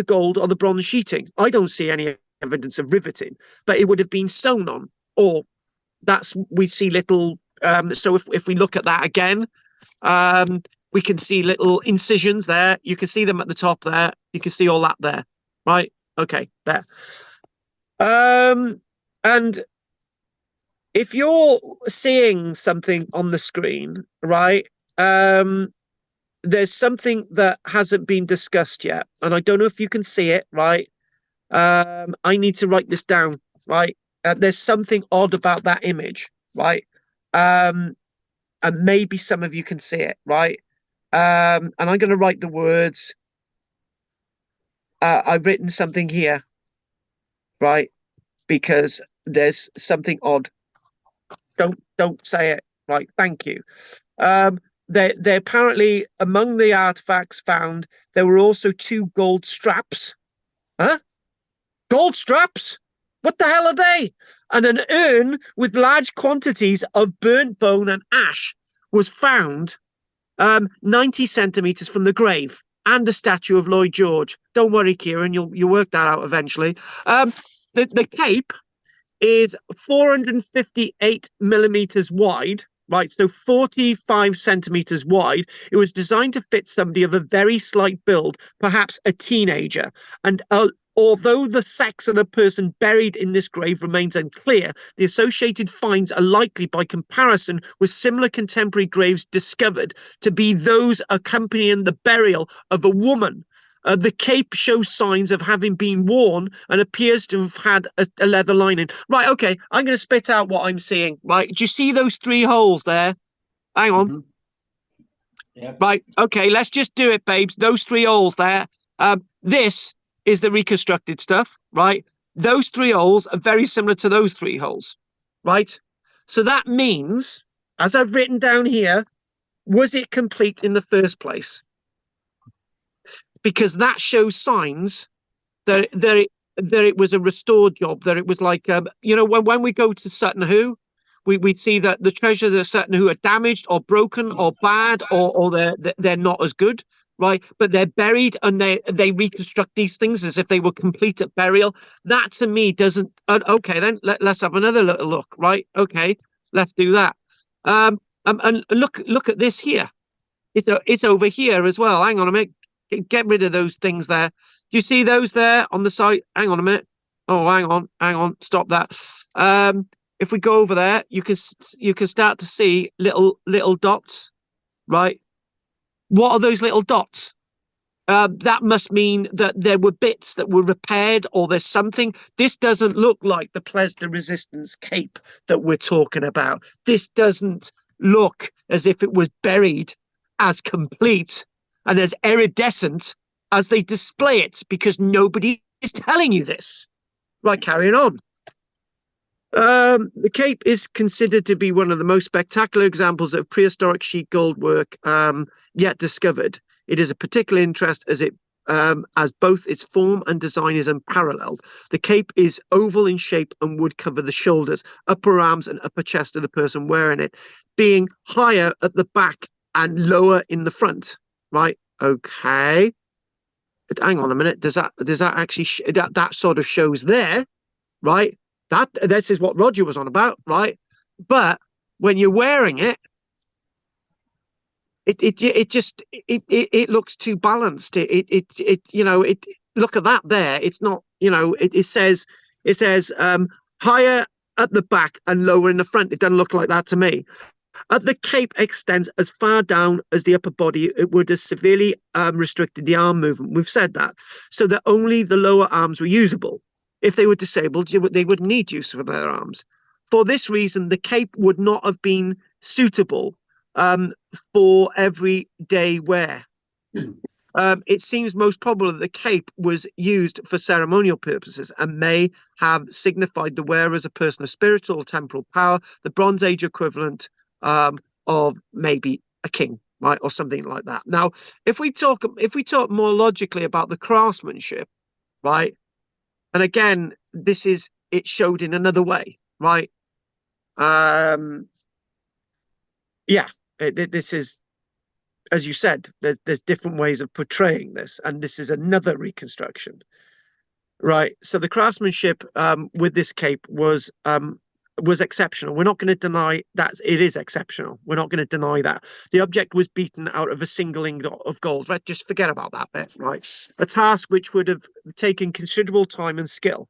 gold or the bronze sheeting. I don't see any evidence of riveting, but it would have been sewn on, or we see little. So if we look at that again, we can see little incisions there. You can see them at the top there. You can see all that there, right? Okay, there. And if you're seeing something on the screen, right, there's something that hasn't been discussed yet, and I don't know if you can see it, right? I need to write this down, right? There's something odd about that image, right? And maybe some of you can see it, right? And I'm going to write the words. I've written something here, right? Because there's something odd. Don't say it, right? Thank you. They apparently, among the artifacts found, there were also 2 gold straps. Huh? Gold straps? What the hell are they? And an urn with large quantities of burnt bone and ash was found 90 centimeters from the grave, and a statue of Lloyd George. Don't worry, Kieran, you'll work that out eventually. The cape is 458 millimeters wide, right? So 45 centimeters wide. It was designed to fit somebody of a very slight build, perhaps a teenager. And although the sex of the person buried in this grave remains unclear, the associated finds are likely, by comparison with similar contemporary graves discovered, to be those accompanying the burial of a woman. The cape shows signs of having been worn and appears to have had a leather lining. Right, okay, I'm going to spit out what I'm seeing. Right, do you see those 3 holes there? Hang on. Mm-hmm. Yep. Right, okay, let's just do it, babes. Those 3 holes there. This is the reconstructed stuff, right? Those 3 holes are very similar to those 3 holes, right? So that means, as I've written down here, was it complete in the first place? Because that shows signs that it was a restored job, that it was like, when we go to Sutton Hoo, we see that the treasures of Sutton Hoo are damaged or broken or bad, or they're not as good, right? But they're buried, and they reconstruct these things as if they were complete at burial. That to me doesn't. Okay, then let's have another little look, right? Okay, let's do that. And look at this here. It's over here as well. Hang on a minute. Get rid of those things there. Do you see those there on the side? Hang on a minute. Oh, hang on. Stop that. If we go over there, you can start to see little dots, right? What are those little dots? That must mean that there were bits that were repaired, or there's something. This doesn't look like the Place de Resistance cape that we're talking about. This doesn't look as if it was buried as complete and as iridescent as they display it, because nobody is telling you this. Right, carrying on. The cape is considered to be one of the most spectacular examples of prehistoric sheet gold work yet discovered. It is a particular interest as both its form and design is unparalleled. The cape is oval in shape and would cover the shoulders, upper arms, and upper chest of the person wearing it, being higher at the back and lower in the front. Right, okay. But hang on a minute. Does that actually that sort of shows there, right? This is what Roger was on about, right? But when you're wearing it, it looks too balanced. Look at that there. It's not, it says higher at the back and lower in the front. It doesn't look like that to me. The cape extends as far down as the upper body. It would have severely restricted the arm movement. We've said that. So that only the lower arms were usable. If they were disabled, they would need use for their arms. For this reason, the cape would not have been suitable for everyday wear. It seems most probable that the cape was used for ceremonial purposes and may have signified the wearer as a person of spiritual or temporal power, the Bronze Age equivalent of maybe a king, right, or something like that. Now, if we talk more logically about the craftsmanship, right, and again, it showed in another way, right? This is, as you said, there's different ways of portraying this, and this is another reconstruction. Right. So the craftsmanship with this cape was exceptional. We're not going to deny that it is exceptional. We're not going to deny that. The object was beaten out of a single ingot of gold. Right. Just forget about that bit. Right. A task which would have taken considerable time and skill.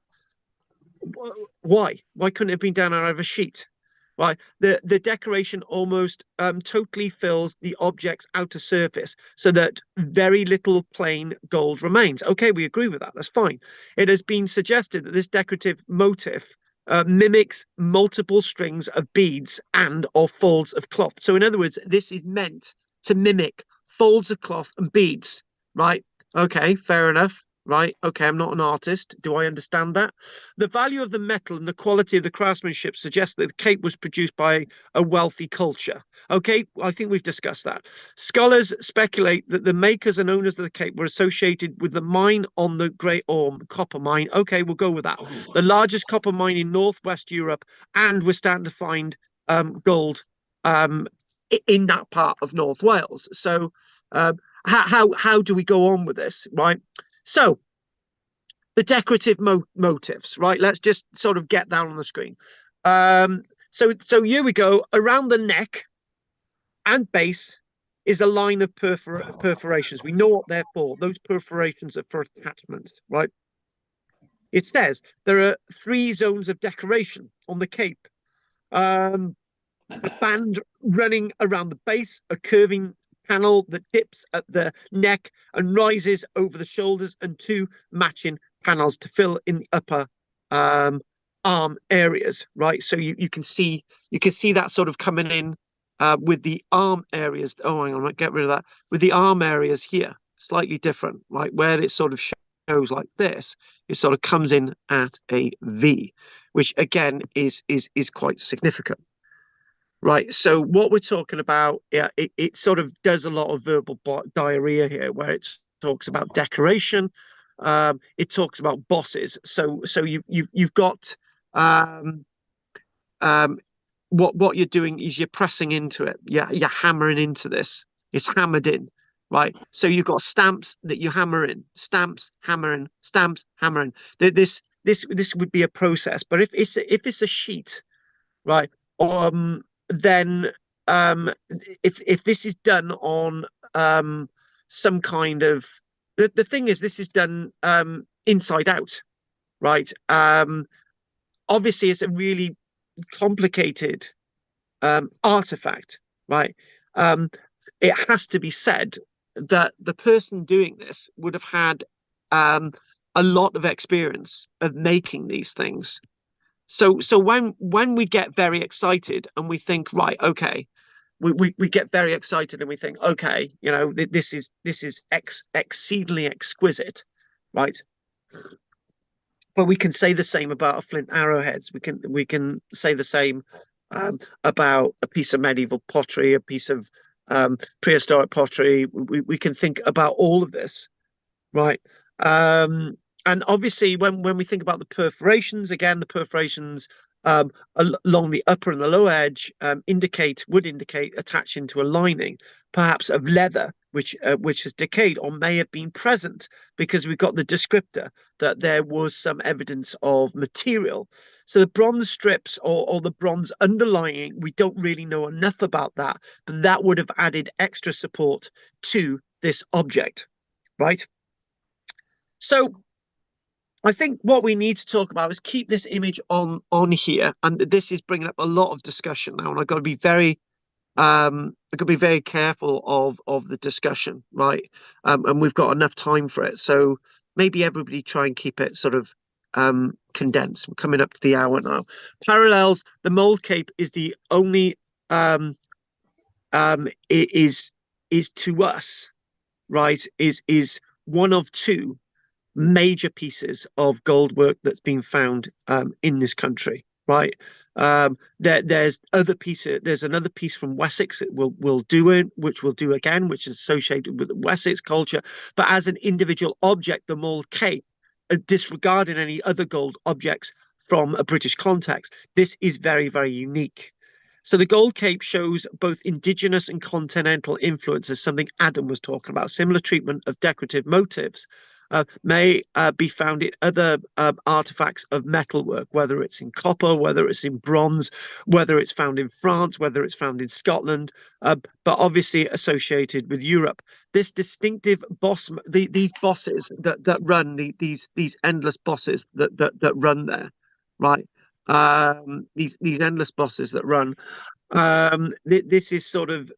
Why? Why couldn't it have been done out of a sheet? Right. The decoration almost totally fills the object's outer surface so that very little plain gold remains. Okay, we agree with that. That's fine. It has been suggested that this decorative motif mimics multiple strings of beads and or folds of cloth. So in other words, this is meant to mimic folds of cloth and beads, right? Okay, fair enough. Right. Okay. I'm not an artist. Do I understand that? The value of the metal and the quality of the craftsmanship suggests that the cape was produced by a wealthy culture. Okay. I think we've discussed that. Scholars speculate that the makers and owners of the cape were associated with the mine on the Great Orme copper mine. Okay. We'll go with that. The largest copper mine in Northwest Europe, and we're starting to find gold in that part of North Wales. So how do we go on with this? Right. So the decorative motifs, right? Let's just sort of get that on the screen. So here we go. Around the neck and base is a line of perforations. We know what they're for. Those perforations are for attachments, right? It says there are 3 zones of decoration on the cape. A band running around the base, a curving panel that dips at the neck and rises over the shoulders, and 2 matching panels to fill in the upper arm areas, right? So you can see that sort of coming in with the arm areas. Oh, hang on, I might get rid of that. With the arm areas here, slightly different, right? Where it sort of shows like this, it sort of comes in at a V, which again is quite significant. Right. So what we're talking about, yeah, it sort of does a lot of verbal diarrhea here, where it talks about decoration. It talks about bosses. So you've got what you're doing is you're pressing into it. You're hammering into this. It's hammered in, right? So you've got stamps that you hammer in, stamps hammering, stamps hammering. This would be a process. But if it's a sheet, right? Then if this is done on some kind of the thing is this is done inside out, right? Obviously it's a really complicated artifact, right? It has to be said that the person doing this would have had a lot of experience of making these things. So when we get very excited and we think, right, okay, we get very excited and we think, okay, you know, this is exceedingly exquisite, right? But we can say the same about our flint arrowheads. We can say the same about a piece of medieval pottery, a piece of prehistoric pottery. We can think about all of this, right? And obviously, when we think about the perforations, again, the perforations along the upper and the lower edge would indicate attaching to a lining, perhaps of leather, which has decayed or may have been present, because we've got the descriptor that there was some evidence of material. So the bronze strips or the bronze underlying, we don't really know enough about that, but that would have added extra support to this object, right? So I think what we need to talk about is keep this image on here, and this is bringing up a lot of discussion now, and I've got to be very careful of the discussion, right? And we've got enough time for it, so maybe everybody try and keep it sort of condensed. We're coming up to the hour now. Parallels, the mold cape is the only is to us, right? Is one of 2 major pieces of gold work that's been found in this country, right? There's other pieces. There's another piece from Wessex that we'll do again, which is associated with the Wessex culture. But as an individual object, the mold cape, disregarding any other gold objects from a British context, this is very, very unique. So the gold cape shows both indigenous and continental influences, something Adam was talking about, similar treatment of decorative motifs. may be found in other artifacts of metalwork, whether it's in copper, whether it's in bronze, whether it's found in France, whether it's found in Scotland, but obviously associated with Europe. This distinctive these bosses that run these endless bosses that run there, right? These endless bosses that run. This is sort of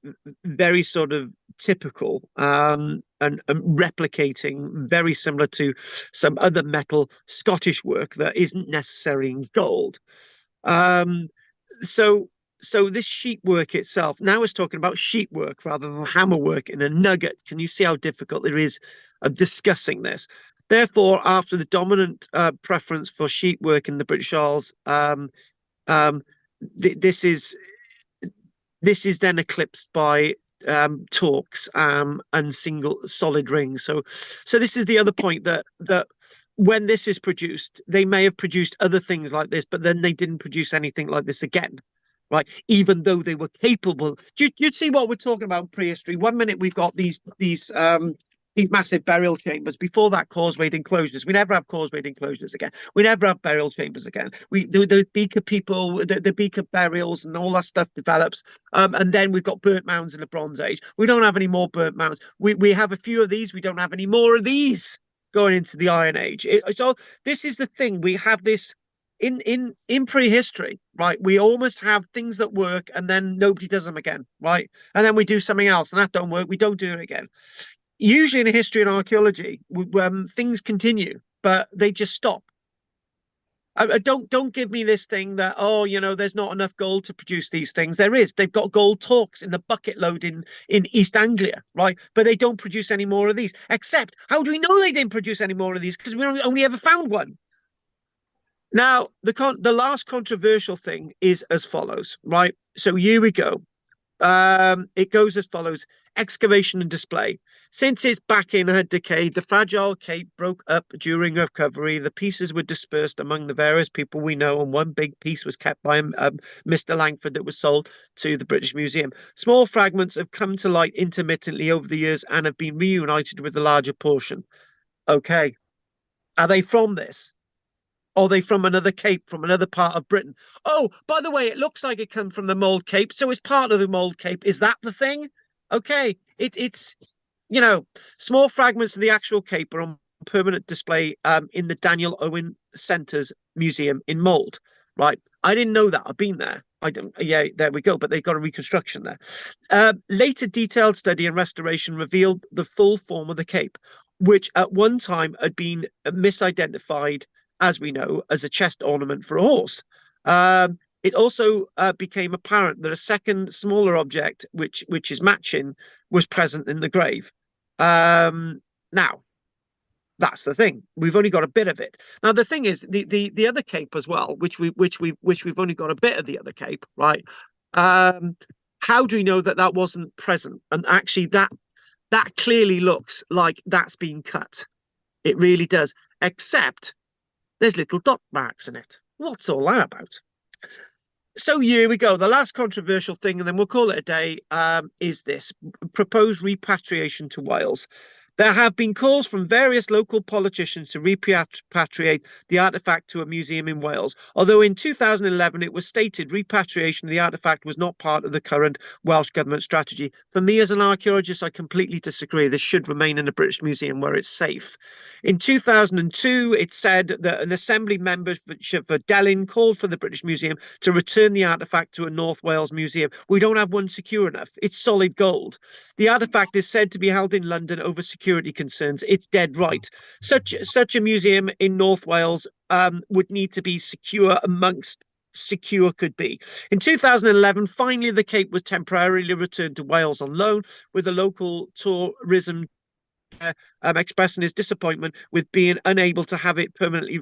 very sort of typical and replicating, very similar to some other metal Scottish work that isn't necessarily in gold. So this sheet work itself, now it's talking about sheet work rather than hammer work in a nugget. Can you see how difficult it is of discussing this? Therefore, after the dominant preference for sheet work in the British Isles, this is then eclipsed by torques and single solid rings. So this is the other point, that when this is produced, they may have produced other things like this, but then they didn't produce anything like this again, right? Even though they were capable. Do you see what we're talking about in prehistory? One minute we've got these massive burial chambers. Before that, causewayed enclosures. We never have causewayed enclosures again. We never have burial chambers again. The beaker people, the beaker burials and all that stuff develops. And then we've got burnt mounds in the Bronze Age. We don't have any more burnt mounds. We have a few of these. We don't have any more of these going into the Iron Age. So this is the thing. We have this in prehistory, right? We almost have things that work and then nobody does them again, right? And then we do something else and that don't work. We don't do it again. Usually in history and archaeology, things continue, but they just stop. Don't give me this thing that, oh, there's not enough gold to produce these things. There is. They've got gold torques in the bucket load in East Anglia, right? But they don't produce any more of these. Except, how do we know they didn't produce any more of these? Because we only ever found one. Now, the last controversial thing is as follows, right? So here we go. It goes as follows: excavation and display. Since its backing had decayed, the fragile cape broke up during recovery. The pieces were dispersed among the various people we know, and one big piece was kept by Mr. Langford that was sold to the British Museum. Small fragments have come to light intermittently over the years and have been reunited with the larger portion. Okay. Are they from this? Are they from another cape, from another part of Britain? Oh, by the way, it looks like it comes from the Mould Cape, so it's part of the Mould Cape. Is that the thing? Okay, it's small fragments of the actual cape are on permanent display in the Daniel Owen Centre's museum in Mould. Right, I didn't know that. I've been there. I don't. Yeah, there we go. But they've got a reconstruction there. Later detailed study and restoration revealed the full form of the cape, which at one time had been misidentified, as we know, as a chest ornament for a horse. It also became apparent that a second smaller object, which is matching, was present in the grave. Now, that's the thing. We've only got a bit of it. Now, the thing is, the other cape as well, which we've only got a bit of the other cape, right? How do we know that wasn't present? And actually, that clearly looks like that's been cut. It really does. Except there's little dot marks in it. What's all that about? So here we go. The last controversial thing, and then we'll call it a day, is this proposed repatriation to Wales. There have been calls from various local politicians to repatriate the artefact to a museum in Wales, although in 2011 it was stated repatriation of the artefact was not part of the current Welsh Government strategy. For me as an archaeologist, I completely disagree. This should remain in the British Museum where it's safe. In 2002, it said that an assembly membership for Delyn called for the British Museum to return the artefact to a North Wales museum. We don't have one secure enough. It's solid gold. The artefact is said to be held in London over security concerns. It's dead right. Such a museum in North Wales would need to be secure amongst secure could be. In 2011, finally, the Cape was temporarily returned to Wales on loan, with the local tourism expressing his disappointment with being unable to have it permanently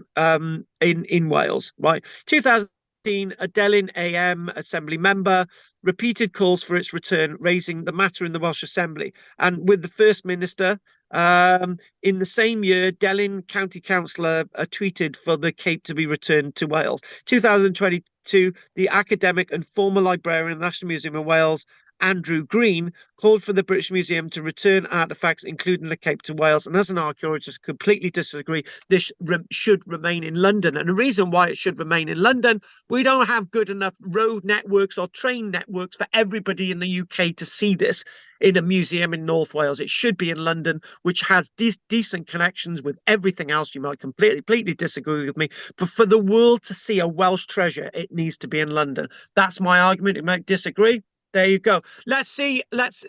in Wales. Right, 2015, a Delyn AM Assembly member repeated calls for its return, raising the matter in the Welsh Assembly, and with the First Minister. In the same year, Delyn County Councillor tweeted for the Cape to be returned to Wales. 2022, the academic and former librarian of the National Museum of Wales Andrew Green, called for the British Museum to return artefacts, including the Cape, to Wales. And as an archaeologist, completely disagree. This should remain in London. And the reason why it should remain in London, we don't have good enough road networks or train networks for everybody in the UK to see this in a museum in North Wales. It should be in London, which has decent connections with everything else. You might completely disagree with me, but for the world to see a Welsh treasure, it needs to be in London. That's my argument. You might disagree. There you go. Let's see. Let's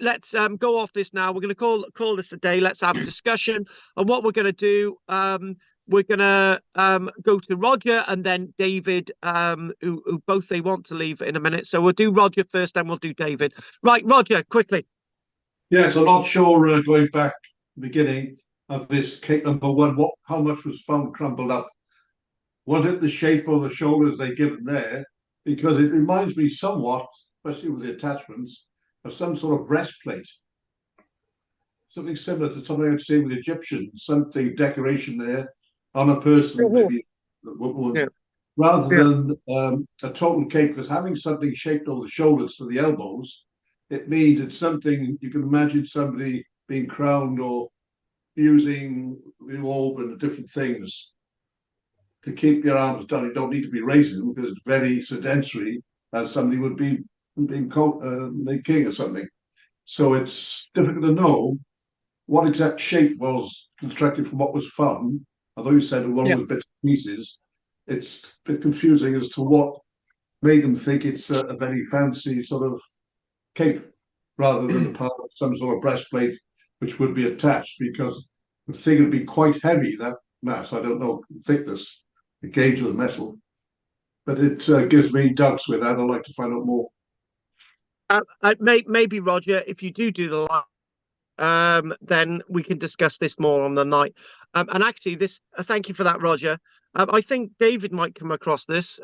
go off this now. We're going to call this a day. Let's have a discussion. And what we're going to do, we're going to go to Roger and then David, who both they want to leave in a minute. So we'll do Roger first, then we'll do David. Right, Roger, quickly. Yes, I'm not sure, going back to the beginning of this cake number one, how much was found crumbled up. Was it the shape of the shoulders they given there? Because it reminds me somewhat, especially with the attachments, of some sort of breastplate. Something similar to something I'd say with Egyptians, something decoration there on a person, maybe, rather than a total cape, because having something shaped over the shoulders to the elbows, it means it's something you can imagine somebody being crowned or using the orb and different things to keep your arms down. You don't need to be raising them because it's very sedentary, as somebody would be being made king or something. So it's difficult to know what exact shape was constructed from what was found. Although you said one was bits and pieces, it's a bit confusing as to what made them think it's a very fancy sort of cape rather than a part of some sort of breastplate which would be attached, because the thing would be quite heavy, that mass. I don't know the thickness, the gauge of the metal, but it gives me doubts with that. I'd like to find out more. Maybe Roger, if you do the live, then we can discuss this more on the night. And actually, thank you for that, Roger. I think David might come across this.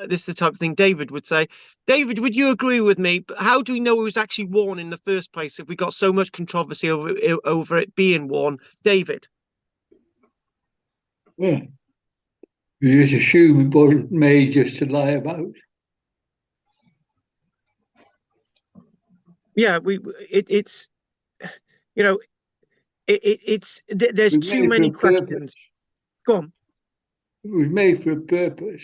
This is the type of thing David would say. David, would you agree with me? How do we know it was actually worn in the first place if we got so much controversy over it being worn? David? Yeah. You just assume it wasn't made just to lie about. Yeah, it's you know, there's too many questions. Go on. It was made for a purpose.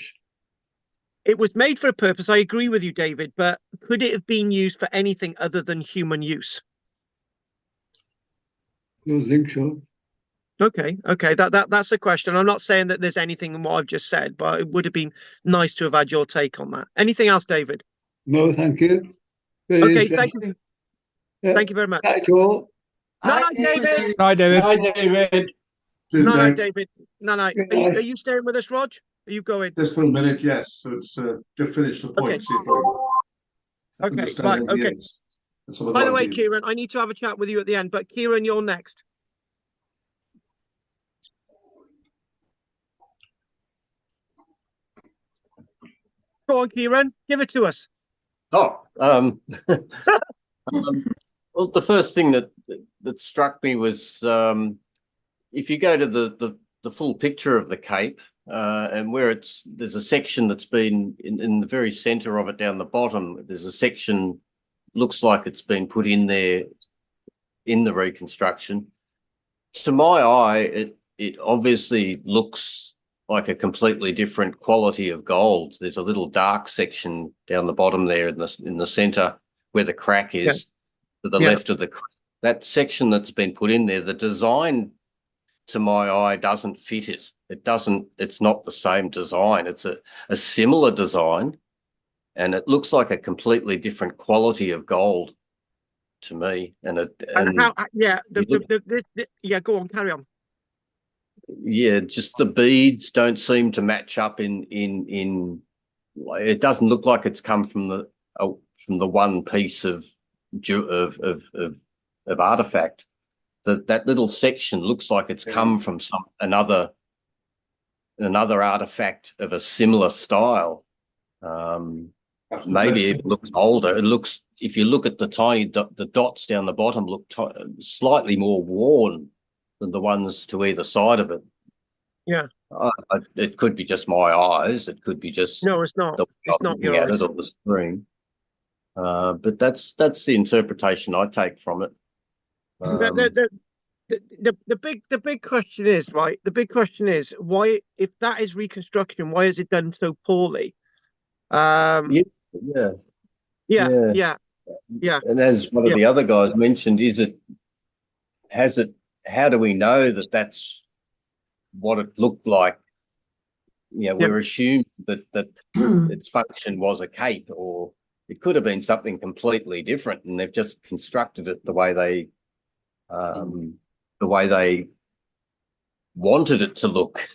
It was made for a purpose. I agree with you, David, but could it have been used for anything other than human use? I don't think so. Okay. That's a question. I'm not saying that there's anything in what I've just said, but it would have been nice to have had your take on that. Anything else, David? No, thank you. Okay, thank you. Yeah. Thank you very much. Night, all. Night, David. Night, David. Hi, David. Night, David. Night. Are you staying with us, Rog? Are you going? Just for a minute, yes. So it's just finish the point. Okay. See if I Okay, right. Okay. By the way, Kieran, I need to have a chat with you at the end, but Kieran, you're next. Go on, Kieran, give it to us. Well, the first thing that struck me was if you go to the full picture of the Cape, and where there's a section that's been in the very centre of it down the bottom. There's a section looks like it's been put in there in the reconstruction. To my eye, it obviously looks like a completely different quality of gold. There's a little dark section down the bottom there in the centre where the crack is, to the left of the crack. That section that's been put in there, the design to my eye doesn't fit it. It's not the same design. It's a similar design, and it looks like a completely different quality of gold to me. Go on, carry on. Yeah, just the beads don't seem to match up in it doesn't look like it's come from the one piece of artifact. That little section looks like it's come from another artifact of a similar style. Maybe it looks older. It looks, if you look at the the dots down the bottom, look slightly more worn than the ones to either side of it. Yeah. It could be just my eyes. It could be just no, it's not. It's not your eyes. or the screen. But that's the interpretation I take from it. The big question is, right, the big question is, why, if that is reconstruction, why is it done so poorly? Yeah. And as one of the other guys mentioned, how do we know that that's what it looked like? We're assuming that its function was a cape, or it could have been something completely different, and they've just constructed it the way they wanted it to look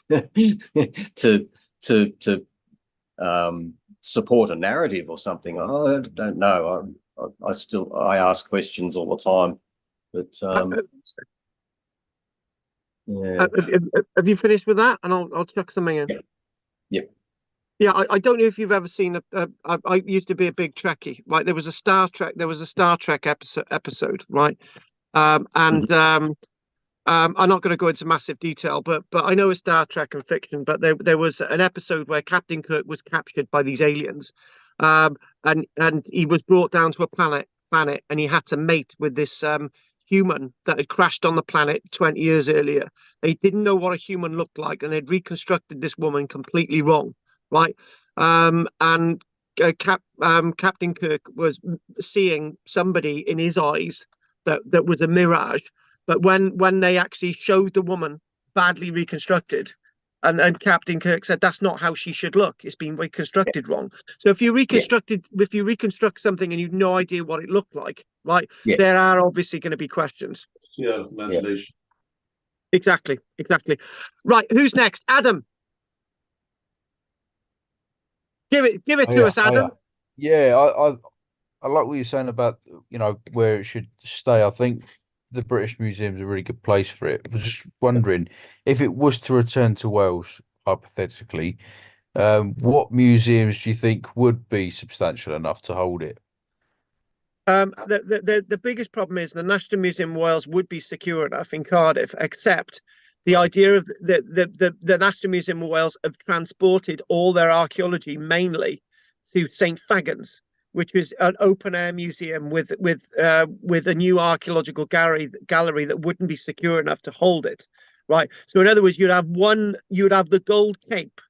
to support a narrative or something. I don't know. I ask questions all the time, but have you finished with that? And I'll chuck something in. Yep. Yeah, I don't know if you've ever seen I used to be a big Trekkie, right? There was a Star Trek episode, right? I'm not going to go into massive detail, but I know it's Star Trek and fiction. But there was an episode where Captain Kirk was captured by these aliens, and he was brought down to a planet, and he had to mate with this human that had crashed on the planet 20 years earlier. They didn't know what a human looked like, and they'd reconstructed this woman completely wrong, right? And Captain Kirk was seeing somebody in his eyes that was a mirage. But when they actually showed the woman badly reconstructed, and Captain Kirk said that's not how she should look. It's been reconstructed wrong. So if you reconstruct something and you've no idea what it looked like, right? There are obviously going to be questions. Yeah, imagination. Exactly. Right, who's next? Adam. Give it to us, Adam. I like what you're saying about where it should stay. I think the British Museum's a really good place for it. I was just wondering if it was to return to Wales, hypothetically, what museums do you think would be substantial enough to hold it? The biggest problem is the National Museum of Wales would be secure enough in Cardiff, except the idea of the National Museum of Wales have transported all their archaeology mainly to St Fagans, which is an open air museum with a new archaeological gallery that wouldn't be secure enough to hold it, right? So in other words, you'd have the Gold Cape,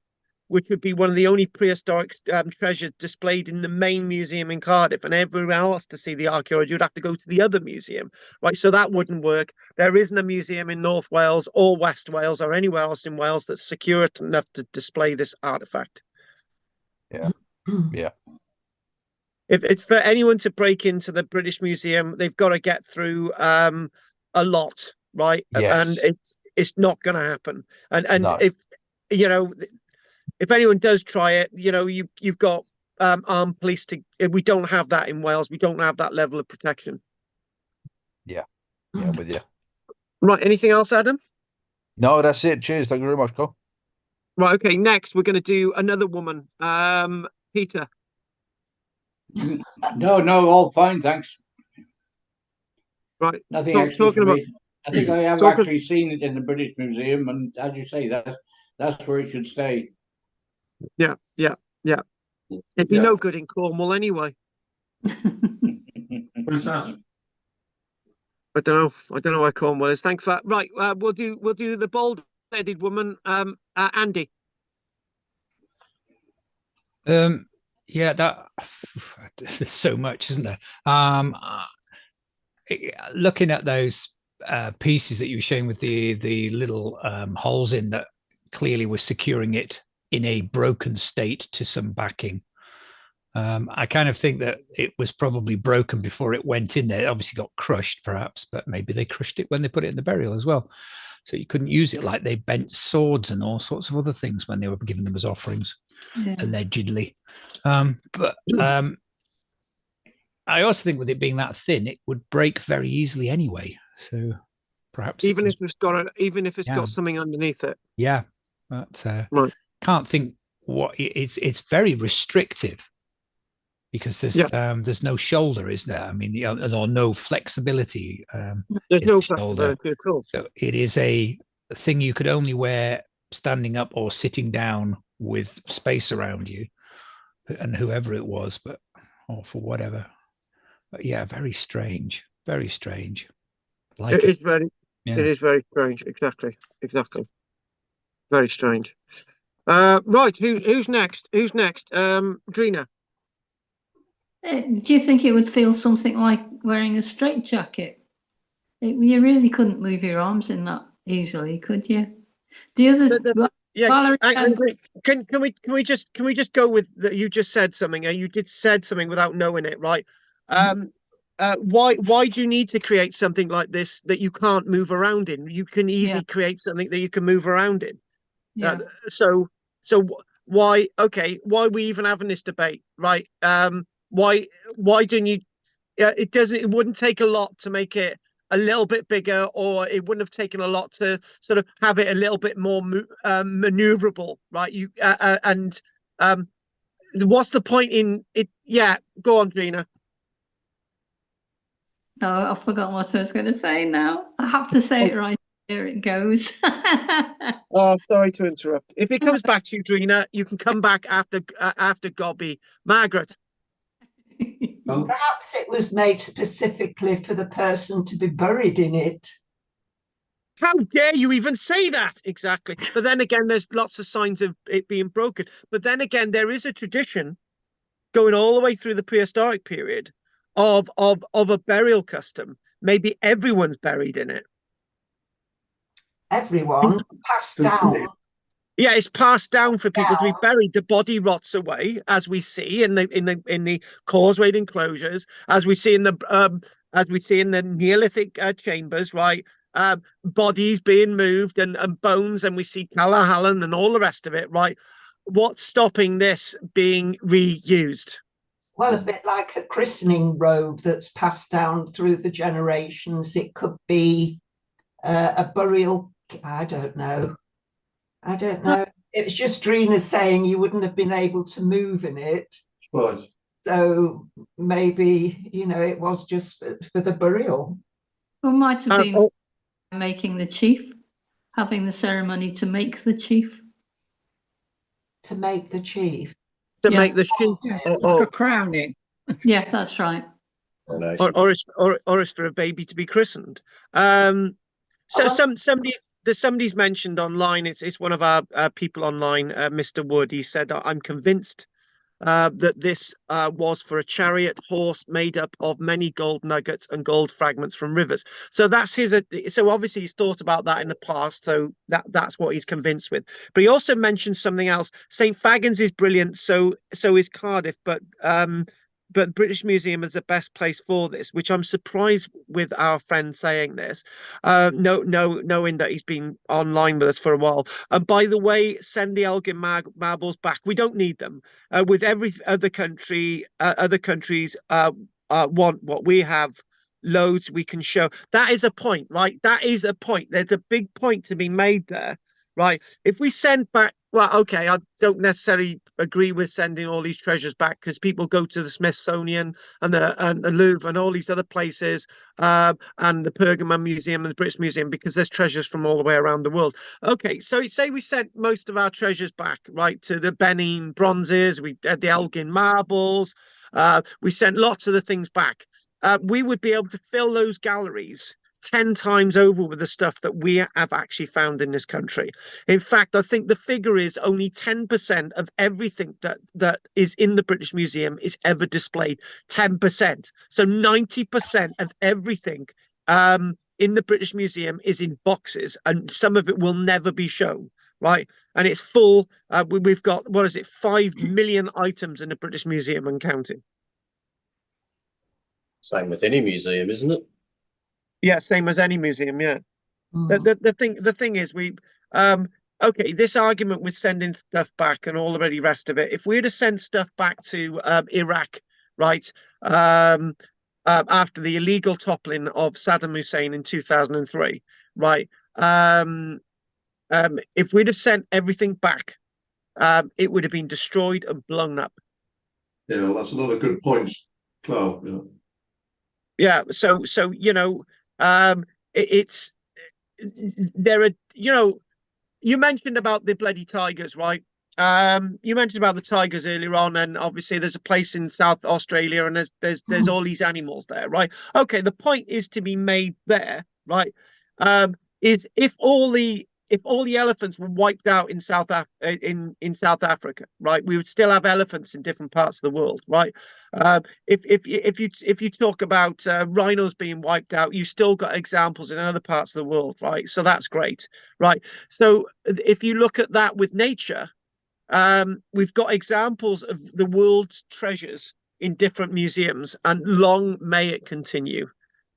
which would be one of the only prehistoric treasures displayed in the main museum in Cardiff, and everyone else to see the archaeology would have to go to the other museum, right? So that wouldn't work. There isn't a museum in North Wales or West Wales or anywhere else in Wales that's secure enough to display this artifact. Yeah. If it's for anyone to break into the British Museum, they've got to get through a lot, right? Yes. And it's not going to happen. And No. if anyone does try it, you've got armed police we don't have that in Wales. We don't have that level of protection. Yeah, I'm with you. Right. Anything else, Adam? No, that's it. Cheers. Thank you very much, Cole. Right. Okay. Next, we're going to do another woman. Peter. No, all fine, thanks. Right. Nothing extra for me. I think I have actually seen it in the British Museum, and as you say, that's where it should stay. Yeah. It'd be no good in Cornwall anyway. Where's that? I don't know where Cornwall is. Thanks for that. Right. We'll do the bald-headed woman. Andy. That there's so much, isn't there? Looking at those pieces that you were showing with the little holes in that clearly was securing it in a broken state to some backing. I kind of think that it was probably broken before it went in there. It obviously got crushed, perhaps, but maybe they crushed it when they put it in the burial as well. So you couldn't use it, like they bent swords and all sorts of other things when they were giving them as offerings, allegedly. But I also think with it being that thin, it would break very easily anyway. So perhaps even if it's got something underneath it. Yeah, but can't think what it's very restrictive because there's no shoulder, is there? I mean, or no flexibility. There's no flexibility at all. So it is a thing you could only wear standing up or sitting down with space around you, and whoever it was, or for whatever. But yeah, very strange. Very strange. It is very, yeah. it is very strange. Exactly. Very strange. Right. Who's next? Who's next? Drina. Do you think it would feel something like wearing a straitjacket? You really couldn't move your arms in that easily, could you? The other, yeah. Can we just go with that? You just said something, and you did said something without knowing it, right? Why do you need to create something like this that you can't move around in? You can easily create something that you can move around in. Yeah. So why? Okay, why are we even having this debate, right? Why don't you? It wouldn't take a lot to make it a little bit bigger, or it wouldn't have taken a lot to sort of have it a little bit more maneuverable, right? And what's the point in it? Yeah, go on, Gina. Oh, I forgot what I was going to say now. I have to say it right. Here it goes. Oh, sorry to interrupt. If it comes back to you, Drina, you can come back after Gobby. Margaret. Perhaps it was made specifically for the person to be buried in it. How dare you even say that? Exactly. But then again, there's lots of signs of it being broken. But then again, there is a tradition going all the way through the prehistoric period of a burial custom. Maybe everyone's buried in it. Everyone passed down. Yeah, it's passed down for people to be buried. The body rots away, as we see in the causewayed enclosures, as we see in the Neolithic chambers, right? Bodies being moved and bones, and we see Callahallen and all the rest of it, right? What's stopping this being reused? Well, a bit like a christening robe that's passed down through the generations. It could be a burial. I don't know. It was just Drina saying you wouldn't have been able to move in it. Right. So maybe, it was just for the burial. Or might have been making the chief, having the ceremony to make the chief. To make the chief. To make the chief. Like a crowning. Yeah, that's right. Or it's for a baby to be christened. Somebody's mentioned online. It's one of our people online, Mr. Wood. He said, "I'm convinced that this was for a chariot horse made up of many gold nuggets and gold fragments from rivers." So that's his. So obviously he's thought about that in the past. So that's what he's convinced with. But he also mentioned something else. St. Fagans is brilliant. So is Cardiff. But British Museum is the best place for this, which I'm surprised with our friend saying this. Knowing that he's been online with us for a while. And by the way, send the Elgin marbles back. We don't need them. With every other countries want what we have. Loads we can show. That is a point, right? That is a point. There's a big point to be made there, right? If we send back, well, okay, I don't necessarily agree with sending all these treasures back, because people go to the Smithsonian and the Louvre and all these other places, and the Pergamon Museum and the British Museum, because there's treasures from all the way around the world. Okay, so say we sent most of our treasures back, right, to the Benin bronzes, we had the Elgin marbles, we sent lots of the things back. We would be able to fill those galleries 10 times over with the stuff that we have actually found in this country. In fact, I think the figure is only 10% of everything that is in the British Museum is ever displayed. 10%. So 90% of everything in the British Museum is in boxes, and some of it will never be shown. Right, and it's full. We've got, 5 million items in the British Museum and counting. Same with any museum, isn't it? Yeah, same as any museum. Yeah. The thing is, okay, this argument with sending stuff back and all the rest of it. If we were to send stuff back to Iraq, right, after the illegal toppling of Saddam Hussein in 2003, right, if we'd have sent everything back, it would have been destroyed and blown up. Yeah, well, that's another good point, Carl. Yeah. Yeah. So there are, you mentioned about the bloody tigers, right? you mentioned about the tigers earlier on, and obviously there's a place in South Australia, and there's all these animals there, right? Okay, the point is to be made there, right? Is if all the elephants were wiped out in South Africa, right, we would still have elephants in different parts of the world, right? If you talk about rhinos being wiped out, you still got examples in other parts of the world, right? So that's great, right? So if you look at that with nature, we've got examples of the world's treasures in different museums, and long may it continue,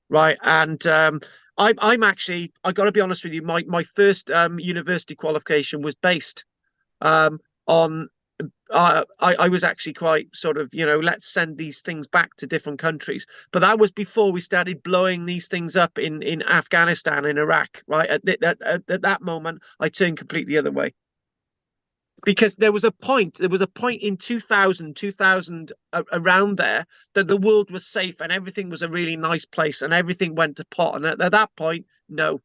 right? And I'm actually, I got to be honest with you, my first university qualification was based on I was actually quite sort of, let's send these things back to different countries. But that was before we started blowing these things up in Afghanistan and Iraq, right? At that moment, I turned completely the other way. Because there was a point in 2000 around there, that the world was safe and everything was a really nice place and everything went to pot. And at that point, no.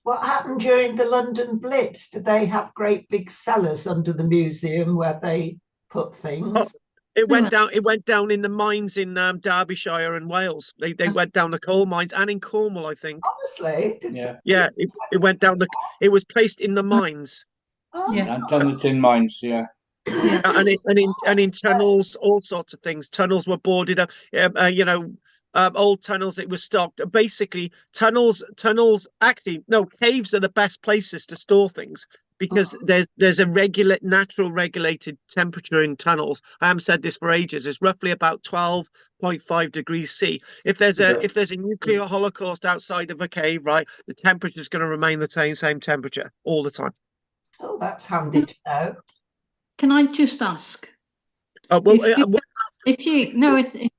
What happened during the London Blitz? Did they have great big cellars under the museum where they put things? It went down in the mines in Derbyshire and Wales. They went down the coal mines, and in Cornwall, I think. Honestly? Yeah, it went down it was placed in the mines. Yeah, and on the tin mines, yeah. And in tunnels, all sorts of things. Tunnels were boarded up. Old tunnels, it was stocked. Basically, tunnels. Actually, no, caves are the best places to store things, because there's a natural regulated temperature in tunnels. I haven't said this for ages. It's roughly about 12.5 degrees C. If there's a nuclear holocaust outside of a cave, right, the temperature is going to remain the same temperature all the time. Oh, that's handy to know. Can I just ask? It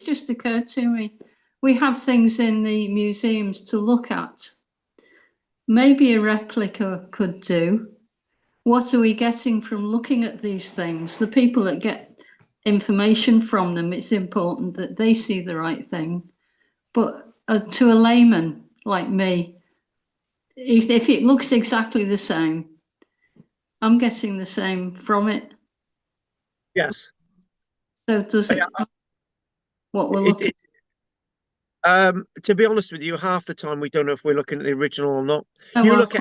just occurred to me. We have things in the museums to look at. Maybe a replica could do. What are we getting from looking at these things? The people that get information from them, it's important that they see the right thing. But to a layman like me, if it looks exactly the same, I'm getting the same from it. Yes. So does it? What we're looking. To be honest with you, half the time we don't know if we're looking at the original or not. You look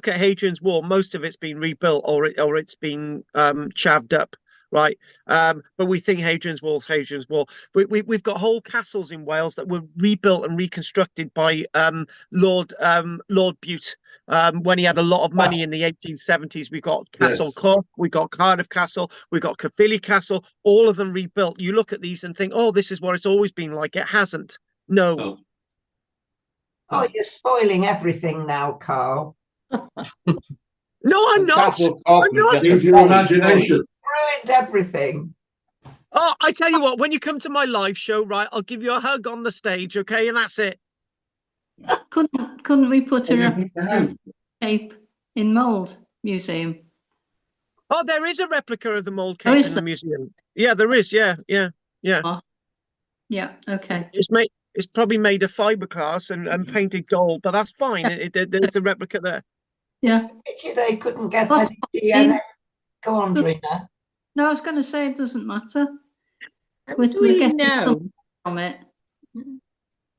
at Hadrian's Wall. Most of it's been rebuilt, or it's been chavved up, right? But we think Hadrian's Wall. We've got whole castles in Wales that were rebuilt and reconstructed by Lord Bute when he had a lot of money in the 1870s. We got Castle Cork, we got Cardiff Castle, we got Caerphilly Castle. All of them rebuilt. You look at these and think, oh, this is what it's always been like. It hasn't. No. Oh, you're spoiling everything now, Carl. No, I'm not. Use your imagination. Ruined everything. Oh, I tell you what, when you come to my live show, right, I'll give you a hug on the stage, okay? And that's it. Couldn't we put a cape in Mould Museum? Oh, there is a replica of the Mould Cape in the museum. Yeah, there is. Yeah. Oh, yeah. Okay. It's probably made of fiberglass and painted gold, but that's fine. There's the replica there. Yeah. It's a pity they couldn't get any DNA. Go on, Drina. No, I was going to say it doesn't matter. We know from it.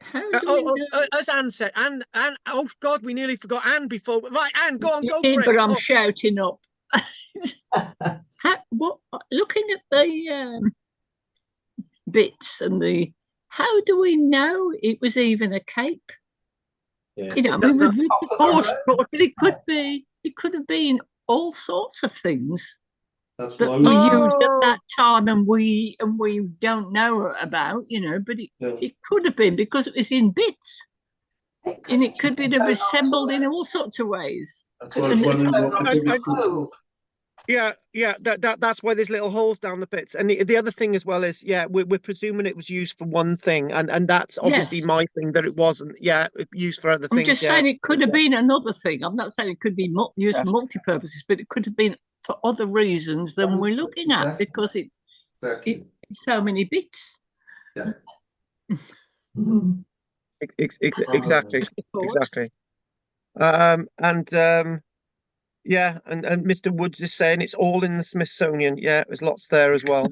How do we know? As Anne said, Anne, oh God, we nearly forgot Anne before. Right, Anne, go on, go for it. But I'm shouting up. Looking at the bits and how do we know it was even a cape? Yeah. I mean, with the horse, but it could have been all sorts of things that were used at that time, and we don't know about, but it could have been because it was in bits, and it could be assembled in all sorts of ways. Yeah, that's why there's little holes down the bits. And the other thing as well is, we're presuming it was used for one thing, and that's obviously my thing, that it wasn't. Yeah, used for other things. I'm just saying it could have been another thing. I'm not saying it could be used for multi-purposes, but it could have been for other reasons than we're looking at, because it's so many bits. Yeah. Exactly. Yeah, and Mr. Woods is saying it's all in the Smithsonian. Yeah, there's lots there as well.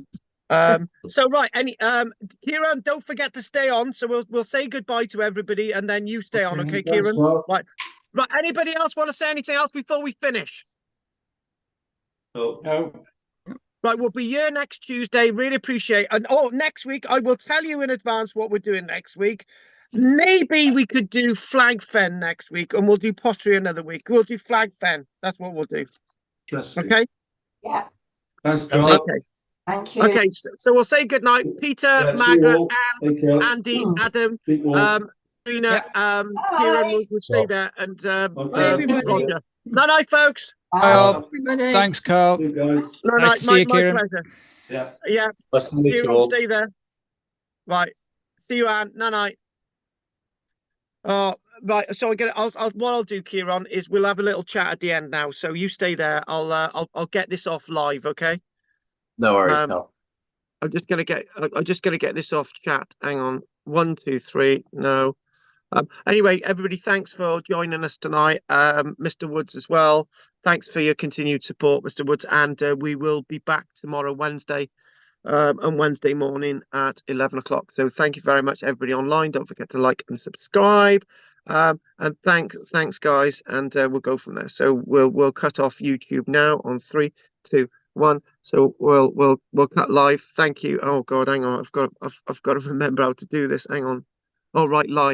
So right, Kieran, don't forget to stay on. So we'll say goodbye to everybody, and then you stay on, okay, Kieran? Right. Anybody else want to say anything else before we finish? No. Right, we'll be here next Tuesday. Really appreciate. And next week I will tell you in advance what we're doing next week. Maybe we could do flag fen next week, and we'll do pottery another week. We'll do flag fen. That's what we'll do. Okay. Yeah. Thanks, Carl. Okay. Thank you. Okay, so we'll say goodnight. Peter, Margaret, Anne, Andy, Adam, Trina, Kieran will stay there, and Roger. Night, folks. Bye. Thanks, Carl. Nice to see you, Kieran. My pleasure. Yeah. Kieran, stay there. Right. See you, Anne. Night. Right. So what I'll do, Kieran, is we'll have a little chat at the end now. So you stay there. I'll get this off live. Okay. No worries, Carl. I'm just gonna get this off chat. Hang on. 1, 2, 3. No. Anyway, everybody, thanks for joining us tonight. Mr. Woods as well. Thanks for your continued support, Mr. Woods. And we will be back tomorrow, Wednesday, and Wednesday morning at 11 o'clock. So thank you very much, everybody online. Don't forget to like and subscribe. And thanks, guys. And we'll go from there. So we'll cut off YouTube now on 3, 2, 1. So we'll cut live. Thank you. Oh God, hang on. I've got to remember how to do this. Hang on. Oh right, live.